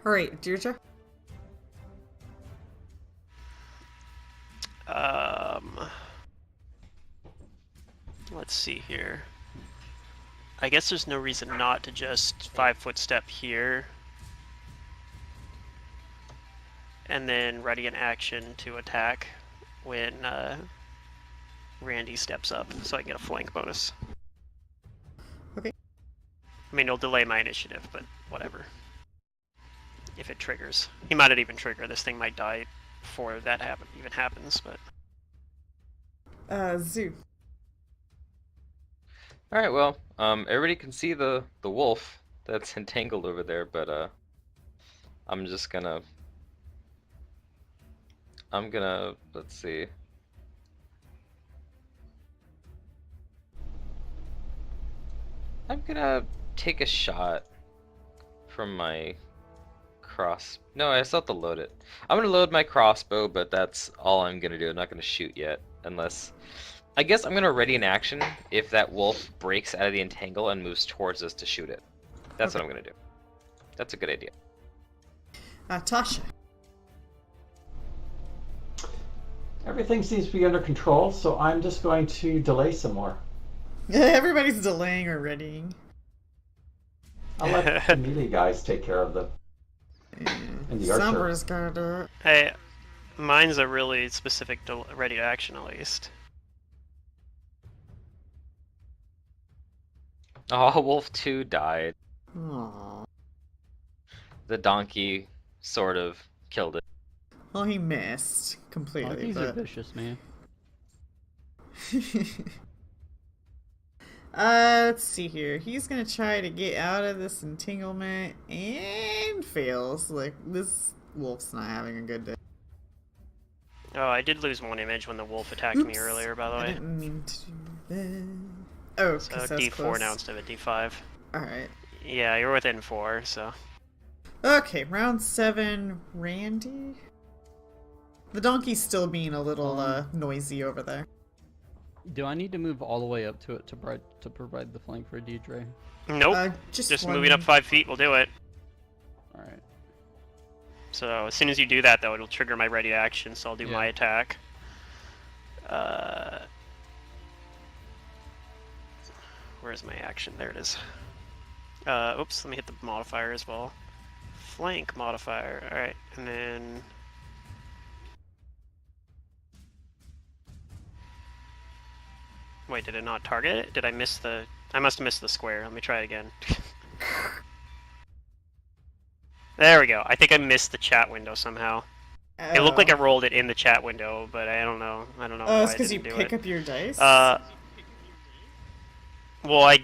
Alright, Deirdre. Let's see here. I guess there's no reason not to just 5-foot step here. And then ready an action to attack when Randy steps up, so I can get a flank bonus. Okay. I mean, it'll delay my initiative, but whatever. If it triggers. He might not even trigger. This thing might die before that even happens, but... Zoo. Alright, well, everybody can see the wolf that's entangled over there, but I'm just gonna let's see. I'm gonna take a shot from my no, I still have to load it. I'm gonna load my crossbow, but that's all I'm gonna do. I'm not gonna shoot yet, unless... I guess I'm gonna ready an action if that wolf breaks out of the entangle and moves towards us to shoot it. That's what I'm gonna do. That's a good idea. Tasha. Everything seems to be under control, so I'm just going to delay some more. Everybody's delaying or readying. I'll let the melee guys take care of the and the archer. Somebody's gonna do it. Hey, mine's a really specific ready to action, at least. Oh, Wolf 2 died. Aww. the donkey sort of killed it. Well, he missed completely, Donkeys are but... vicious, man. Let's see here. He's gonna try to get out of this entanglement and fails. Like, this wolf's not having a good day. Oh, I did lose one image when the wolf attacked me Oops. earlier, by the I way. didn't mean to do that. Oh, So because that's D4 close. now instead of D5. Alright. Yeah, you're within 4, so. Okay, round 7, Randy. The donkey's still being a little noisy over there. Do I need to move all the way up to it to provide the flank for Deidre? Nope. Just moving up 5 feet will do it. Alright. So as soon as you do that, though, it'll trigger my ready action, so I'll do my attack. Where's my action? There it is. Oops, let me hit the modifier as well. Flank modifier. Alright, and then... Wait, did it not target it? Did I miss the... I must have missed the square. Let me try it again. There we go. I think I missed the chat window somehow. It looked like I rolled it in the chat window, but I don't know. I don't know Oh, why it's I because you didn't do pick it. up your dice? Well,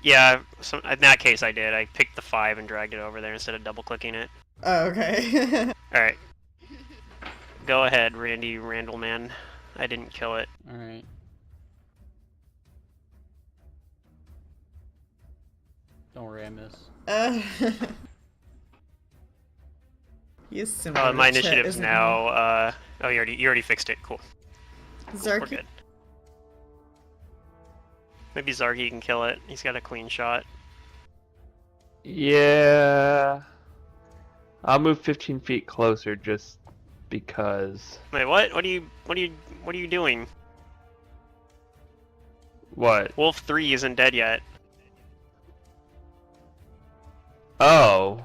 yeah, so in that case I did. I picked the 5 and dragged it over there instead of double-clicking it. Oh, okay. Alright. Go ahead, Randy Randleman. I didn't kill it. Alright. Don't worry, I miss. He is similar My to Chet, initiative's isn't now, oh, you already fixed it. Cool. he? Cool, we're Zarky? good. Maybe Zarky can kill it. He's got a clean shot. Yeah. I'll move 15 feet closer just because. Wait, what? What are you doing? What? Wolf 3 isn't dead yet. Oh.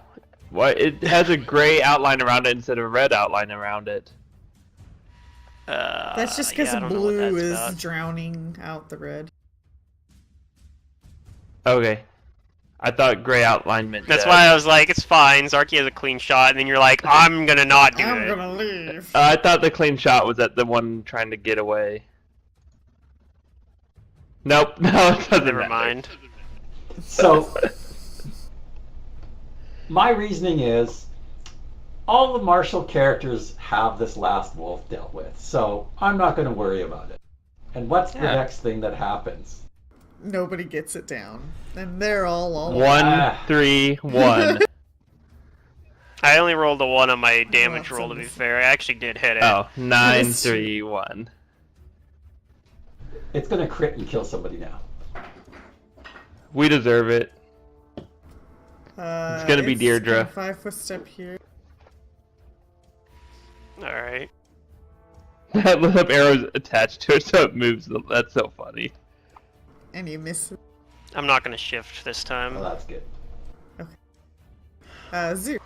What? It has a gray outline around it instead of a red outline around it. That's just because yeah, I don't know what blue that's is about. drowning out the red. Okay. I thought gray outline meant That's dead. why I was like, it's fine. Zarky has a clean shot, and then you're like, I'm gonna not do I'm it. gonna leave. I thought the clean shot was at the one trying to get away. Nope. No, it doesn't Never matter. mind. So, my reasoning is, all the martial characters have this last wolf dealt with, so I'm not going to worry about it. And what's the Yeah. next thing that happens? Nobody gets it down. And they're all 1, 3, 1. I only rolled a 1 on my damage Well, roll, to be it's- fair. I actually did hit it. Oh, 9, That's 3, 1. It's going to crit and kill somebody now. We deserve it. It's gonna be Deirdre. 5-foot step here. Alright. That lit up arrows attached to it so it moves. That's so funny. And you miss it. I'm not gonna shift this time. Well, that's good. Zoo.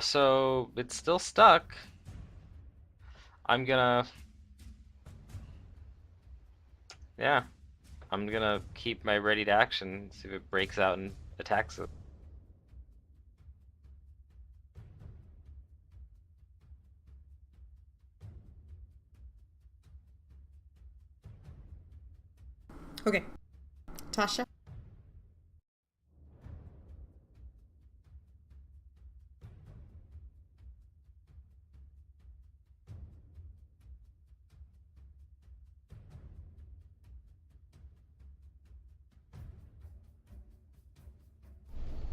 So it's still stuck. I'm gonna... Yeah. I'm gonna keep my ready to action, see if it breaks out and attacks it. Okay. Tasha.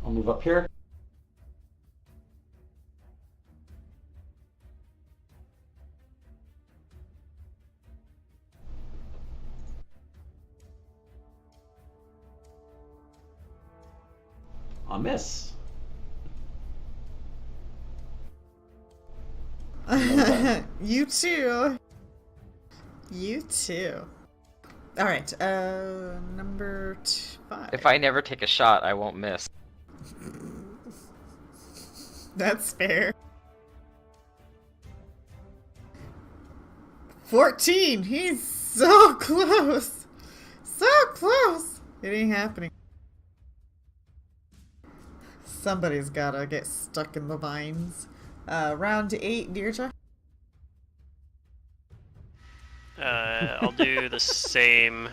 I'll move up here. I'll miss. You too. You too. Alright, number 5. If I never take a shot, I won't miss. That's fair. 14! He's so close! So close! It ain't happening. Somebody's gotta get stuck in the vines. Round 8, Deirdre. I'll do the same.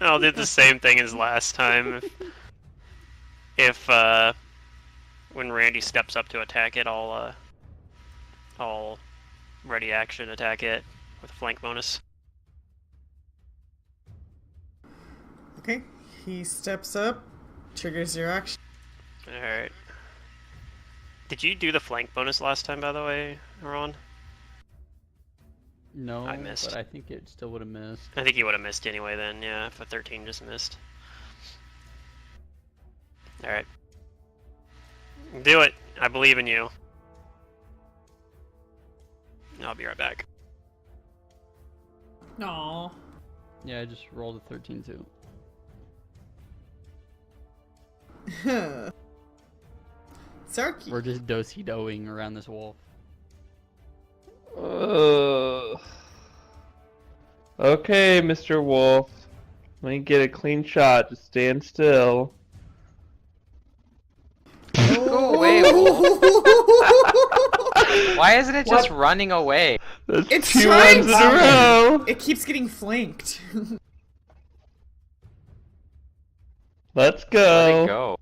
I'll do the same thing as last time. If when Randy steps up to attack it, I'll ready action attack it with a flank bonus. Okay, he steps up, triggers your action. Alright. Did you do the flank bonus last time, by the way, Ron? No, I missed. but I think it still would have missed. I think you would have missed anyway then, yeah, if a 13 just missed. Alright. Do it! I believe in you. I'll be right back. No. Yeah, I just rolled a 13 too. Sarky. We're just do-si-doing around this wolf. Okay, Mr. Wolf. Let me get a clean shot. Just stand still. Go away, wolf. Why isn't it just running away? That's It's 2 trying ones in a to. row. It keeps getting flanked. Let's Let go. it go.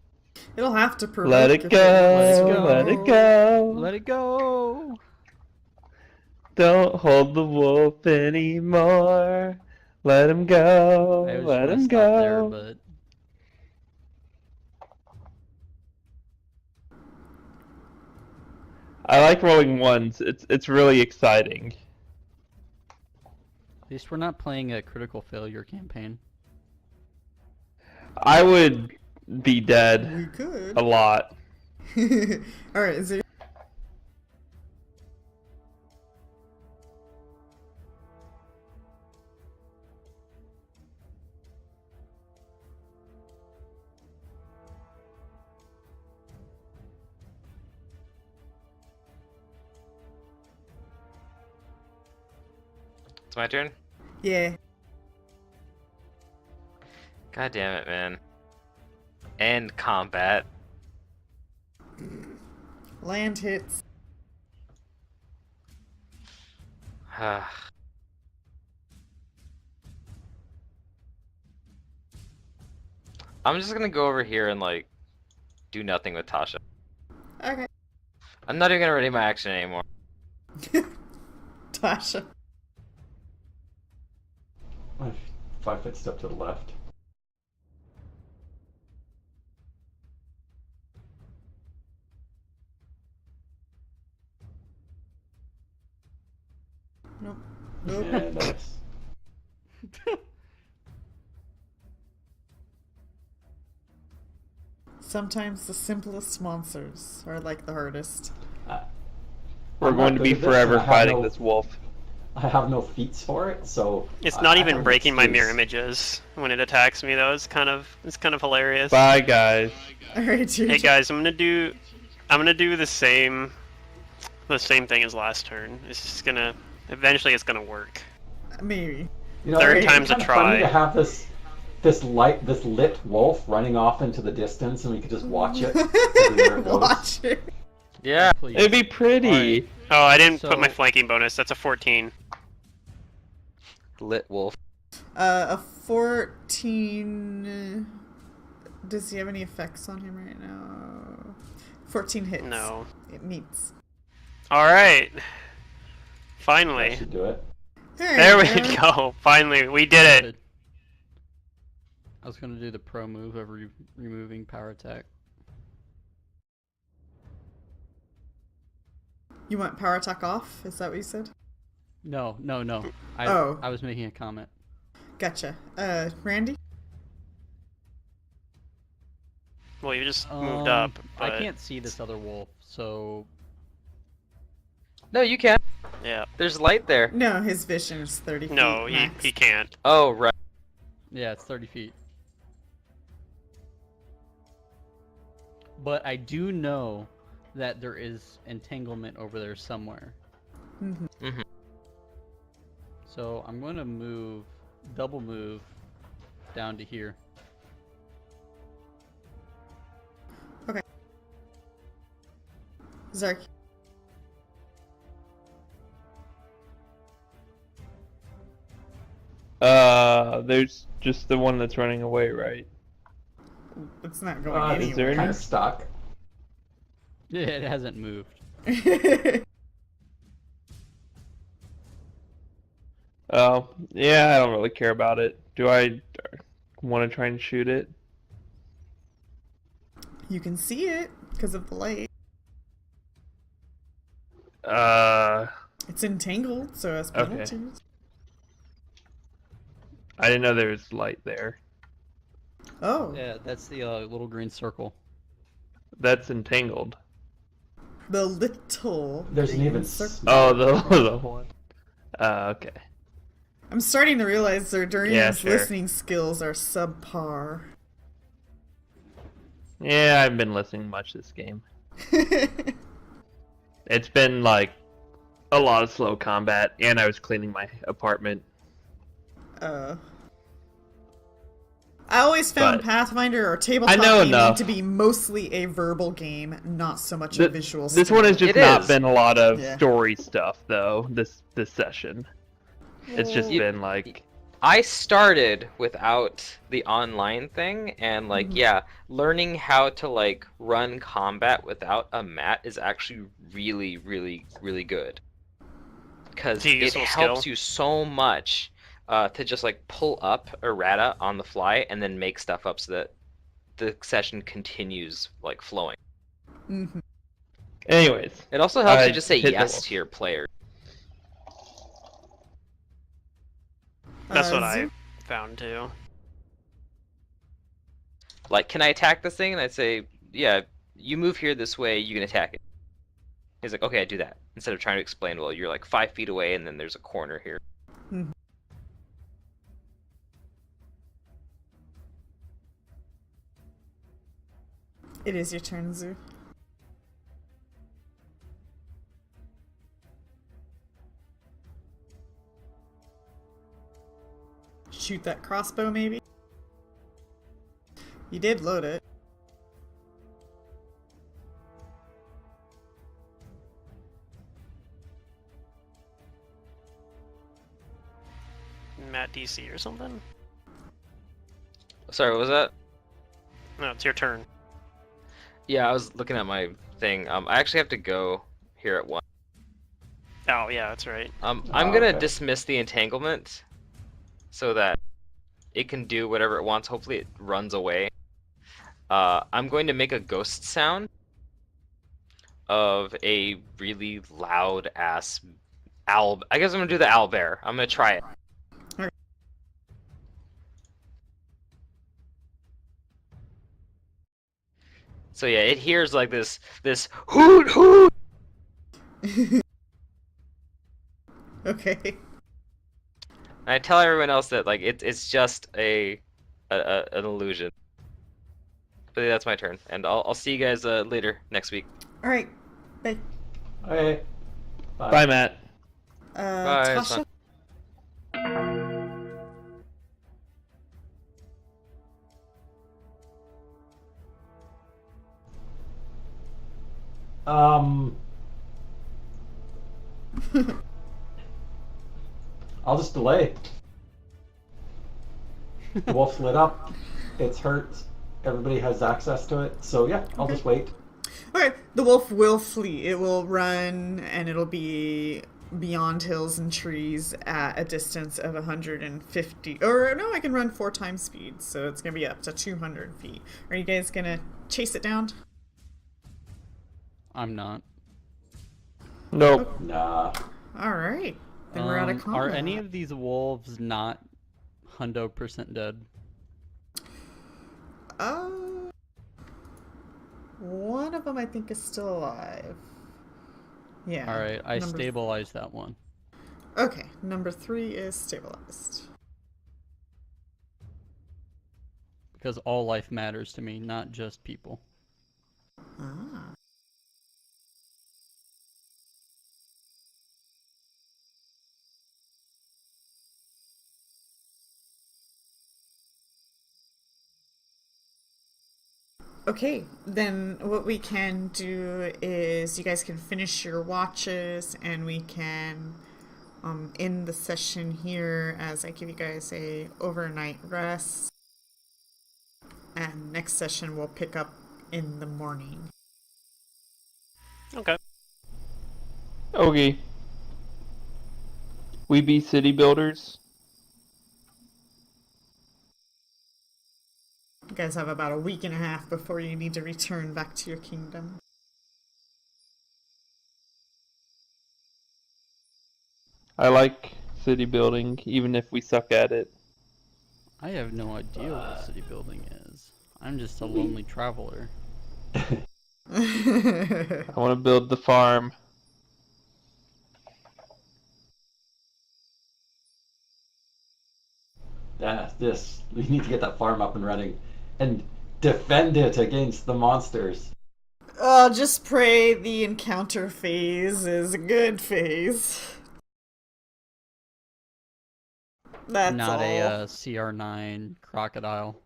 It'll have to provoke. Let it if go. Let it go. Let it go. Let it go! Don't hold the wolf anymore. Let him go. I was Let gonna him stop there, go. but I like rolling ones. It's really exciting. at least we're not playing a critical failure campaign. I would be dead We could. a lot. Alright, is there... It's my turn? Yeah. God damn it, man. End combat. Land hits. I'm just gonna go over here and, like, do nothing with Tasha. Okay. I'm not even gonna ready my action anymore. Tasha. My 5-foot step to the left. Nope. Yeah, nice. Sometimes the simplest monsters are like the hardest. We're I'm going not to be good at this, forever and I have fighting no- this wolf. I have no feats for it, so It's I not have even an breaking my mirror excuse. images when it attacks me though. It's kind of hilarious. Bye, guys. Alright, Hey guys, I'm gonna do the same thing as last turn. It's just gonna eventually it's gonna work. Maybe. You know, Third it's time's a kind of funny try. to have this lit wolf running off into the distance, and we could just watch it everywhere it goes. Watch it. Yeah. Please. It'd be pretty. Alright. Oh, I didn't put my So- flanking bonus. That's a 14. Lit wolf. A 14... Does he have any effects on him right now? 14 hits. No. It meets. All right. That Finally. should do it. There we go. Finally, we did it. Good. I was gonna do the pro move of removing power attack. You want power attack off? Is that what you said? No. Oh. I was making a comment. Gotcha. Randy? Well, you just moved up, but I can't see this other wolf, so No, you can. yeah. There's light there. No, his vision is 30 feet No, max. he can't. Oh, right. yeah, it's 30 feet. But I do know that there is entanglement over there somewhere. Mhm. So I'm going to double move down to here. Zark. There's just the one that's running away, right? It's not going Is there anywhere. Kind of stuck. Yeah, it hasn't moved. Oh, yeah, I don't really care about it. Do I want to try and shoot it? You can see it because of the light. Uh, It's entangled, so it has Okay. penalties. I didn't know there was light there. Oh, Yeah, that's the little green circle. That's entangled. the little. There's an green even circle. Oh, smaller the one. Okay. I'm starting to realize their Durian's sure. listening skills are subpar. Yeah, I haven't been listening much this game. It's been like a lot of slow combat, and I was cleaning my apartment. I always found But- Pathfinder or I tabletop know gaming enough. to be mostly a verbal game, not so much a visual. This one has just It not is. been a lot of Yeah. story stuff, though. This session, it's just You- been like, I started without the online thing, and like, yeah, learning how to like run combat without a mat is actually really, really, really good. Because It's a it useful helps skill. you so much to just like pull up errata on the fly and then make stuff up so that the session continues like flowing. Mm-hmm. anyways. It also helps I you just say hit the yes wall. to your player. That's what I Zoo? found too. Like, can I attack this thing? And I'd say, yeah, you move here this way, you can attack it. He's like, okay, I do that. Instead of trying to explain, well, you're like 5 feet away and then there's a corner here. It is your turn, Zoo. Shoot that crossbow, maybe? You did load it. Matt DC or something? Sorry, what was that? No, it's your turn. Yeah, I was looking at my thing. I actually have to go here at 1. Oh, yeah, that's right. I'm Oh, gonna okay. dismiss the entanglement so that it can do whatever it wants. Hopefully it runs away. I'm going to make a ghost sound of a really loud ass owl. I guess I'm gonna do the owl bear. I'm gonna try it. So yeah, it hears like this hoot hoot. Okay. And I tell everyone else that like it's just an illusion. But yeah, that's my turn, and I'll see you guys later next week. Alright. Bye. Okay. Bye, Matt. Bye, Tasha? son. I'll just delay. The wolf lit up. It's hurt. Everybody has access to it. So yeah, I'll just wait. Alright, the wolf will flee. It will run, and it'll be beyond hills and trees at a distance of 150. Or no, I can run 4 times speed, so it's gonna be up to 200 feet. Are you guys gonna chase it down? I'm not. Nope. Nah. Alright. Then we're out of combat. Are any of these wolves not 100% dead? One of them I think is still alive. Yeah. Alright, I number- stabilized that one. Okay, number 3 is stabilized. Because all life matters to me, not just people. Ah. Okay, then what we can do is you guys can finish your watches and we can end the session here as I give you guys a overnight rest. And next session we'll pick up in the morning. Okay. Okay. We be city builders. You guys have about a week and a half before you need to return back to your kingdom. I like city building, even if we suck at it. I have no idea what city building is. I'm just a lonely traveler. I want to build the farm. That's this. We need to get that farm up and running and defend it against the monsters. Just pray the encounter phase is a good phase. That's Not all. a CR9 crocodile.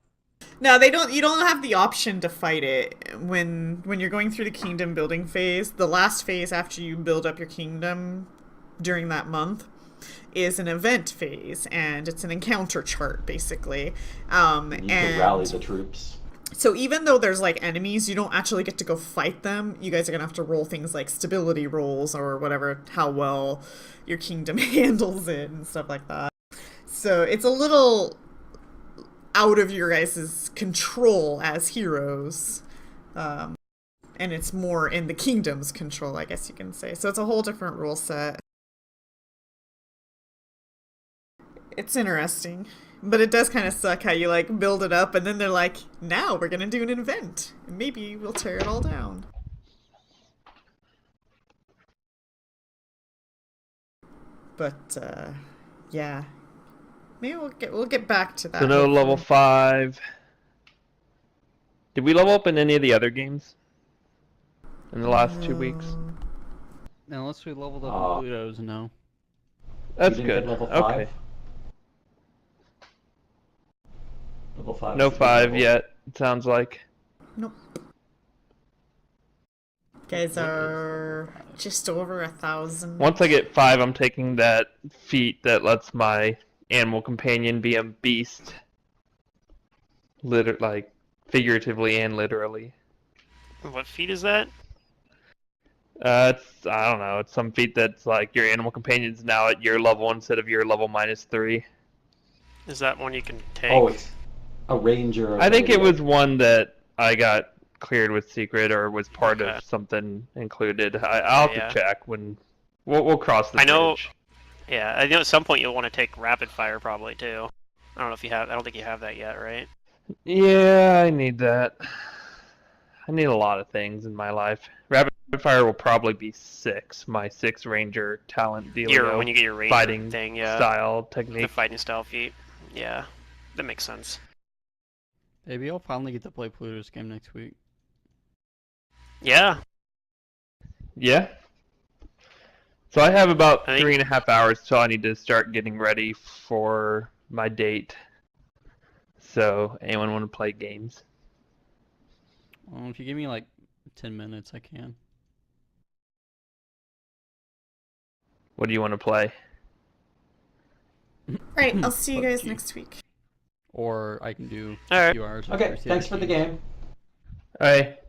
No, they don't. You don't have the option to fight it when you're going through the kingdom building phase. The last phase after you build up your kingdom during that month is an event phase, and it's an encounter chart basically. You need to rally the troops. So even though there's like enemies, you don't actually get to go fight them. You guys are gonna have to roll things like stability rolls or whatever, how well your kingdom handles it and stuff like that. So it's a little out of your guys' control as heroes. And it's more in the kingdom's control, I guess you can say. So it's a whole different rule set. It's interesting. But it does kind of suck how you, like, build it up and then they're like, now we're gonna do an event. And maybe we'll tear it all down. But, yeah. Maybe we'll get back to that. So no hopefully. level 5. Did we level up in any of the other games? In the last 2 weeks? Unless we leveled up Oh. in Pluto's, no. That's You didn't good. get level Okay. 5? Level 5. No is a good 5 level. yet, it sounds like. Nope. Guys are just over 1,000. Once I get 5, I'm taking that feat that lets my animal companion be a beast. Like, figuratively and literally. What feat is that? I don't know, it's some feat that's like your animal companion's now at your level instead of your level -3. Is that one you can take? Oh, it's a ranger. I think it ability. was one that I got cleared with secret or was part Okay. of something included. I'll have Yeah. to check when we'll cross the I know- bridge. Yeah, I know at some point you'll want to take rapid fire probably too. I don't know if you have. I don't think you have that yet, right? Yeah, I need that. I need a lot of things in my life. Rapid fire will probably be 6. My 6 ranger talent dealio. When you get your ranger fighting thing, yeah, style the technique. fighting style feat. Yeah, that makes sense. Maybe I'll finally get to play Pluto's game next week. Yeah, Yeah. So I have about I think- 3.5 hours till I need to start getting ready for my date. So anyone want to play games? Well, if you give me like 10 minutes, I can. What do you want to play? Right, I'll see you guys PUBG. next week. Or I can do All a right. few hours. of Okay, Crusader thanks for the Kings. game. Alright.